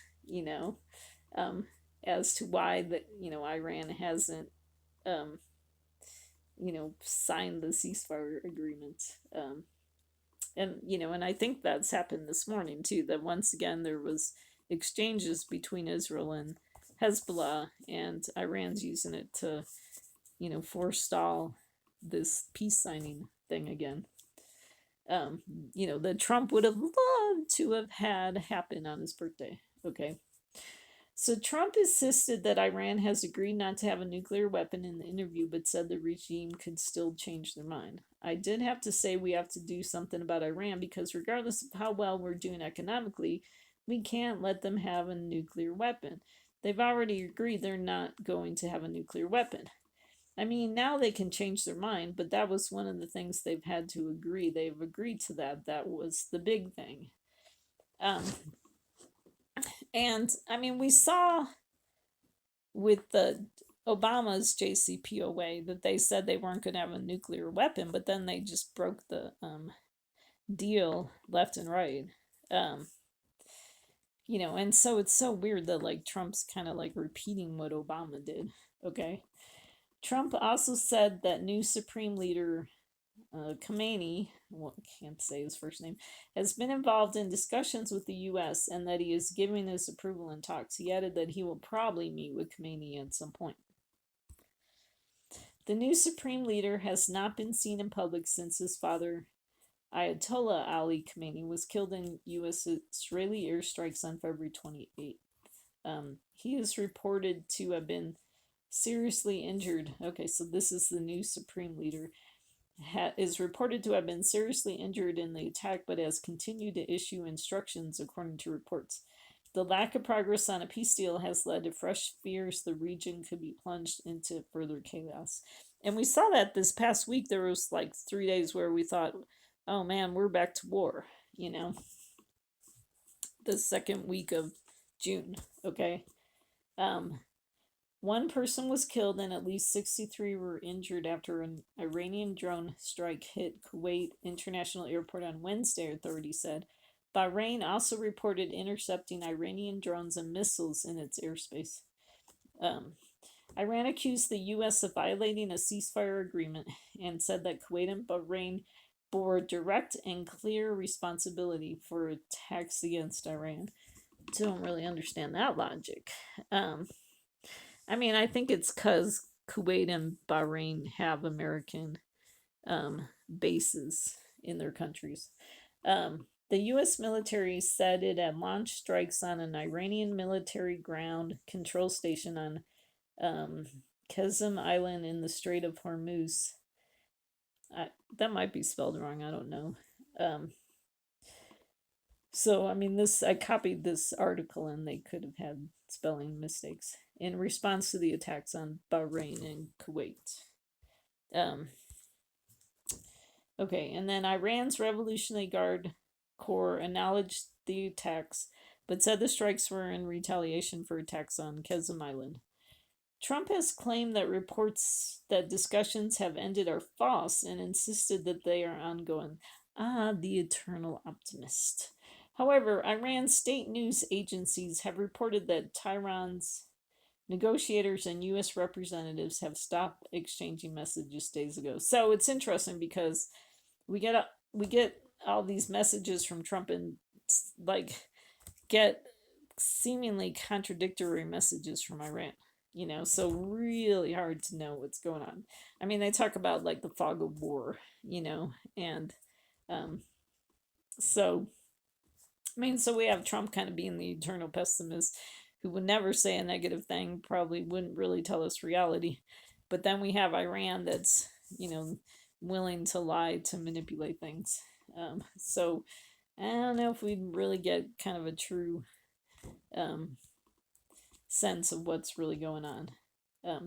as to why Iran hasn't signed the ceasefire agreement. And I think that's happened this morning too, that once again there was exchanges between Israel and Hezbollah, and Iran's using it to forestall this peace signing thing again. That Trump would have loved to have had happen on his birthday. Okay. So Trump insisted that Iran has agreed not to have a nuclear weapon in the interview, but said the regime could still change their mind. "I did have to say we have to do something about Iran because regardless of how well we're doing economically, we can't let them have a nuclear weapon. They've already agreed they're not going to have a nuclear weapon. I mean, now they can change their mind, but that was one of the things they've had to agree. They've agreed to that. That was the big thing." And I mean, we saw with the Obama's JCPOA that they said they weren't going to have a nuclear weapon, but then they just broke the deal left and right. Um, and so it's so weird that like Trump's kind of like repeating what Obama did. Okay. Trump also said that new Supreme Leader Khamenei, well, I can't say his first name, has been involved in discussions with the U.S. and that he is giving his approval in talks. He added that he will probably meet with Khamenei at some point. The new Supreme Leader has not been seen in public since his father, Ayatollah Ali Khamenei, was killed in U.S.-Israeli airstrikes on February 28th. He is reported to have been seriously injured. Okay, so this is the new Supreme Leader. Is reported to have been seriously injured in the attack, but has continued to issue instructions, according to reports. The lack of progress on a peace deal has led to fresh fears the region could be plunged into further chaos. And we saw that this past week. There was like 3 days where we thought, oh man, we're back to war, the second week of June, okay? One person was killed and at least 63 were injured after an Iranian drone strike hit Kuwait International Airport on Wednesday, authorities said. Bahrain also reported intercepting Iranian drones and missiles in its airspace. Iran accused the U.S. of violating a ceasefire agreement and said that Kuwait and Bahrain bore direct and clear responsibility for attacks against Iran. Don't really understand that logic. I think it's because Kuwait and Bahrain have American bases in their countries. The U.S. military said it had launched strikes on an Iranian military ground control station on Qasem Island in the Strait of Hormuz. That might be spelled wrong, I don't know. I copied this article and they could have had spelling mistakes in response to the attacks on Bahrain and Kuwait. Okay, and then Iran's Revolutionary Guard Corps acknowledged the attacks, but said the strikes were in retaliation for attacks on Qasem Island. Trump has claimed that reports that discussions have ended are false and insisted that they are ongoing. The eternal optimist. However, Iran's state news agencies have reported that Tehran's negotiators and U.S. representatives have stopped exchanging messages days ago. So it's interesting because we get all these messages from Trump and get seemingly contradictory messages from Iran. So really hard to know what's going on. They talk about like the fog of war, and so we have Trump kind of being the eternal pessimist who would never say a negative thing, probably wouldn't really tell us reality. But then we have Iran that's, willing to lie to manipulate things. So I don't know if we'd really get kind of a true sense of what's really going on.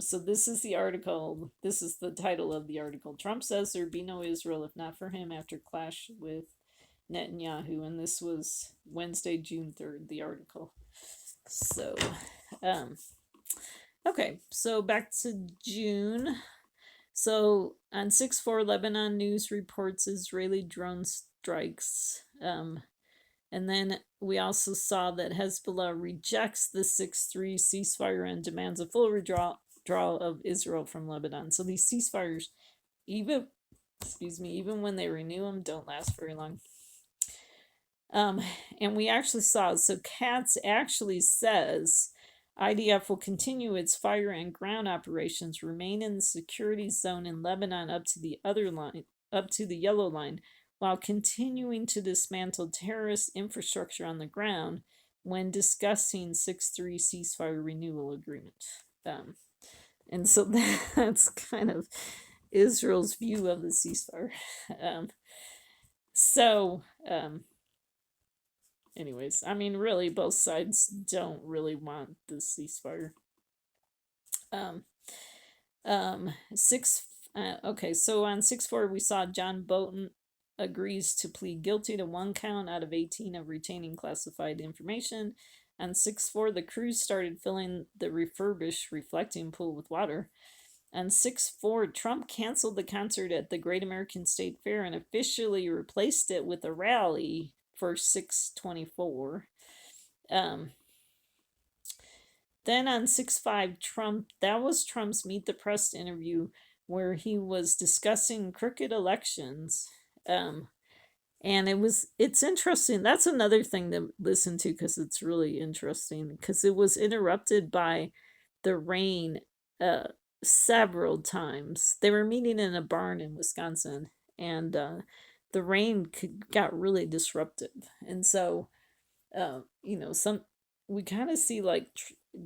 So this is the article. This is the title of the article. Trump says there'd be no Israel if not for him after clash with Netanyahu. And this was Wednesday, June 3rd, the article. So, okay, so back to June. So on 6/4, Lebanon News reports Israeli drone strikes. And then we also saw that Hezbollah rejects the 6/3 ceasefire and demands a full withdrawal of Israel from Lebanon. So these ceasefires, even when they renew them, don't last very long. And we actually saw, so Katz actually says IDF will continue its fire and ground operations, remain in the security zone in Lebanon up to the yellow line, while continuing to dismantle terrorist infrastructure on the ground when discussing 6/3 ceasefire renewal agreement. And so that's kind of Israel's view of the ceasefire. Anyways, really, both sides don't really want the ceasefire. Okay, so on 6/4, we saw John Bolton agrees to plead guilty to 1 count out of 18 of retaining classified information. On 6/4, the crews started filling the refurbished reflecting pool with water. On 6/4, Trump canceled the concert at the Great American State Fair and officially replaced it with a rally for 6/24. Then on 6/5, that was Trump's Meet the Press interview where he was discussing crooked elections. And it's interesting. That's another thing to listen to because it's really interesting because it was interrupted by the rain several times. They were meeting in a barn in Wisconsin, and the rain got really disruptive. And so, we kind of see like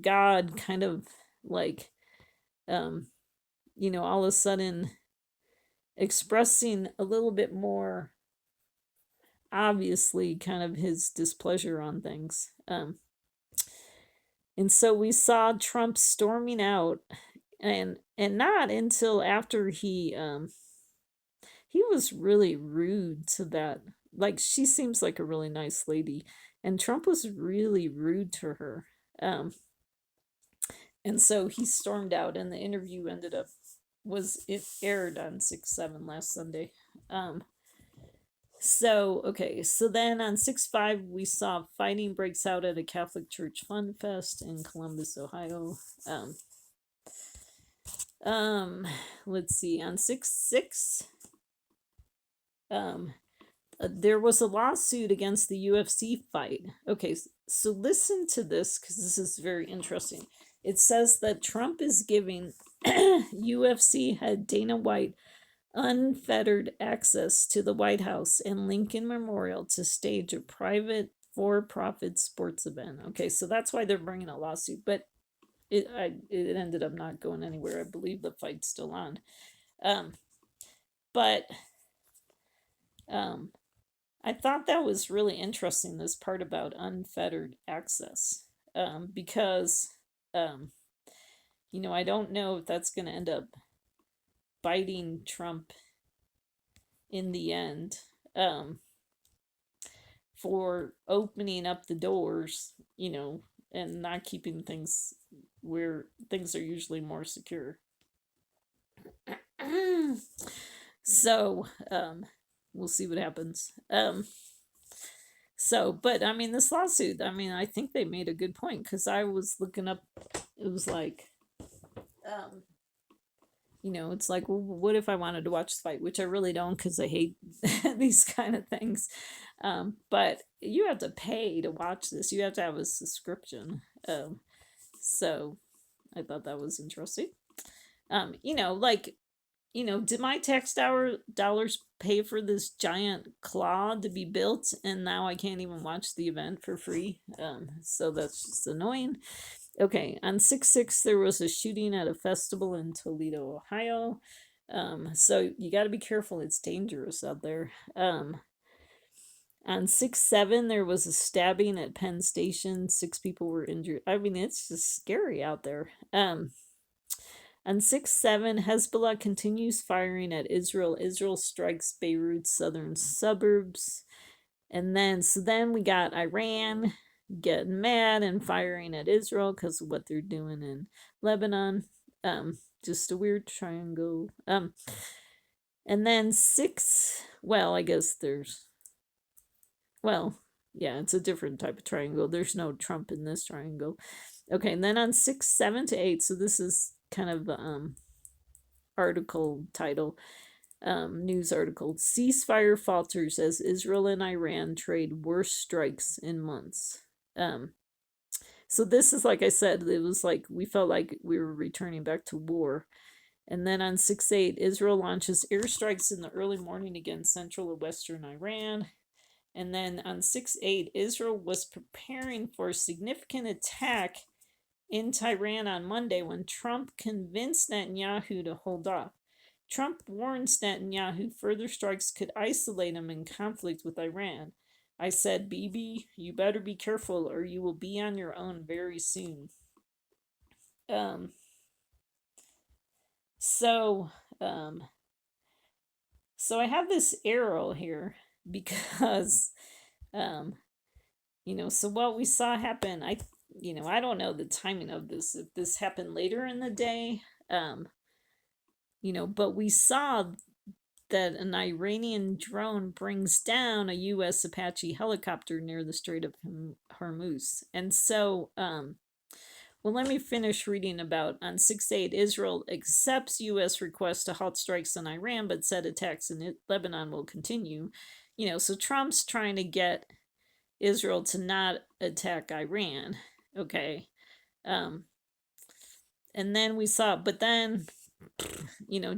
God kind of like, all of a sudden expressing a little bit more obviously kind of his displeasure on things. And so we saw Trump storming out, and not until after he was really rude to that. Like, she seems like a really nice lady, and Trump was really rude to her. And so he stormed out, and the interview it aired on 6/7 last Sunday. So then on 6/5, we saw fighting breaks out at a Catholic Church Fun Fest in Columbus, Ohio. Let's see, on 6/6, there was a lawsuit against the UFC fight. Okay, so listen to this because this is very interesting. It says that Trump is giving UFC head Dana White unfettered access to the White House and Lincoln Memorial to stage a private for-profit sports event. Okay, so that's why they're bringing a lawsuit, but it ended up not going anywhere. I believe the fight's still on. But I thought that was really interesting, this part about unfettered access, because I don't know if that's going to end up biting Trump in the end, for opening up the doors, and not keeping things where things are usually more secure. So, we'll see what happens. But I mean, this lawsuit, I think they made a good point because I was looking up, it was like, it's like, well, what if I wanted to watch the fight, which I really don't because I hate these kind of things. But you have to pay to watch this. You have to have a subscription. So I thought that was interesting. Did my tax dollars pay for this giant claw to be built, and now I can't even watch the event for free? So that's just annoying. Okay, on 6/6, there was a shooting at a festival in Toledo, Ohio. So you got to be careful. It's dangerous out there. On 6/7, there was a stabbing at Penn Station. 6 people were injured. It's just scary out there. On 6/7, Hezbollah continues firing at Israel. Israel strikes Beirut's southern suburbs. And then we got Iran getting mad and firing at Israel because of what they're doing in Lebanon. Just a weird triangle. And then 6, I guess it's a different type of triangle. There's no Trump in this triangle. Okay, and then on 6, 7 to 8, so this is kind of article title, news article. Ceasefire falters as Israel and Iran trade worst strikes in months. So this is, like I said, it was like we felt like we were returning back to war. And then on 6/8, Israel launches airstrikes in the early morning against central and western Iran. And then on 6/8, Israel was preparing for a significant attack in Tehran on Monday when Trump convinced Netanyahu to hold off. Trump warns Netanyahu further strikes could isolate him in conflict with Iran. I said, Bibi, you better be careful or you will be on your own very soon. So I have this arrow here because so what we saw happen, I don't know the timing of this, if this happened later in the day, but we saw that an Iranian drone brings down a U.S. Apache helicopter near the Strait of Hormuz. And so, well, let me finish reading about on 6/8, Israel accepts U.S. request to halt strikes on Iran, but said attacks in Lebanon will continue. So Trump's trying to get Israel to not attack Iran. Okay. And then we saw, but then,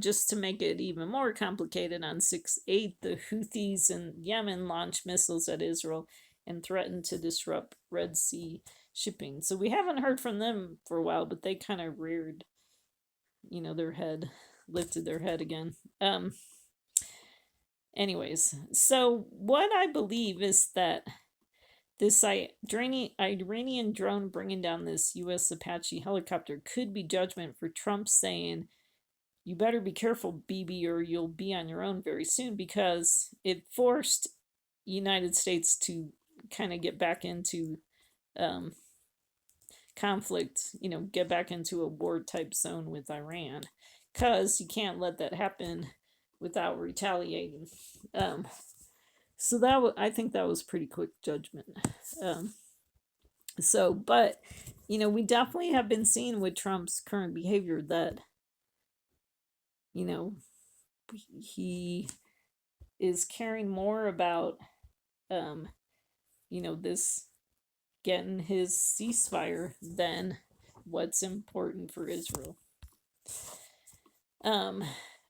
just to make it even more complicated, on 6/8, the Houthis in Yemen launched missiles at Israel and threatened to disrupt Red Sea shipping. So we haven't heard from them for a while, but they kind of reared, their head, lifted their head again. Anyways, so what I believe is that this Iranian drone bringing down this U.S. Apache helicopter could be judgment for Trump saying, you better be careful, Bibi, or you'll be on your own very soon, because it forced United States to kind of get back into conflict, get back into a war type zone with Iran, because you can't let that happen without retaliating. So I think that was pretty quick judgment. But we definitely have been seeing with Trump's current behavior that he is caring more about this getting his ceasefire than what's important for Israel.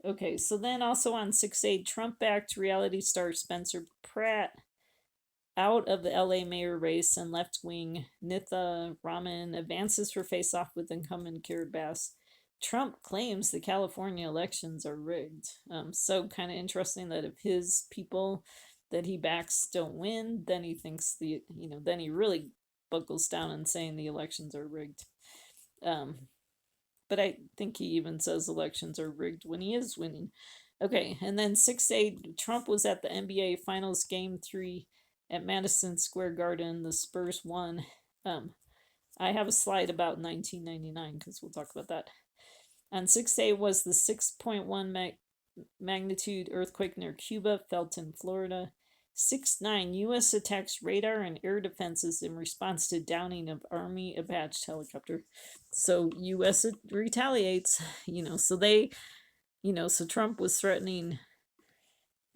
Okay, so then also on 6/8, Trump-backed reality star Spencer Pratt out of the LA mayor race, and left-wing Nitha Raman advances for face-off with incumbent Jared Bass. Trump claims the California elections are rigged. So kind of interesting that if his people that he backs don't win, then he thinks then he really buckles down and saying the elections are rigged. But I think he even says elections are rigged when he is winning. Okay, and then 6/8, Trump was at the NBA Finals Game 3 at Madison Square Garden. The Spurs won. I have a slide about 1999 because we'll talk about that. On 6/8 was the 6.1 magnitude earthquake near Cuba, felt in Florida. 6/9, U.S. attacks radar and air defenses in response to downing of Army Apache helicopter. So U.S. retaliates, so they, so Trump was threatening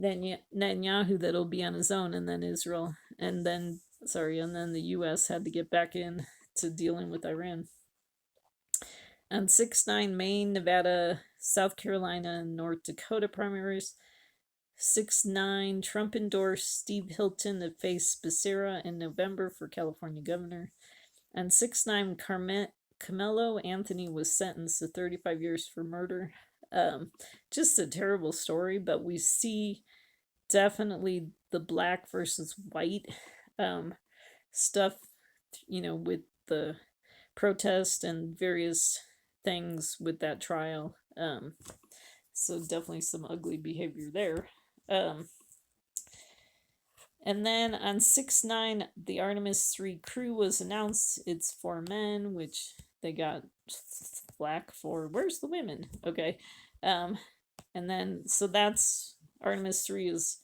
Netanyahu that he'll be on his own, and then Israel, and then the U.S. had to get back in to dealing with Iran. On 6/9, Maine, Nevada, South Carolina, and North Dakota primaries. 6/9, Trump endorsed Steve Hilton to face Becerra in November for California governor. On 6/9, Carmelo Anthony was sentenced to 35 years for murder. Just a terrible story, but we see definitely the black versus white stuff, with the protest and various things with that trial. So definitely some ugly behavior there. And then on 6/9, the Artemis 3 crew was announced. It's 4 men, which they got flack for. Where's the women? Okay. And then, so that's Artemis 3 is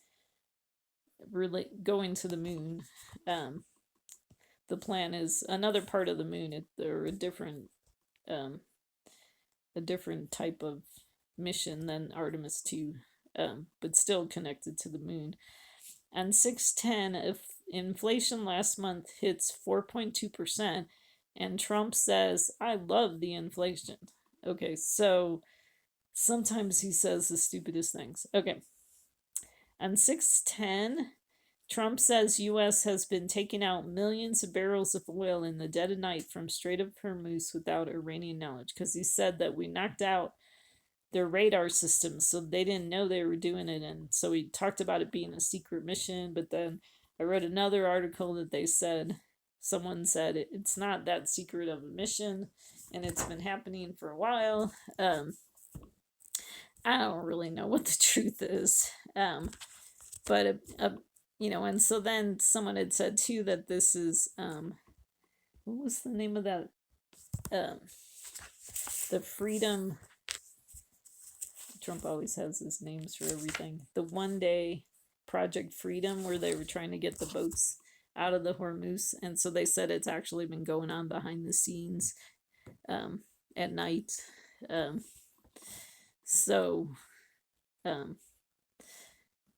really going to the moon. The plan is another part of the moon. They're a different type of mission than Artemis 2, but still connected to the moon. On 6/10, if inflation last month hits 4.2%, and Trump says, I love the inflation. Okay, so sometimes he says the stupidest things. Okay. On 6/10, Trump says U.S. has been taking out millions of barrels of oil in the dead of night from Strait of Hormuz without Iranian knowledge, because he said that we knocked out their radar systems, so they didn't know they were doing it. And so he talked about it being a secret mission, but then I read another article that someone said it's not that secret of a mission, and it's been happening for a while. I don't really know what the truth is, but and so then someone had said too that this is what was the name of that um the freedom. Trump always has his names for everything. The 1 day Project Freedom, where they were trying to get the boats out of the Hormuz, and so they said it's actually been going on behind the scenes um, at night. Um, so, um,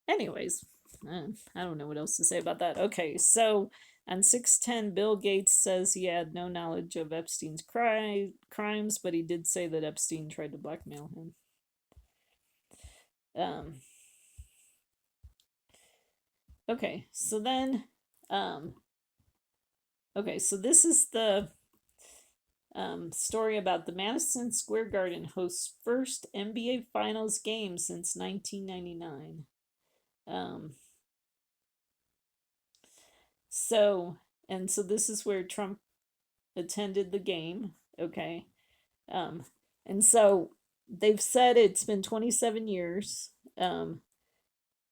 anyways, I don't know what else to say about that. Okay, so on 610, Bill Gates says he had no knowledge of Epstein's crimes, but he did say that Epstein tried to blackmail him. Okay, so then, okay, so this is the story about the Madison Square Garden hosts first NBA Finals game since 1999. So, and so this is where Trump attended the game. Okay, and so they've said it's been 27 years. And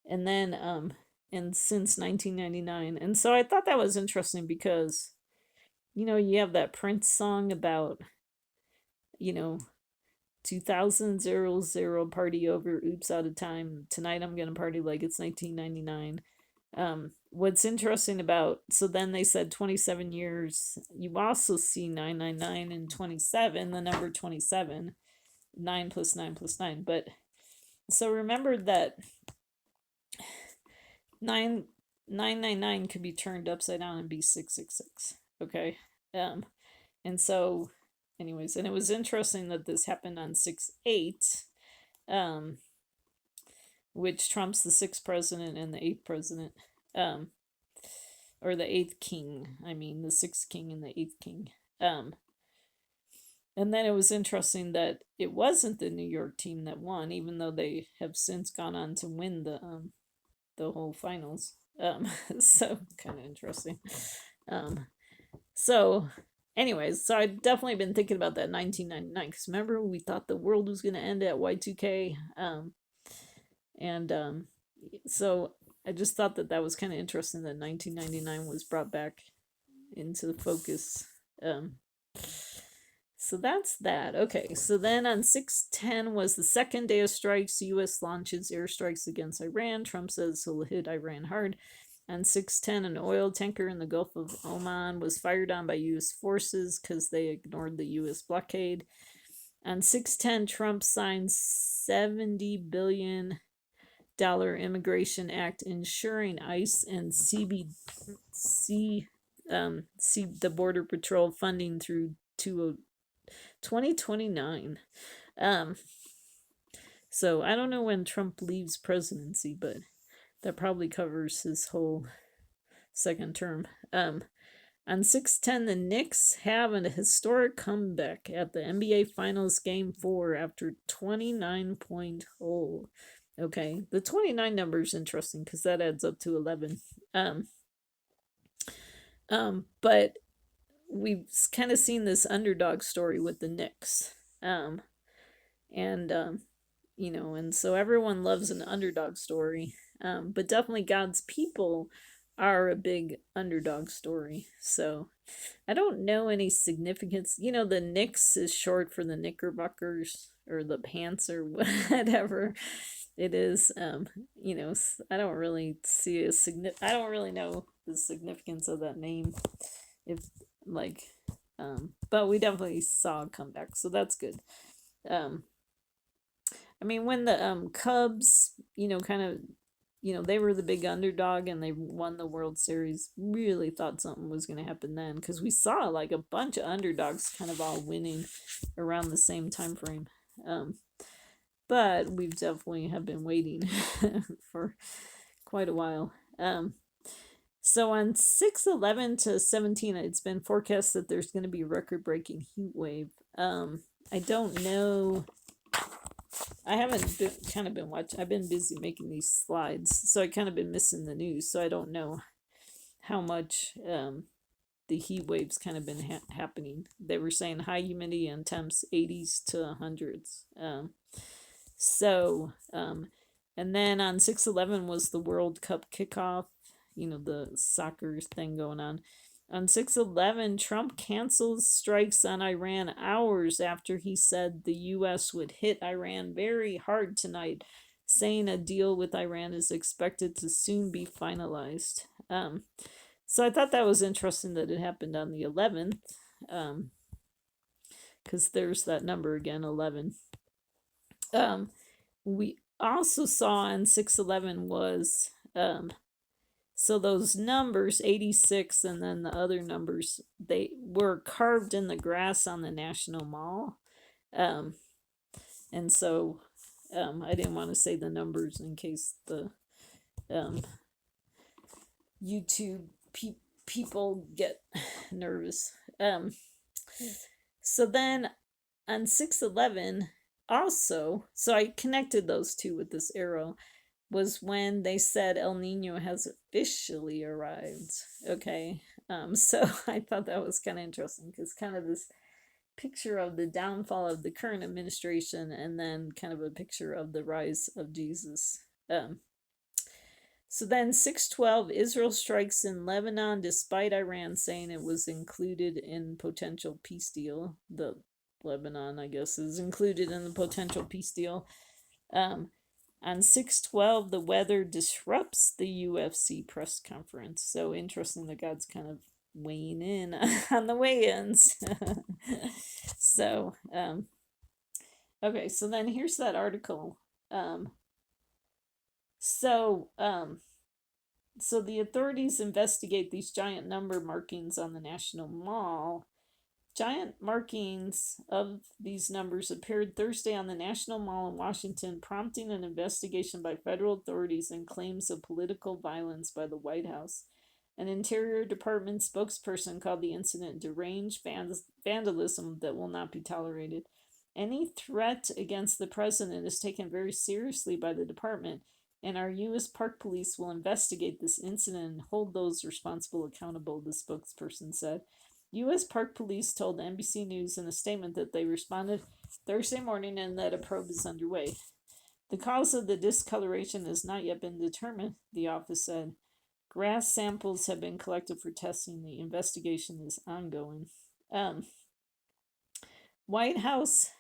then and since 1999. And so I thought that was interesting because you have that Prince song about 2000 party over, oops, out of time, tonight I'm gonna party like it's 1999. What's interesting about, so then they said 27 years, you also see 999 and 27, the number 27, 9 plus 9 plus 9. But so remember that 999 could be turned upside down and be 666. Okay. And so anyways, and it was interesting that this happened on 6/8, which Trump's the 6th president and the 8th president, or the 8th king, I mean the 6th king and the 8th king. And then it was interesting that it wasn't the New York team that won, even though they have since gone on to win the whole finals. So kind of interesting. So anyways, so I've definitely been thinking about that 1999, because remember we thought the world was going to end at Y2K. And so I just thought that that was kind of interesting that 1999 was brought back into the focus. So that's that. Okay, so then on 6/10 was the second day of strikes. U.S. launches airstrikes against Iran. Trump says he'll hit Iran hard. On 6/10, an oil tanker in the Gulf of Oman was fired on by U.S. forces because they ignored the U.S. blockade. On 6/10, Trump signed $70 billion Immigration Act, ensuring ICE and the Border Patrol funding through 2029. So I don't know when Trump leaves presidency, but that probably covers his whole second term. On 6/10, the Knicks have a historic comeback at the NBA Finals Game 4 after 29-point hole. Okay, the 29 number is interesting because that adds up to 11. But we've kind of seen this underdog story with the Knicks. And so everyone loves an underdog story. But definitely God's people are a big underdog story. So I don't know any significance. The Knicks is short for the Knickerbockers or the Pants or whatever it is. I don't really see I don't really know the significance of that name. If like, but we definitely saw a comeback, so that's good. I mean, when the Cubs, kind of, they were the big underdog and they won the World Series, really thought something was going to happen then, because we saw like a bunch of underdogs kind of all winning around the same time frame. But we've definitely have been waiting for quite a while. So on 6/11 to 17, it's been forecast that there's going to be a record-breaking heat wave. I don't know. I haven't been watching. I've been busy making these slides, so I kind of been missing the news. So I don't know how much the heat waves kind of been happening. They were saying high humidity and temps 80s to 100s. And then on 6/11 was the World Cup kickoff. the soccer thing going on. On 6/11, Trump cancels strikes on Iran hours after he said the U.S. would hit Iran very hard tonight, saying a deal with Iran is expected to soon be finalized. So I thought that was interesting that it happened on the 11th, because there's that number again, 11. We also saw on 6/11 was so those numbers 86 and then the other numbers, they were carved in the grass on the National Mall. And so I didn't want to say the numbers in case the YouTube people get nervous. So then on 6/11 also, so I connected those two with this arrow, was when they said El Nino has officially arrived. Okay. So I thought that was kind of interesting because kind of this picture of the downfall of the current administration and then kind of a picture of the rise of Jesus. So then 6/12, Israel strikes in Lebanon despite Iran saying it was included in potential peace deal. The Lebanon, I guess, is included in the potential peace deal. On 6/12, the weather disrupts the UFC press conference. So interesting that God's kind of weighing in on the weigh-ins. So, okay, so then here's that article. So the authorities investigate these giant number markings on the National Mall. Giant markings of these numbers appeared Thursday on the National Mall in Washington, prompting an investigation by federal authorities and claims of political violence by the White House. An Interior Department spokesperson called the incident deranged vandalism that will not be tolerated. Any threat against the president is taken very seriously by the department, and our U.S. Park Police will investigate this incident and hold those responsible accountable, the spokesperson said. U.S. Park Police told NBC News in a statement that they responded Thursday morning and that a probe is underway. The cause of the discoloration has not yet been determined, the office said. Grass samples have been collected for testing. The investigation is ongoing. White House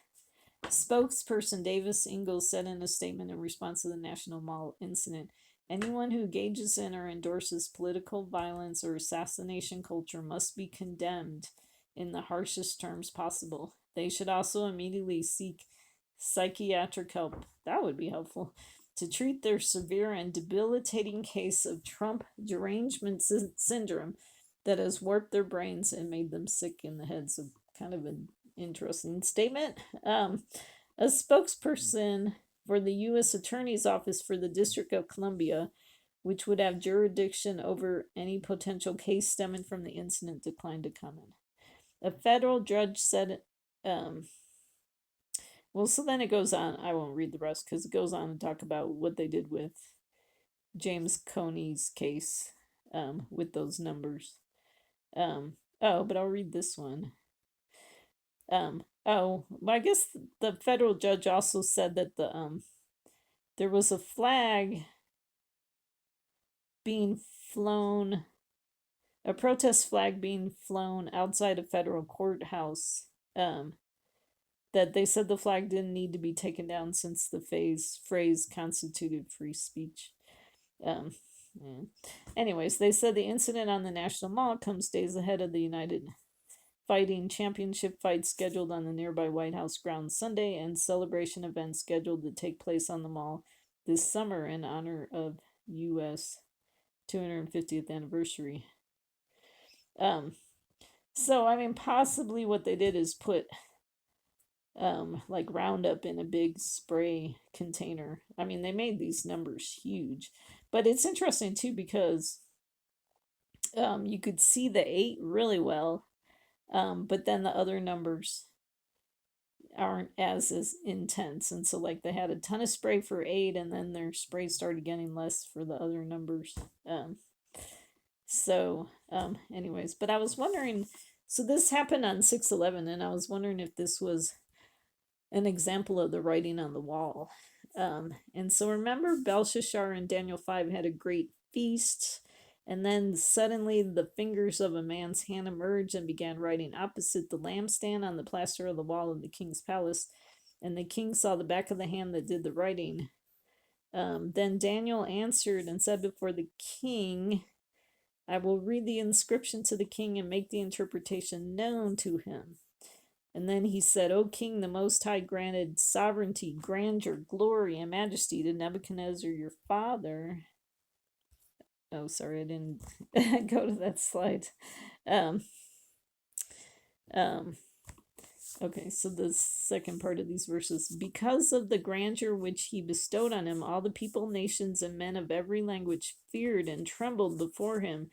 spokesperson Davis Incl said in a statement in response to the National Mall incident, anyone who engages in or endorses political violence or assassination culture must be condemned in the harshest terms possible. They should also immediately seek psychiatric help. That would be helpful. To treat their severe and debilitating case of Trump derangement syndrome that has warped their brains and made them sick in the head. So kind of an interesting statement. A spokesperson for the U.S. Attorney's Office for the District of Columbia, which would have jurisdiction over any potential case stemming from the incident, declined to comment. A federal judge said, well, so then it goes on. I won't read the rest because it goes on to talk about what they did with James Coney's case with those numbers. But I'll read this one. Well, I guess the federal judge also said that there was a flag being flown, a protest flag being flown outside a federal courthouse. That they said the flag didn't need to be taken down since the phrase constituted free speech. Anyways, they said the incident on the National Mall comes days ahead of the United Fighting Championship fight scheduled on the nearby White House grounds Sunday and celebration events scheduled to take place on the mall this summer in honor of U.S. 250th anniversary. So, I mean, possibly what they did is put like Roundup in a big spray container. I mean, they made these numbers huge, but it's interesting too because you could see the 8 really well, but then the other numbers aren't as intense, and so like they had a ton of spray for 8 and then their spray started getting less for the other numbers. Anyways, but I was wondering, so this happened on 6/11 and I was wondering if this was an example of the writing on the wall. And so remember Belshazzar and Daniel 5 had a great feast, And then suddenly the fingers of a man's hand emerged and began writing opposite the lampstand on the plaster of the wall of the king's palace. And the king saw the back of the hand that did the writing. Then Daniel answered and said before the king, I will read the inscription to the king and make the interpretation known to him. And then he said, O king, the Most High granted sovereignty, grandeur, glory, and majesty to Nebuchadnezzar your father. Oh, sorry, I didn't go to that slide. Um, okay, so the second part of these verses. Because of the grandeur which he bestowed on him, all the people, nations, and men of every language feared and trembled before him.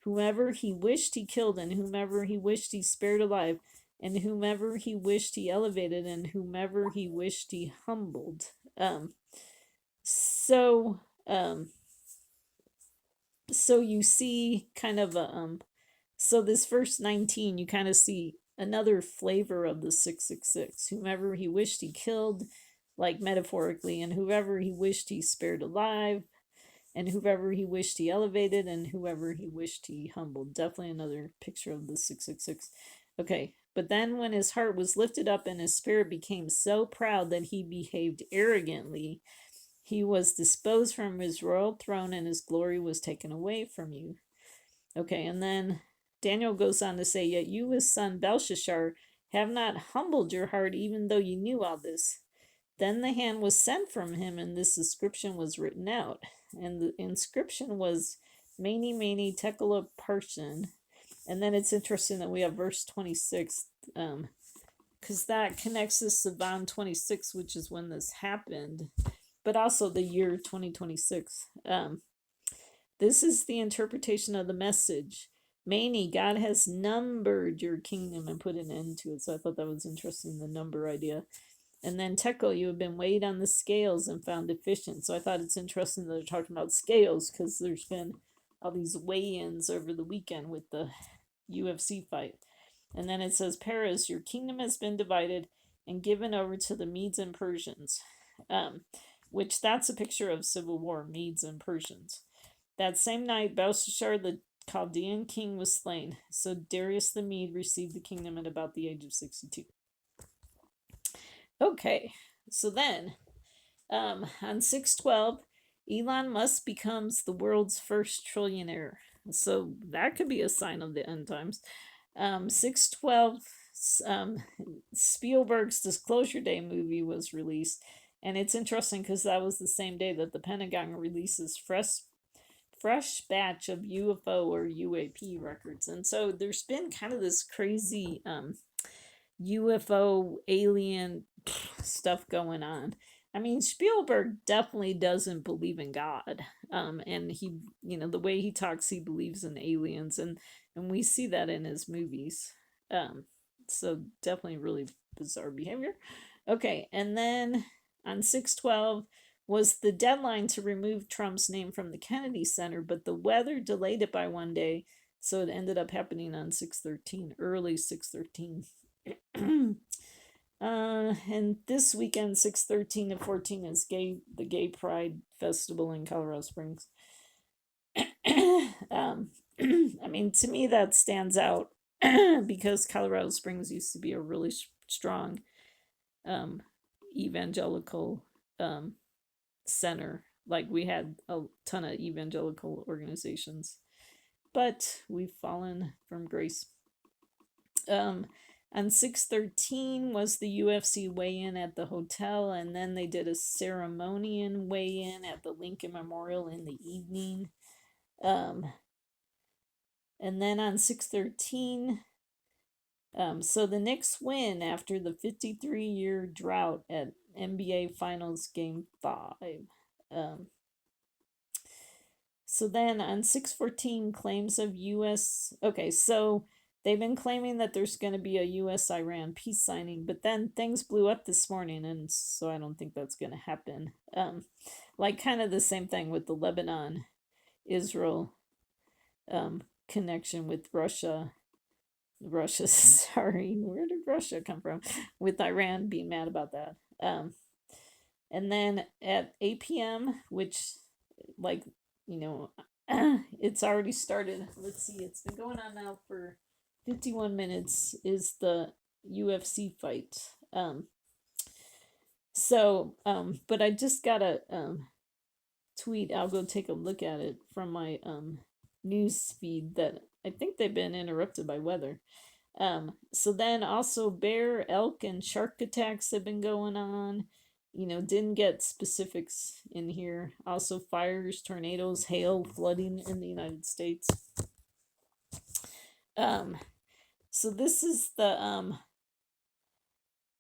Whomever he wished he killed, and whomever he wished he spared alive, and whomever he wished he elevated, and whomever he wished he humbled. So you see kind of a so this verse 19, you kind of see another flavor of the 666. Whomever he wished he killed, like metaphorically, and whoever he wished he spared alive, and whoever he wished he elevated, and whoever he wished he humbled. Definitely another picture of the 666. Okay, but then when his heart was lifted up and his spirit became so proud that he behaved arrogantly, he was disposed from his royal throne and his glory was taken away from you. Okay, and then Daniel goes on to say, yet you, his son Belshazzar, have not humbled your heart even though you knew all this. Then the hand was sent from him and this inscription was written out. And the inscription was Mene, Mene, Tekel Upharsin. And then it's interesting that we have verse 26, because that connects us to Bond 26, which is when this happened, but also the year 2026. This is the interpretation of the message. Mene, God has numbered your kingdom and put an end to it. So I thought that was interesting, the number idea. And then Tekel, you have been weighed on the scales and found deficient. So I thought it's interesting that they're talking about scales because there's been all these weigh-ins over the weekend with the UFC fight. And then it says, Paris, your kingdom has been divided and given over to the Medes and Persians, which that's a picture of civil war, Medes and Persians. That same night, Belshazzar, the Chaldean king, was slain. So Darius the Mede received the kingdom at about the age of 62. Okay, so then on 6/12, Elon Musk becomes the world's first trillionaire. So that could be a sign of the end times. 6/12, Spielberg's Disclosure Day movie was released. And it's interesting because that was the same day that the Pentagon releases fresh batch of UFO or UAP records. And so there's been kind of this crazy UFO alien stuff going on. I mean, Spielberg definitely doesn't believe in God. And he, the way he talks, he believes in aliens, and we see that in his movies. So definitely really bizarre behavior. Okay, and then on 6/12 was the deadline to remove Trump's name from the Kennedy Center, but the weather delayed it by one day, so it ended up happening on 6/13, early 6/13. And this weekend, 6/13 to 14, is the Gay Pride Festival in Colorado Springs. I mean, to me, that stands out because Colorado Springs used to be a really strong evangelical center. Like, we had a ton of evangelical organizations, but we've fallen from grace. On 6/13 was the UFC weigh-in at the hotel, and then they did a ceremonial weigh-in at the Lincoln Memorial in the evening. And then on 6/13, so the Knicks win after the 53-year drought at NBA Finals Game 5. So then on 6/14, claims of U.S. Okay, so they've been claiming that there's going to be a U.S.-Iran peace signing, but then things blew up this morning, and so I don't think that's going to happen. Like kind of the same thing with the Lebanon-Israel connection with Russia. Sorry, where did Russia come from? With Iran being mad about that. And then at 8 p.m., which, like, it's already started. Let's see, it's been going on now for 51 minutes. Is the UFC fight. But I just got a tweet. I'll go take a look at it from my news feed that I think they've been interrupted by weather. So then also bear, elk, and shark attacks have been going on. Didn't get specifics in here. Also fires, tornadoes, hail, flooding in the United States. So this is the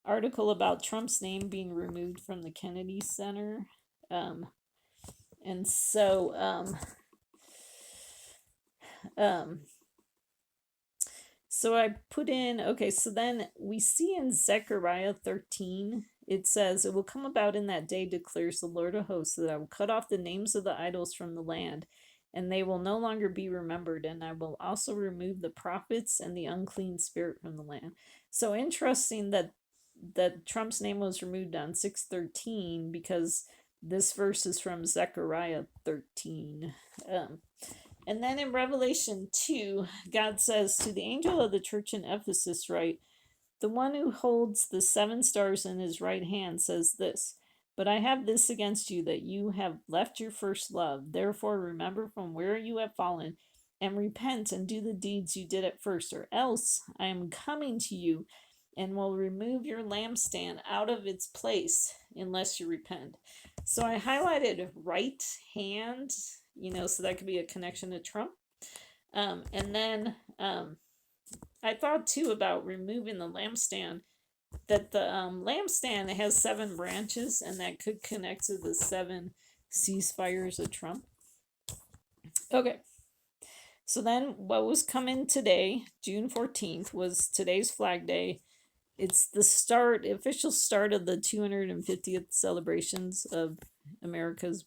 article about Trump's name being removed from the Kennedy Center. And so so I put in, okay, so then we see in Zechariah 13, it says, "It will come about in that day, declares the Lord of hosts, that I will cut off the names of the idols from the land, and they will no longer be remembered, and I will also remove the prophets and the unclean spirit from the land." So interesting that Trump's name was removed on 613, because this verse is from Zechariah 13. And then in Revelation 2, God says, "To the angel of the church in Ephesus write, the one who holds the 7 stars in his right hand says this, but I have this against you, that you have left your first love. Therefore remember from where you have fallen, and repent and do the deeds you did at first, or else I am coming to you and will remove your lampstand out of its place unless you repent." So I highlighted right hand, so that could be a connection to Trump. And then I thought too about removing the lampstand, that the lampstand has 7 branches, and that could connect to the 7 ceasefires of Trump. Okay. So then what was coming today, June 14th, was today's Flag Day. It's the official start of the 250th celebrations of America's,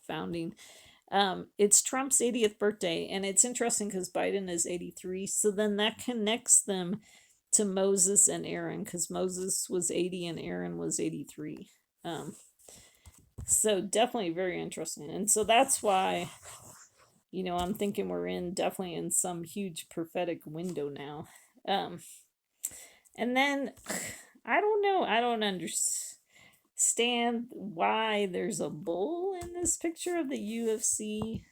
founding. It's Trump's 80th birthday, and it's interesting because Biden is 83. So then that connects them to Moses and Aaron, because Moses was 80 and Aaron was 83. So definitely very interesting. And so that's why, I'm thinking we're definitely in some huge prophetic window now. And then I don't know, I don't understand why there's a bull in this picture of the UFC.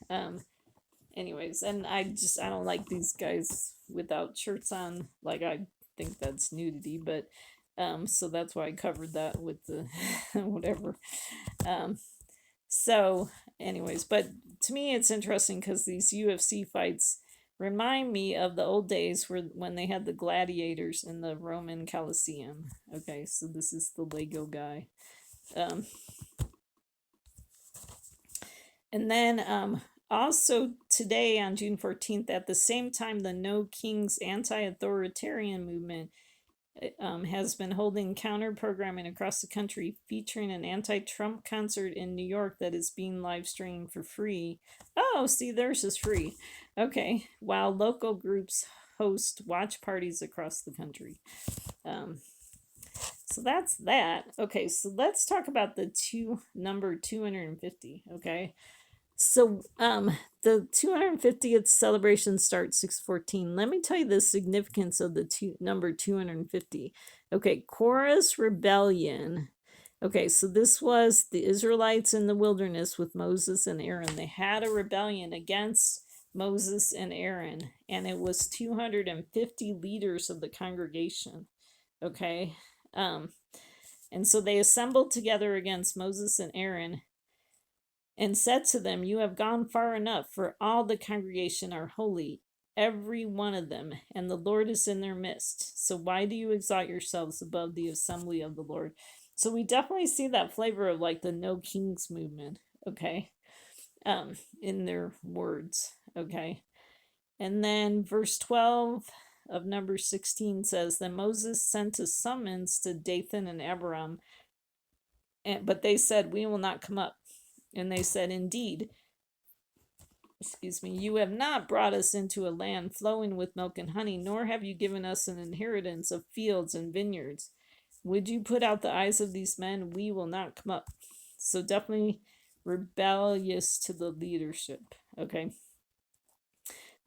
Anyways, and I don't like these guys without shirts on. Like, I think that's nudity, but so that's why I covered that with the whatever. So anyways, but to me it's interesting because these UFC fights remind me of the old days when they had the gladiators in the Roman Colosseum. Okay, so this is the Lego guy. And then also today on June 14th, at the same time, the No Kings anti-authoritarian movement has been holding counter programming across the country, featuring an anti-Trump concert in New York that is being live streamed for free. Oh, see, theirs is free. Okay, while local groups host watch parties across the country. So that's that. Okay, so let's talk about the number 250. Okay, so the 250th celebration starts 614. Let me tell you the significance of the number 250. Okay, Korah's rebellion. Okay, so this was the Israelites in the wilderness with Moses and Aaron. They had a rebellion against Moses and Aaron, and it was 250 leaders of the congregation. Okay, and so they assembled together against Moses and Aaron and said to them, "You have gone far enough, for all the congregation are holy, every one of them, and the Lord is in their midst. So why do you exalt yourselves above the assembly of the Lord?" So we definitely see that flavor of like the No Kings movement, okay, in their words, okay. And then verse 12 of number 16 says, "Then Moses sent a summons to Dathan and Abiram, but they said, 'We will not come up.' And they said, 'Indeed, you have not brought us into a land flowing with milk and honey, nor have you given us an inheritance of fields and vineyards. Would you put out the eyes of these men? We will not come up.'" So definitely rebellious to the leadership. Okay.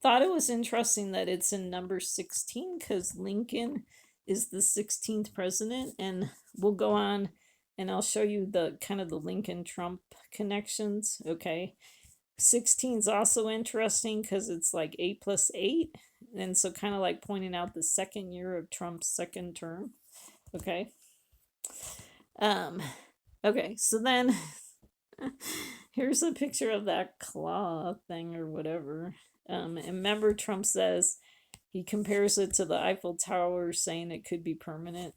Thought it was interesting that it's in number 16 because Lincoln is the 16th president, and we'll go on and I'll show you the kind of the Lincoln Trump connections. Okay. 16 is also interesting because it's like 8 plus 8, and so kind of like pointing out the second year of Trump's second term. Okay. Um, okay, so then here's a picture of that claw thing or whatever. And remember, Trump says he compares it to the Eiffel Tower, saying it could be permanent.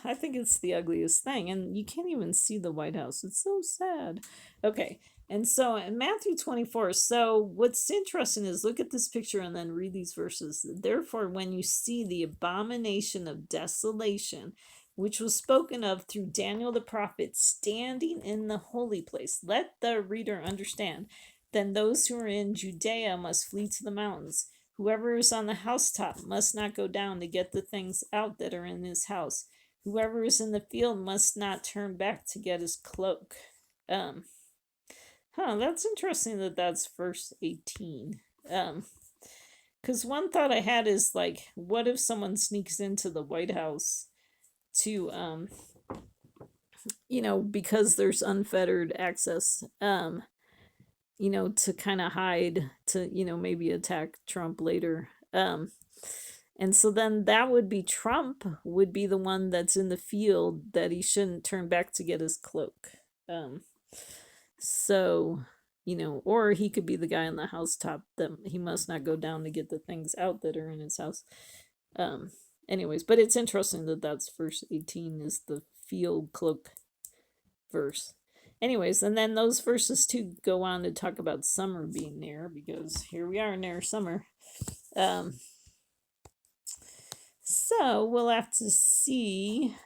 I think it's the ugliest thing, and you can't even see the White House. It's so sad. Okay, and so in Matthew 24, so what's interesting is look at this picture and then read these verses. Therefore, when you see the abomination of desolation, which was spoken of through Daniel the prophet, standing in the holy place, let the reader understand. Then those who are in Judea must flee to the mountains. Whoever is on the housetop must not go down to get the things out that are in his house. Whoever is in the field must not turn back to get his cloak. That's interesting that that's verse 18. Because one thought I had is like, what if someone sneaks into the White House to, because there's unfettered access, to kind of hide, to, maybe attack Trump later. And so then that would be Trump would be the one that's in the field that he shouldn't turn back to get his cloak. So, or he could be the guy on the housetop that he must not go down to get the things out that are in his house. Anyways, but it's interesting that that's verse 18 is the field cloak verse. Anyways, and then those verses too go on to talk about summer being near, because here we are near summer. So we'll have to see.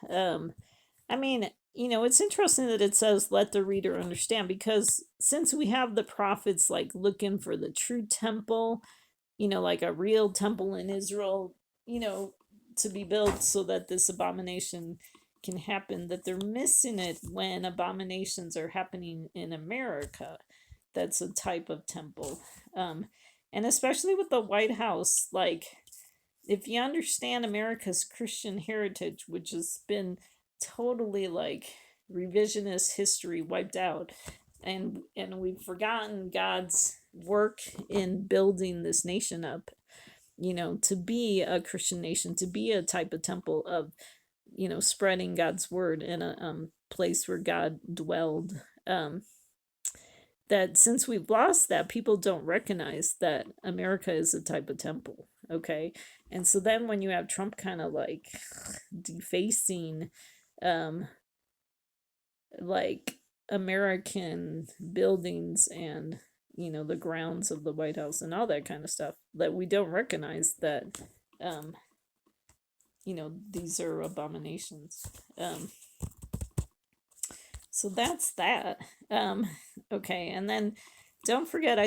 It's interesting that it says, let the reader understand, because since we have the prophets like looking for the true temple, like a real temple in Israel, to be built so that this abomination can happen, that they're missing it when abominations are happening in America. That's a type of temple. And especially with the White House, like, if you understand America's Christian heritage, which has been totally like revisionist history wiped out, and we've forgotten God's work in building this nation up, to be a Christian nation, to be a type of temple of, spreading God's word in a place where God dwelled. That since we've lost that, people don't recognize that America is a type of temple. Okay. And so then when you have Trump kind of like defacing like American buildings and the grounds of the White House and all that kind of stuff, that we don't recognize that these are abominations. So that's that. Okay, and then don't forget,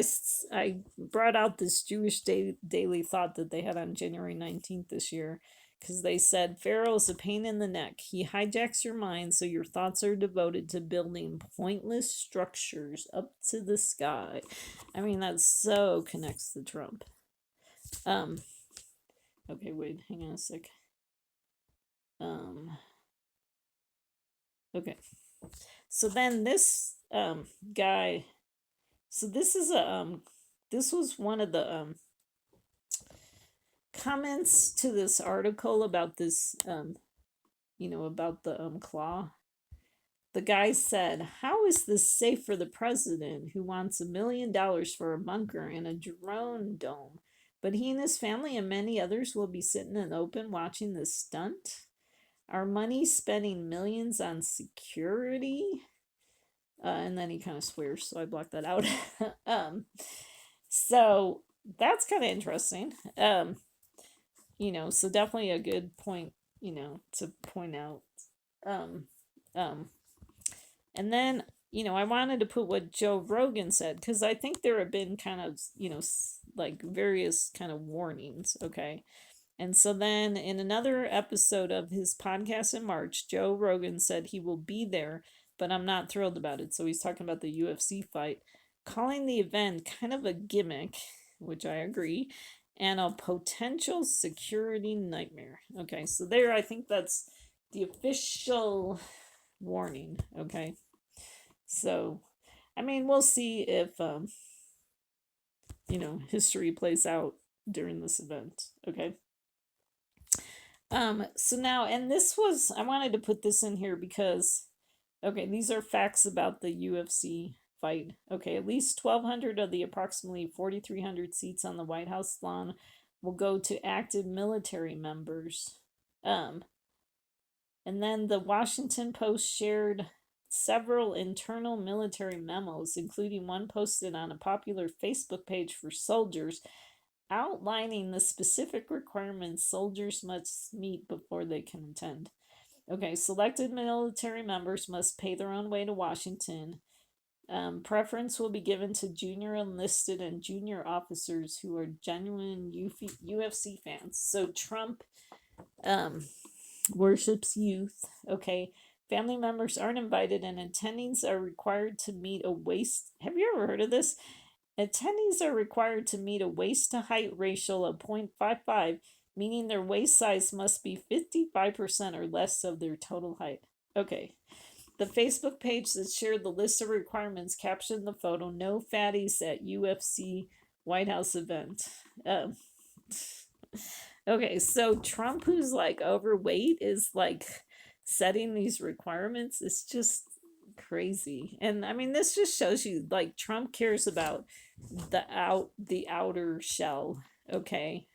I brought out this Jewish daily thought that they had on January 19th this year, because they said Pharaoh's a pain in the neck. He hijacks your mind so your thoughts are devoted to building pointless structures up to the sky. I mean, that so connects to Trump. Okay, wait, hang on a sec. Okay. So then this guy, so this is this was one of the comments to this article about this about the claw. The guy said, "How is this safe for the president who wants $1 million for a bunker and a drone dome, but he and his family and many others will be sitting in the open watching this stunt? Our money spending millions on security?" And then he kind of swears, so I blocked that out. So that's kind of interesting. So definitely a good point, to point out. And then, I wanted to put what Joe Rogan said, because I think there have been kind of, like various kind of warnings, okay? And so then in another episode of his podcast in March, Joe Rogan said he will be there, but I'm not thrilled about it. So he's talking about the UFC fight, calling the event kind of a gimmick, which I agree, and a potential security nightmare. Okay, so there, I think that's the official warning. Okay, so I mean, we'll see if history plays out during this event. Okay. So now, and this was, I wanted to put this in here because, okay, these are facts about the UFC fight. Okay, at least 1,200 of the approximately 4,300 seats on the White House lawn will go to active military members. And then the Washington Post shared several internal military memos, including one posted on a popular Facebook page for soldiers, outlining the specific requirements soldiers must meet before they can attend. Okay, selected military members must pay their own way to Washington. Preference will be given to junior enlisted and junior officers who are genuine UFC fans. So Trump worships youth. Okay, family members aren't invited, and attendings are required to meet a waist. Have you ever heard of this? Attendees are required to meet a waist to height ratio of 0.55, meaning their waist size must be 55% or less of their total height. Okay. The Facebook page that shared the list of requirements captioned the photo, "No fatties at UFC White House event." Okay, so Trump, who's like overweight, is like setting these requirements. It's just crazy. And I mean, this just shows you like Trump cares about the outer shell. Okay.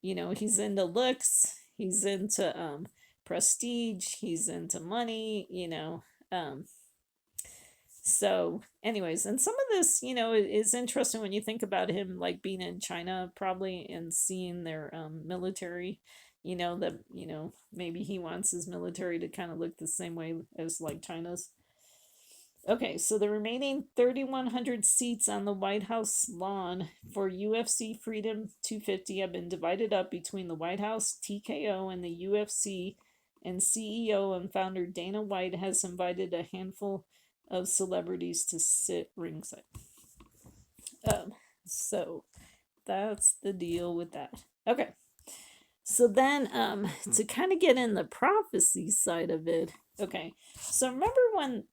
He's into looks, he's into prestige, he's into money, so anyways, and some of this, is interesting when you think about him like being in China probably and seeing their military, that, maybe he wants his military to kind of look the same way as like China's. Okay, so the remaining 3,100 seats on the White House lawn for UFC Freedom 250 have been divided up between the White House, TKO, and the UFC, and CEO and founder Dana White has invited a handful of celebrities to sit ringside. So that's the deal with that. Okay. So then to kind of get in the prophecy side of it, okay. So remember when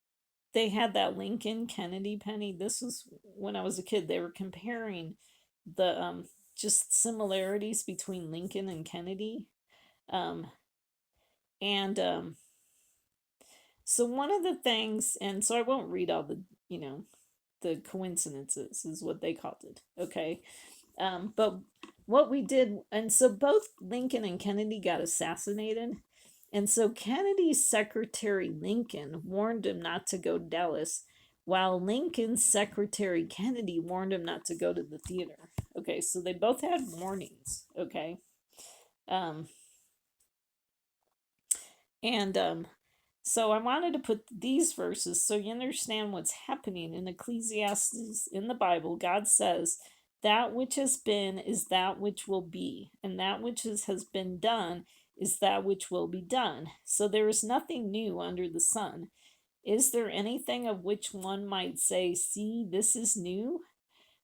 they had that Lincoln Kennedy penny? This was when I was a kid. They were comparing the just similarities between Lincoln and Kennedy. And so one of the things, and so I won't read all the, the coincidences is what they called it. Okay. But what we did, and so both Lincoln and Kennedy got assassinated. And so Kennedy's secretary Lincoln warned him not to go to Dallas, while Lincoln's secretary Kennedy warned him not to go to the theater. Okay, so they both had warnings. Okay. So I wanted to put these verses so you understand what's happening in Ecclesiastes in the Bible. God says, "That which has been is that which will be, and that which has been done is that which will be done. So there is nothing new under the sun. Is there anything of which one might say, 'See, this is new'?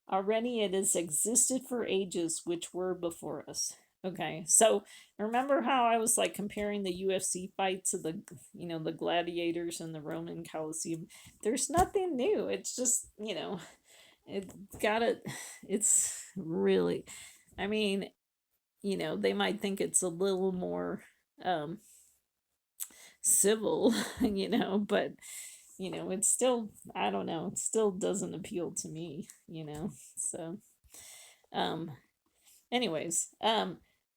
Already it has existed for ages which were before us." Okay, so remember how I was like comparing the UFC fight to the, the gladiators in the Roman Colosseum? There's nothing new. It's just, it's really, I mean, they might think it's a little more civil, but, it's still, I don't know, it still doesn't appeal to me, so, anyways,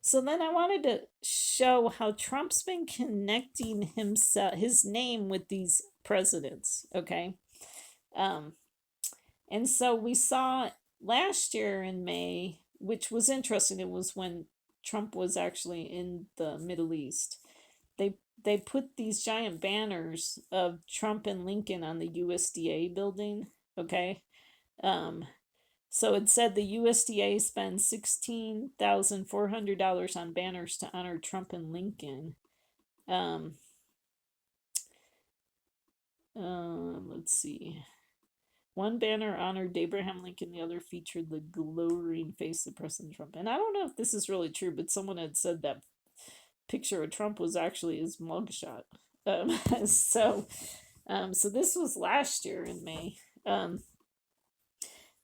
so then I wanted to show how Trump's been connecting his name with these presidents, okay? And so we saw last year in May, which was interesting, it was when Trump was actually in the Middle East. They put these giant banners of Trump and Lincoln on the USDA building, okay? So it said the USDA spends $16,400 on banners to honor Trump and Lincoln. Let's see. One banner honored Abraham Lincoln, the other featured the glowering face of President Trump. And I don't know if this is really true, but someone had said that picture of Trump was actually his mugshot. So so this was last year in May.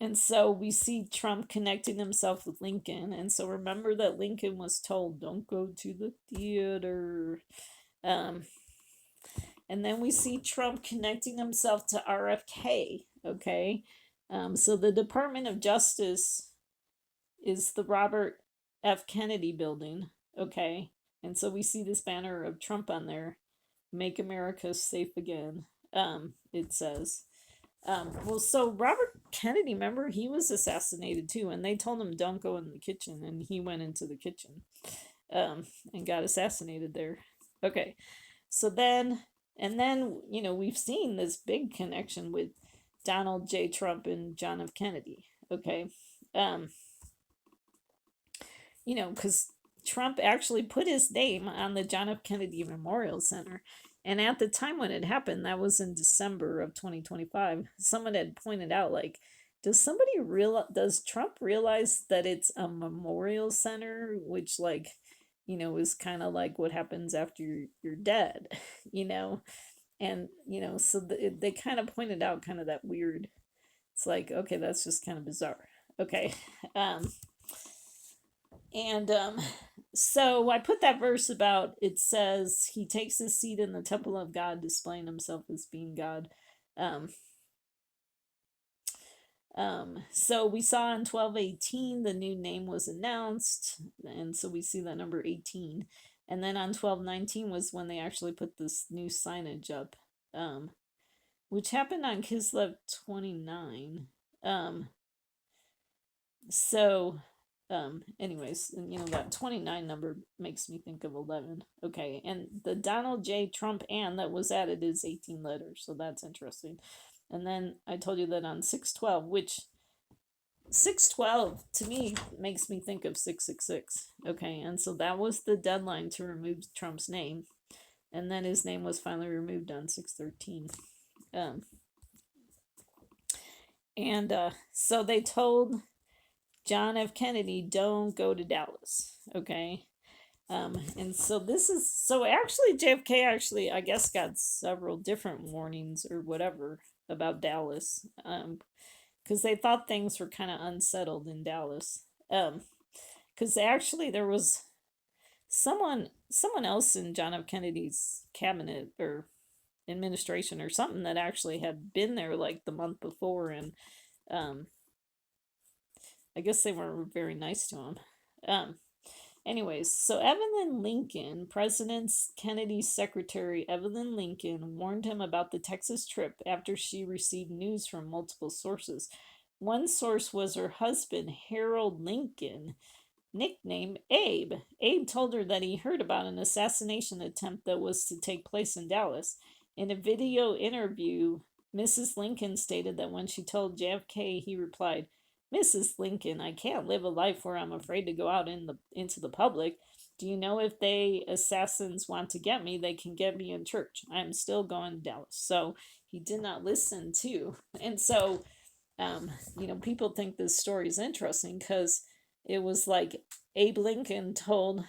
And so we see Trump connecting himself with Lincoln. And so remember that Lincoln was told, don't go to the theater. And then we see Trump connecting himself to RFK. Okay. So the Department of Justice is the Robert F. Kennedy building. Okay. And so we see this banner of Trump on there. Make America safe again. It says. Well, so Robert Kennedy, remember, he was assassinated too, and they told him don't go in the kitchen, and he went into the kitchen, and got assassinated there. Okay, so then, and then, we've seen this big connection with Donald J. Trump and John F. Kennedy. Okay, because Trump actually put his name on the John F. Kennedy Memorial Center. And at the time when it happened, that was in December of 2025, someone had pointed out, like, does Trump realize that it's a memorial center, which, like, is kind of like what happens after you're dead, you know? And, so they kind of pointed out kind of that weird, it's like, okay, that's just kind of bizarre. Okay. And so I put that verse about, it says, he takes his seat in the temple of God, displaying himself as being God. So we saw in 12:18 the new name was announced, and so we see that number 18. And then on 12:19 was when they actually put this new signage up, which happened on Kislev 29. So anyways, that 29 number makes me think of 11. Okay, and the Donald J. Trump and that was added is 18 letters, so that's interesting. And then I told you that on 612, which 612 to me makes me think of 666. Okay, and so that was the deadline to remove Trump's name, and then his name was finally removed on 613. So they told John F. Kennedy, don't go to Dallas. Okay. And so actually JFK actually, I guess, got several different warnings or whatever about Dallas. Because they thought things were kind of unsettled in Dallas. Because actually there was someone else in John F. Kennedy's cabinet or administration or something that actually had been there like the month before, and I guess they weren't very nice to him. Anyways, so Evelyn Lincoln, President Kennedy's secretary, Evelyn Lincoln, warned him about the Texas trip after she received news from multiple sources. One source was her husband, Harold Lincoln, nicknamed Abe. Abe told her that he heard about an assassination attempt that was to take place in Dallas. In a video interview, Mrs. Lincoln stated that when she told JFK, he replied, Mrs. Lincoln, I can't live a life where I'm afraid to go out into the public. Do you know if assassins want to get me, they can get me in church. I'm still going to Dallas. So he did not listen to. And so, people think this story is interesting because it was like Abe Lincoln told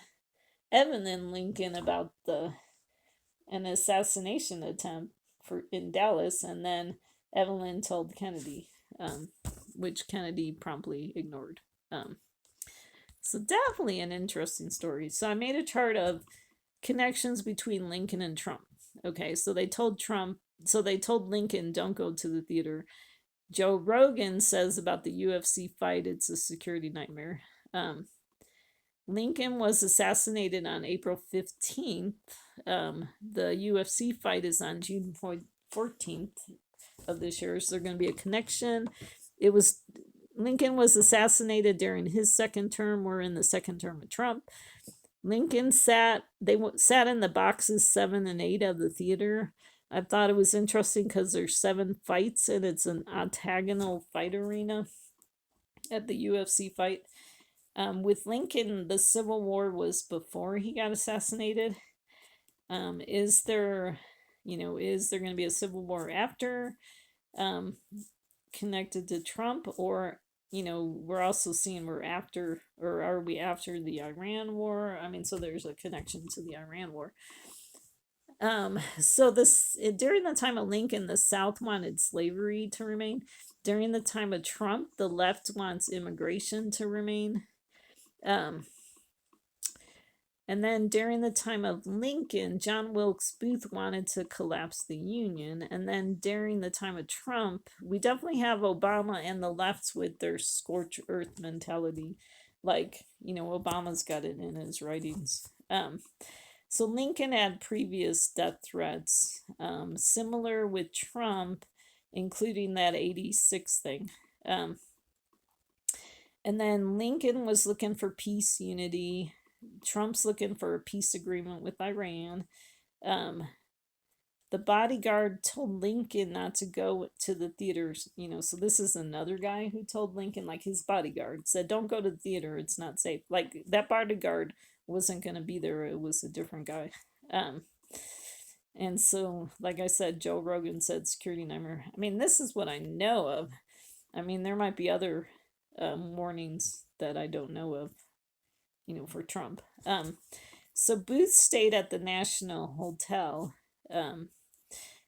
Evelyn Lincoln about an assassination attempt in Dallas, and then Evelyn told Kennedy, which Kennedy promptly ignored. So definitely an interesting story. So I made a chart of connections between Lincoln and Trump. Okay, so they told Lincoln, don't go to the theater. Joe Rogan says about the UFC fight, it's a security nightmare. Lincoln was assassinated on April 15th. The UFC fight is on June 14th of this year, so there's going to be a connection. Lincoln was assassinated during his second term. We're in the second term of Trump. Lincoln sat in the boxes 7 and 8 of the theater. I thought it was interesting because there's 7 fights and it's an octagonal fight arena at the UFC fight. With Lincoln, the Civil War was before he got assassinated. Is there is there going to be a civil war after, connected to Trump, or we're also seeing we're after, or are we after the Iran war? I mean, so there's a connection to the Iran war. So during the time of Lincoln, the South wanted slavery to remain. During the time of Trump, the left wants immigration to remain. And then during the time of Lincoln, John Wilkes Booth wanted to collapse the Union. And then during the time of Trump, we definitely have Obama and the left with their scorched earth mentality. Like, Obama's got it in his writings. So Lincoln had previous death threats, similar with Trump, including that 86 thing. And then Lincoln was looking for peace, unity. Trump's looking for a peace agreement with Iran. The bodyguard told Lincoln not to go to the theaters, so this is another guy who told Lincoln, like his bodyguard said, don't go to the theater, it's not safe. Like that bodyguard wasn't going to be there, it was a different guy. And so, like I said, Joe Rogan said security nightmare. I mean, this is what I know of. I mean, there might be other warnings that I don't know of, for Trump. So Booth stayed at the National Hotel.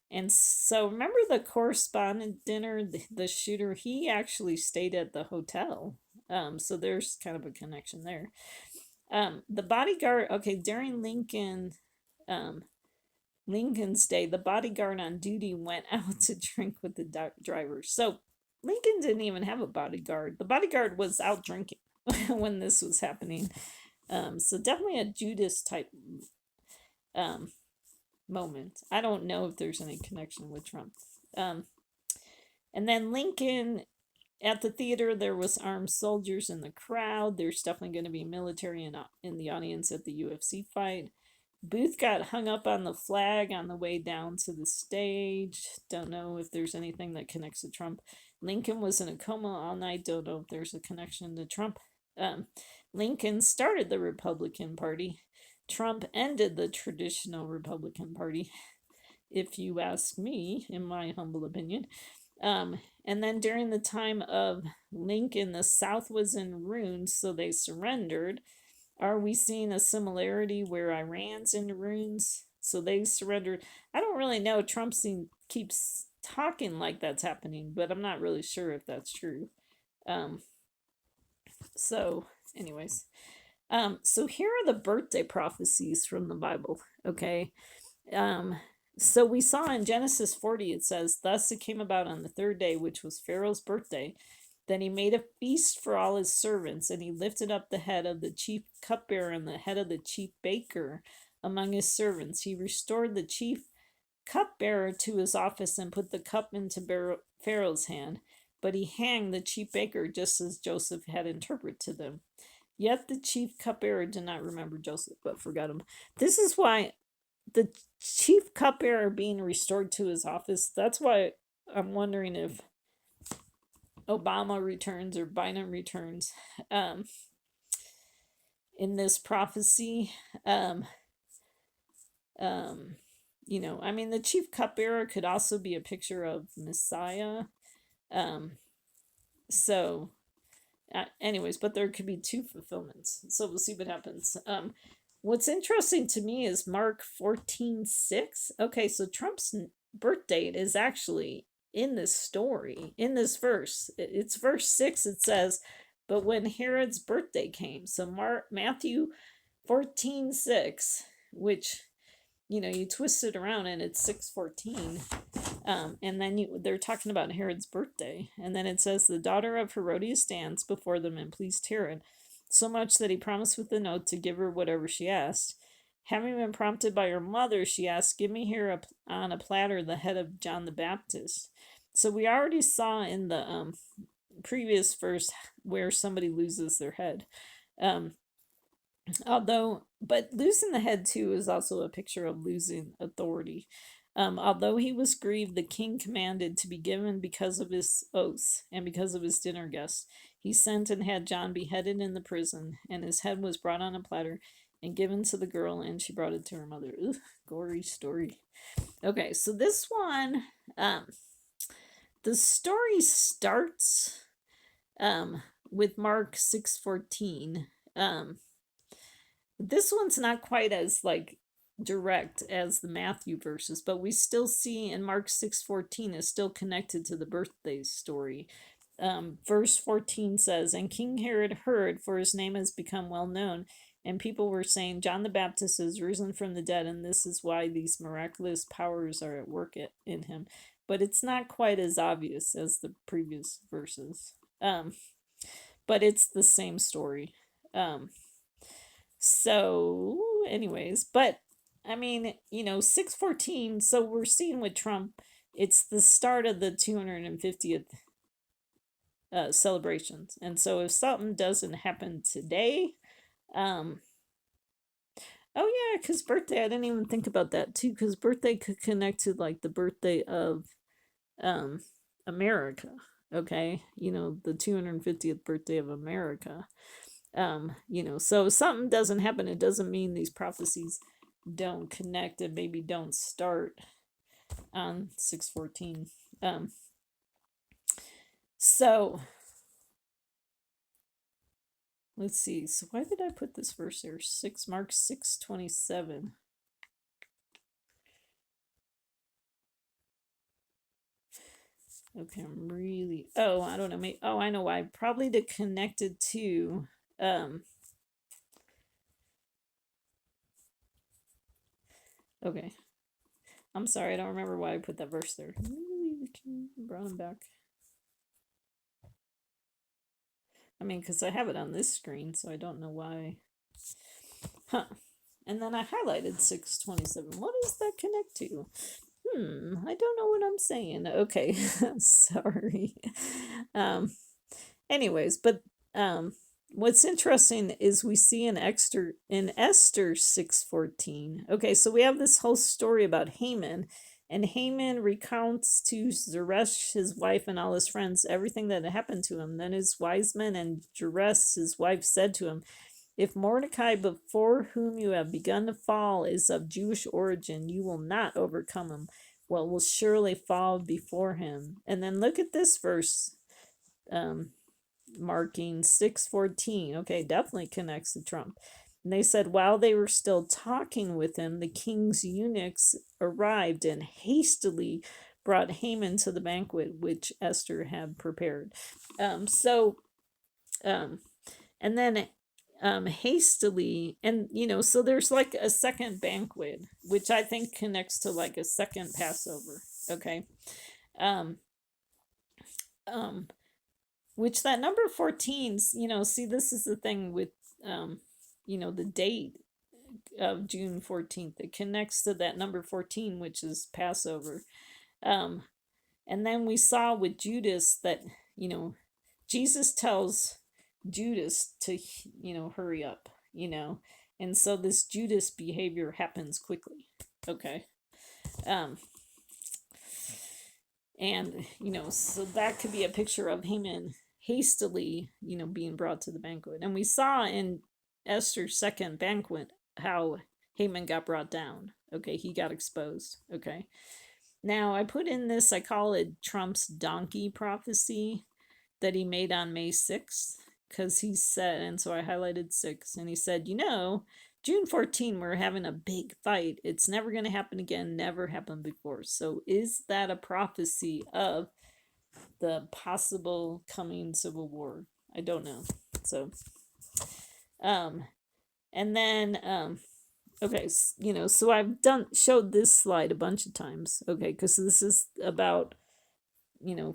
And so remember the correspondent dinner, the shooter, he actually stayed at the hotel. So there's kind of a connection there. The bodyguard, okay, during Lincoln's day, the bodyguard on duty went out to drink with the driver. So Lincoln didn't even have a bodyguard. The bodyguard was out drinking when this was happening. So definitely a Judas type moment. I don't know if there's any connection with Trump. And then Lincoln, at the theater, there was armed soldiers in the crowd. There's definitely going to be military in the audience at the UFC fight. Booth got hung up on the flag on the way down to the stage. Don't know if there's anything that connects to Trump. Lincoln was in a coma all night. Don't know if there's a connection to Trump. Lincoln started the Republican Party. Trump ended the traditional Republican Party, if you ask me, in my humble opinion. And then during the time of Lincoln, the South was in ruins, so they surrendered. Are we seeing a similarity where Iran's in ruins, so they surrendered? I don't really know. Trump keeps talking like that's happening, but I'm not really sure if that's true. So anyways, so here are the birthday prophecies from the Bible. Okay. So we saw in Genesis 40, it says, thus it came about on the third day, which was Pharaoh's birthday, then he made a feast for all his servants, and he lifted up the head of the chief cupbearer and the head of the chief baker among his servants. He restored the chief cupbearer to his office and put the cup into Pharaoh's hand, but he hanged the chief baker just as Joseph had interpreted to them. Yet the chief cupbearer did not remember Joseph, but forgot him. This is why the chief cupbearer being restored to his office, that's why I'm wondering if Obama returns or Biden returns in this prophecy. I mean, the chief cupbearer could also be a picture of Messiah. Anyways, but there could be two fulfillments. So we'll see what happens. What's interesting to me is Mark 14:6. Okay, so Trump's birth date is actually in this story, in this verse. It's verse 6. It says, but when Herod's birthday came. So Matthew 14:6, which, you twist it around and it's 6:14. And then they're talking about Herod's birthday. And then it says, the daughter of Herodias danced before them and pleased Herod, so much that he promised with the note to give her whatever she asked. Having been prompted by her mother, she asked, give me here on a platter the head of John the Baptist. So we already saw in the previous verse where somebody loses their head. But losing the head too is also a picture of losing authority. Although he was grieved, the king commanded to be given because of his oaths and because of his dinner guests. He sent and had John beheaded in the prison, and his head was brought on a platter and given to the girl, and she brought it to her mother. Ugh, gory story. Okay, so this one, the story starts with Mark 6:14. This one's not quite as like direct as the Matthew verses, but we still see in Mark 6:14 is still connected to the birthday story. Verse 14 says, "And King Herod heard, for his name has become well known, and people were saying, John the Baptist is risen from the dead, and this is why these miraculous powers are at work in him." But it's not quite as obvious as the previous verses. But it's the same story. So, anyways, but I mean, 614. So we're seeing with Trump, it's the start of the 250th celebrations. And so if something doesn't happen today, oh yeah, because birthday, I didn't even think about that too, because birthday could connect to like the birthday of America. Okay, the 250th birthday of America. So if something doesn't happen, it doesn't mean these prophecies don't connect and maybe don't start on 614. So let's see. So why did I put this verse there? Mark 6:27. Okay, I'm really, I don't know. I know why. Probably to connect it to okay. I'm sorry, I don't remember why I put that verse there. Brought him back. I mean, because I have it on this screen, so I don't know why. Huh. And then I highlighted 627. What does that connect to? I don't know what I'm saying. Okay, sorry. Anyways, but what's interesting is we see in Esther 6:14. Okay, so we have this whole story about Haman, and Haman recounts to Zeresh, his wife, and all his friends everything that had happened to him. Then his wise men and Zeresh, his wife, said to him, "If Mordecai, before whom you have begun to fall, is of Jewish origin, you will not overcome him. What will surely fall before him." And then look at this verse, marking 6:14. Okay, definitely connects to Trump. And they said, while they were still talking with him, the king's eunuchs arrived and hastily brought Haman to the banquet which Esther had prepared. And then hastily, and so there's like a second banquet, which I think connects to like a second Passover. Okay. Which that number 14, see, this is the thing with the date of June 14th. It connects to that number 14, which is Passover. And then we saw with Judas that, Jesus tells Judas to, hurry up, and so this Judas behavior happens quickly. Okay. And, so that could be a picture of Haman hastily, being brought to the banquet. And we saw in Esther's second banquet how Haman got brought down. Okay, he got exposed. Okay. Now I put in this, I call it Trump's donkey prophecy that he made on May 6th, because he said, and so I highlighted 6, and he said, June 14, we're having a big fight. It's never going to happen again, never happened before. So is that a prophecy of the possible coming civil war? I don't know. So, and then, okay, so I've showed this slide a bunch of times, okay, because this is about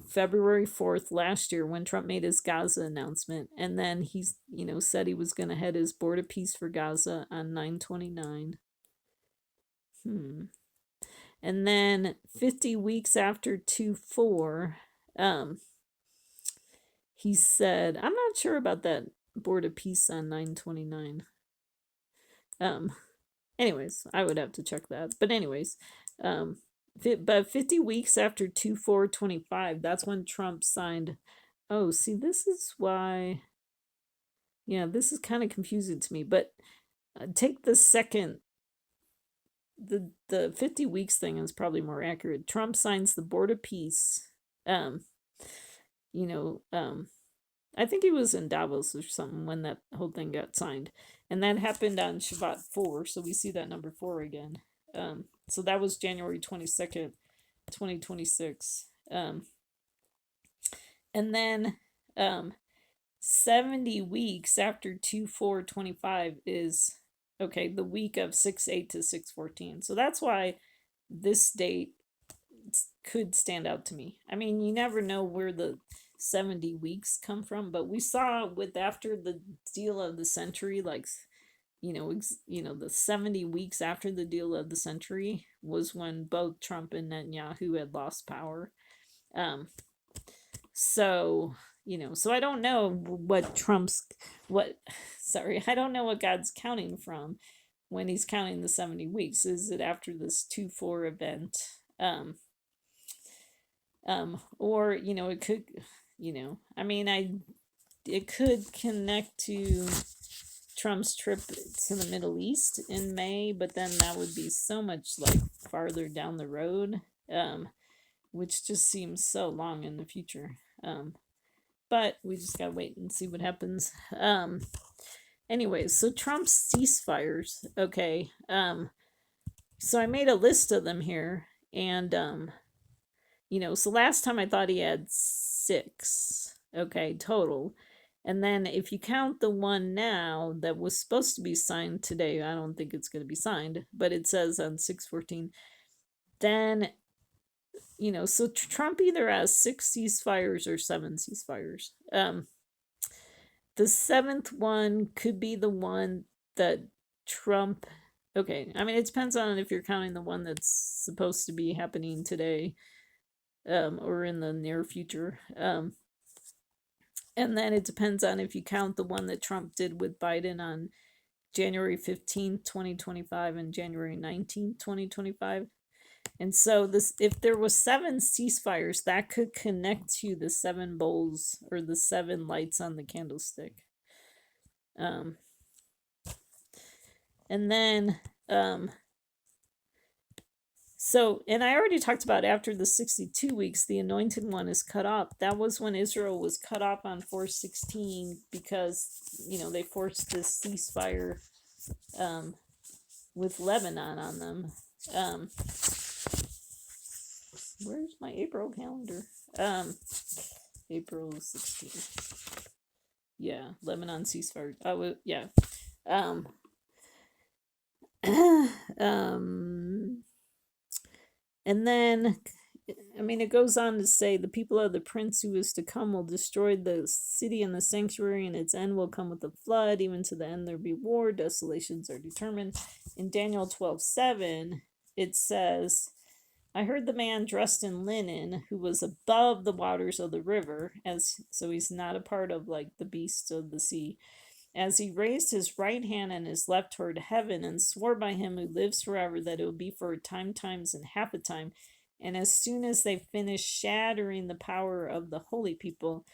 February 4th last year when Trump made his Gaza announcement. And then he's, said he was going to head his board of peace for Gaza on 9/29. And then 50 weeks after 2/4, he said, I'm not sure about that board of peace on 9/29. Anyways, I would have to check that. But anyways, but 50 weeks after 2/4/25, that's when Trump signed. Oh, see, this is why. Yeah, this is kind of confusing to me. But take the second the 50 weeks thing is probably more accurate. Trump signs the Board of Peace. Um, you know, I think he was in Davos or something when that whole thing got signed. And that happened on Shabbat 4, so we see that number 4 again. So that was January 22nd, 2026. And then 70 weeks after 2/4/25 is, okay, the week of 6/8 to 6/14. So that's why this date could stand out to me. I mean, you never know where the 70 weeks come from, but we saw with after the deal of the century, like, the 70 weeks after the deal of the century was when both Trump and Netanyahu had lost power. So, so I don't know I don't know what God's counting from when he's counting the 70 weeks. Is it after this 2/4 event? Or, it could, I mean, it could connect to Trump's trip to the Middle East in May, but then that would be so much like farther down the road, which just seems so long in the future. But we just gotta wait and see what happens. Anyways, so Trump's ceasefires, okay. So I made a list of them here, and so last time I thought he had 6, okay, total. And then if you count the one now that was supposed to be signed today, I don't think it's going to be signed, but it says on 6/14, then, so Trump either has 6 ceasefires or 7 ceasefires. The 7th one could be the one that Trump, okay, I mean, it depends on if you're counting the one that's supposed to be happening today, or in the near future. And then it depends on if you count the one that Trump did with Biden on January 15th, 2025 and January 19th, 2025. And so if there was 7 ceasefires, that could connect to the 7 bowls or the 7 lights on the candlestick. And then so, and I already talked about after the 62 weeks, the anointed one is cut off. That was when Israel was cut off on 4/16 because, they forced this ceasefire with Lebanon on them. Where's my April calendar? April 16th. Yeah, Lebanon ceasefire. Oh, yeah. And then, I mean, it goes on to say, the people of the prince who is to come will destroy the city and the sanctuary, and its end will come with a flood. Even to the end there be war. Desolations are determined. In Daniel 12:7, it says, I heard the man dressed in linen who was above the waters of the river, so he's not a part of like the beasts of the sea, as he raised his right hand and his left toward heaven, and swore by him who lives forever that it would be for a time, times, and half a time. And as soon as they finish shattering the power of the holy people,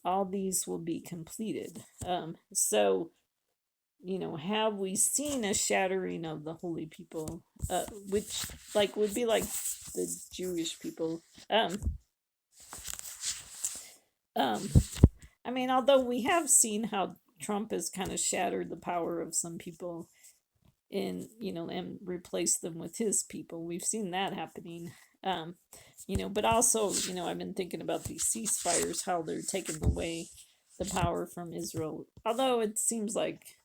all these will be completed. So, have we seen a shattering of the holy people, which like would be like the Jewish people? I mean, although we have seen how Trump has kind of shattered the power of some people and replaced them with his people. We've seen that happening. But also, I've been thinking about these ceasefires, how they're taking away the power from Israel. Although it seems like,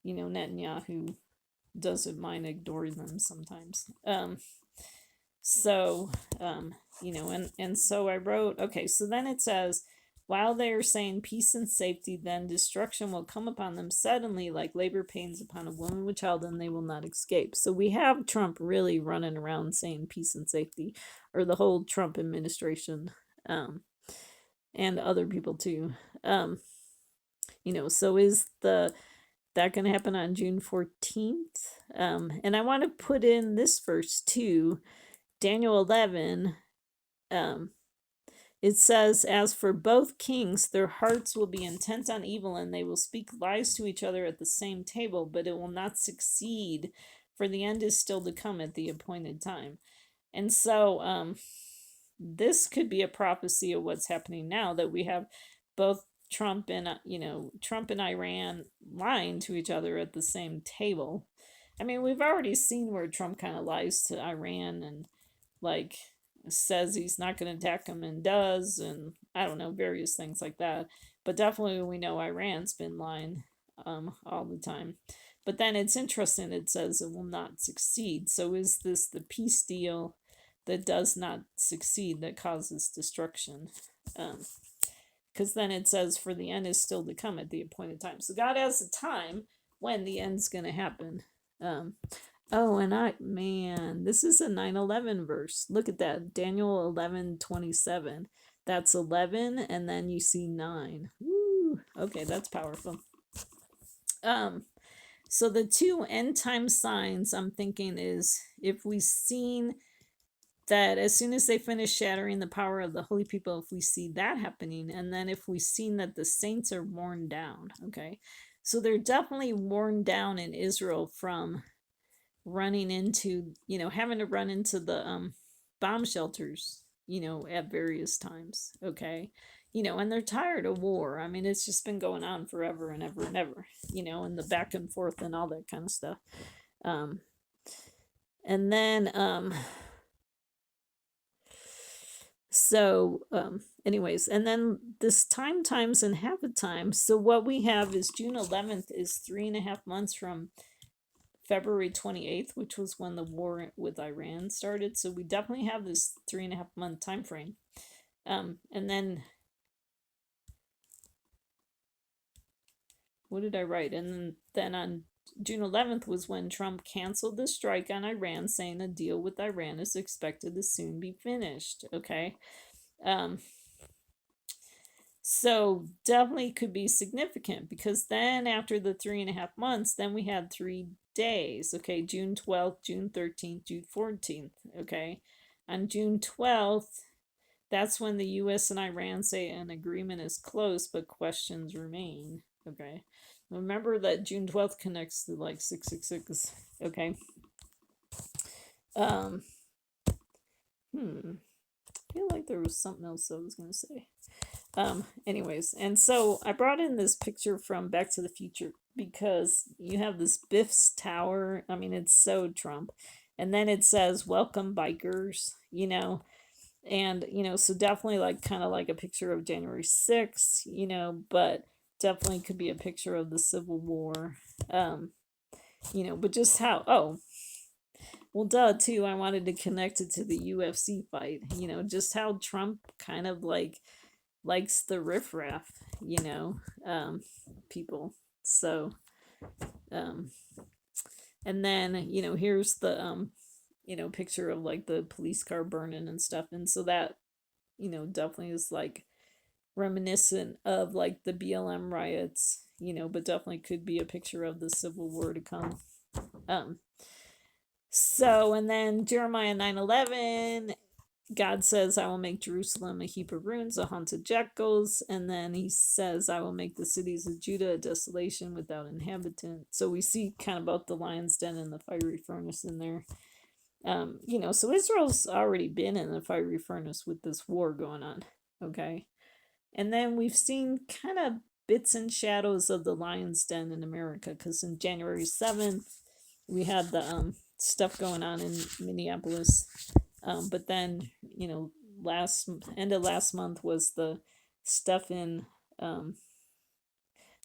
Netanyahu doesn't mind ignoring them sometimes. So I wrote, okay, so then it says, while they are saying peace and safety, then destruction will come upon them suddenly, like labor pains upon a woman with child, and they will not escape. So we have Trump really running around saying peace and safety, or the whole Trump administration, and other people too. So is that going to happen on June 14th? And I want to put in this verse too, Daniel 11. It says, as for both kings, their hearts will be intent on evil, and they will speak lies to each other at the same table, but it will not succeed, for the end is still to come at the appointed time. And so this could be a prophecy of what's happening now, that we have both Trump and Trump and Iran lying to each other at the same table. I mean, we've already seen where Trump kind of lies to Iran and like says he's not going to attack them and does, and I don't know, various things like that. But definitely we know Iran's been lying all the time. But then it's interesting, it says it will not succeed. So is this the peace deal that does not succeed that causes destruction? Because then it says, for the end is still to come at the appointed time. So God has a time when the end's going to happen. Oh, and this is a 9/11 verse. Look at that. Daniel 11:27. That's 11, and then you see 9. Woo. Okay, that's powerful. So the two end time signs I'm thinking is, if we've seen that as soon as they finish shattering the power of the holy people, if we see that happening, and then if we've seen that the saints are worn down, okay? So they're definitely worn down in Israel from running into, having to run into the bomb shelters, at various times, okay? And they're tired of war. I mean, it's just been going on forever and ever and ever, and the back and forth and all that kind of stuff. And then, anyways, and then this times and half a time. So what we have is June 11th is 3.5 months from February 28th, which was when the war with Iran started. So we definitely have this 3.5 month time frame. And then what did I write? And then on June 11th was when Trump canceled the strike on Iran, saying a deal with Iran is expected to soon be finished. Okay. So definitely could be significant, because then after the 3.5 months, then we had 3 days. Okay, June 12th, June 13th, June 14th. Okay, on June 12th, that's when the U.S. and Iran say an agreement is close, but questions remain. Okay, remember that June 12th connects to like 666. Okay. I feel like there was something else I was gonna say. Anyways, and so I brought in this picture from Back to the Future, because you have this Biff's Tower. I mean, it's so Trump. And then it says, welcome bikers, and, so definitely like kind of like a picture of January 6th, but definitely could be a picture of the Civil War. But just how, well, duh, too, I wanted to connect it to the UFC fight, just how Trump kind of like likes the riffraff, people. So, and then, here's the, picture of like the police car burning and stuff. And so that, definitely is like reminiscent of like the BLM riots, but definitely could be a picture of the Civil War to come. So, and then Jeremiah 9:11, God says, I will make Jerusalem a heap of ruins, a haunt of jackals. And then he says, I will make the cities of Judah a desolation without inhabitant. So we see kind of both the lion's den and the fiery furnace in there. So Israel's already been in the fiery furnace with this war going on. Okay. And then we've seen kind of bits and shadows of the lion's den in America, because in January 7th, we had the stuff going on in Minneapolis. But then, end of last month was the stuff in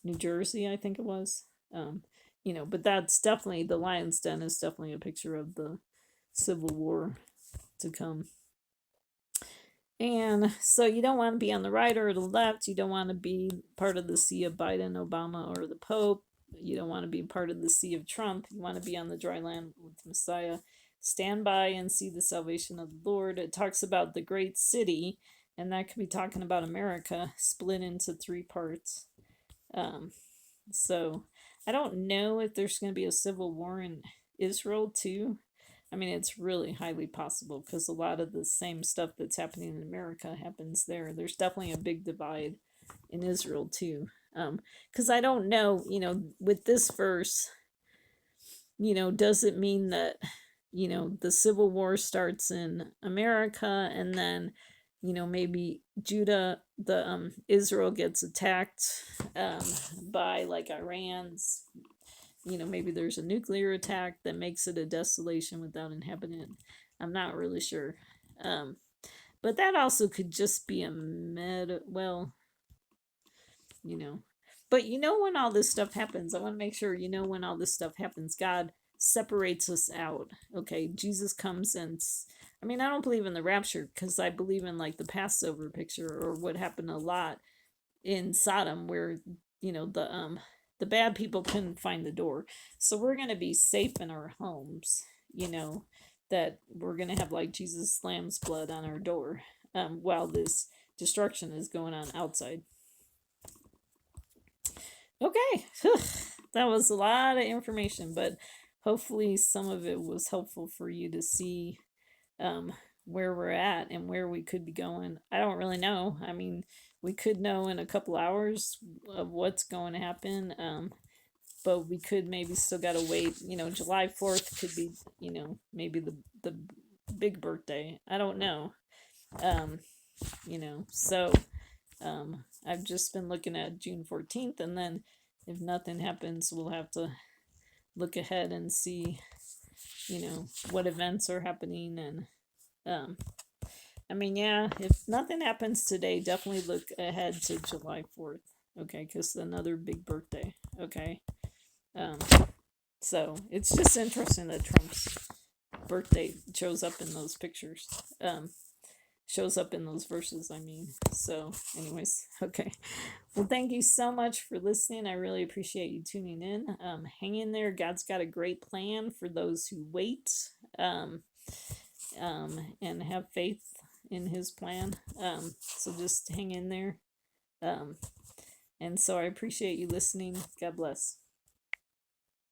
New Jersey, I think it was. But that's definitely, the lion's den is definitely a picture of the Civil War to come. And so you don't want to be on the right or the left. You don't want to be part of the sea of Biden, Obama, or the Pope. You don't want to be part of the sea of Trump. You want to be on the dry land with Messiah. Stand by and see the salvation of the Lord. It talks about the great city, and that could be talking about America, split into 3 parts. So I don't know if there's going to be a civil war in Israel too. I mean, it's really highly possible, because a lot of the same stuff that's happening in America happens there. There's definitely a big divide in Israel too. Because I don't know, with this verse, does it mean that, the Civil War starts in America, and then, maybe Israel gets attacked by like Iran's, maybe there's a nuclear attack that makes it a desolation without inhabitant. I'm not really sure. Um, but that also could just be a well, you know. But when all this stuff happens, I want to make sure when all this stuff happens, God separates us out. Okay, Jesus comes and I mean, I don't believe in the rapture because I believe in like the Passover picture, or what happened a lot in Sodom, where the bad people couldn't find the door. So we're going to be safe in our homes, that we're going to have like Jesus lamb's blood on our door, while this destruction is going on outside. Okay. That was a lot of information, but hopefully some of it was helpful for you to see where we're at and where we could be going. I don't really know. I mean, we could know in a couple hours of what's going to happen, but we could maybe still got to wait. July 4th could be, maybe the big birthday. I don't know. So I've just been looking at June 14th, and then if nothing happens, we'll have to look ahead and see, what events are happening. And I mean, yeah, if nothing happens today, definitely look ahead to July 4th. Okay, because another big birthday. Okay. Um, so it's just interesting that Trump's birthday shows up in those pictures. Shows up in those verses, I mean. So, anyways, okay. Well, thank you so much for listening. I really appreciate you tuning in. Hang in there. God's got a great plan for those who wait, and have faith in His plan. So just hang in there. And so I appreciate you listening. God bless.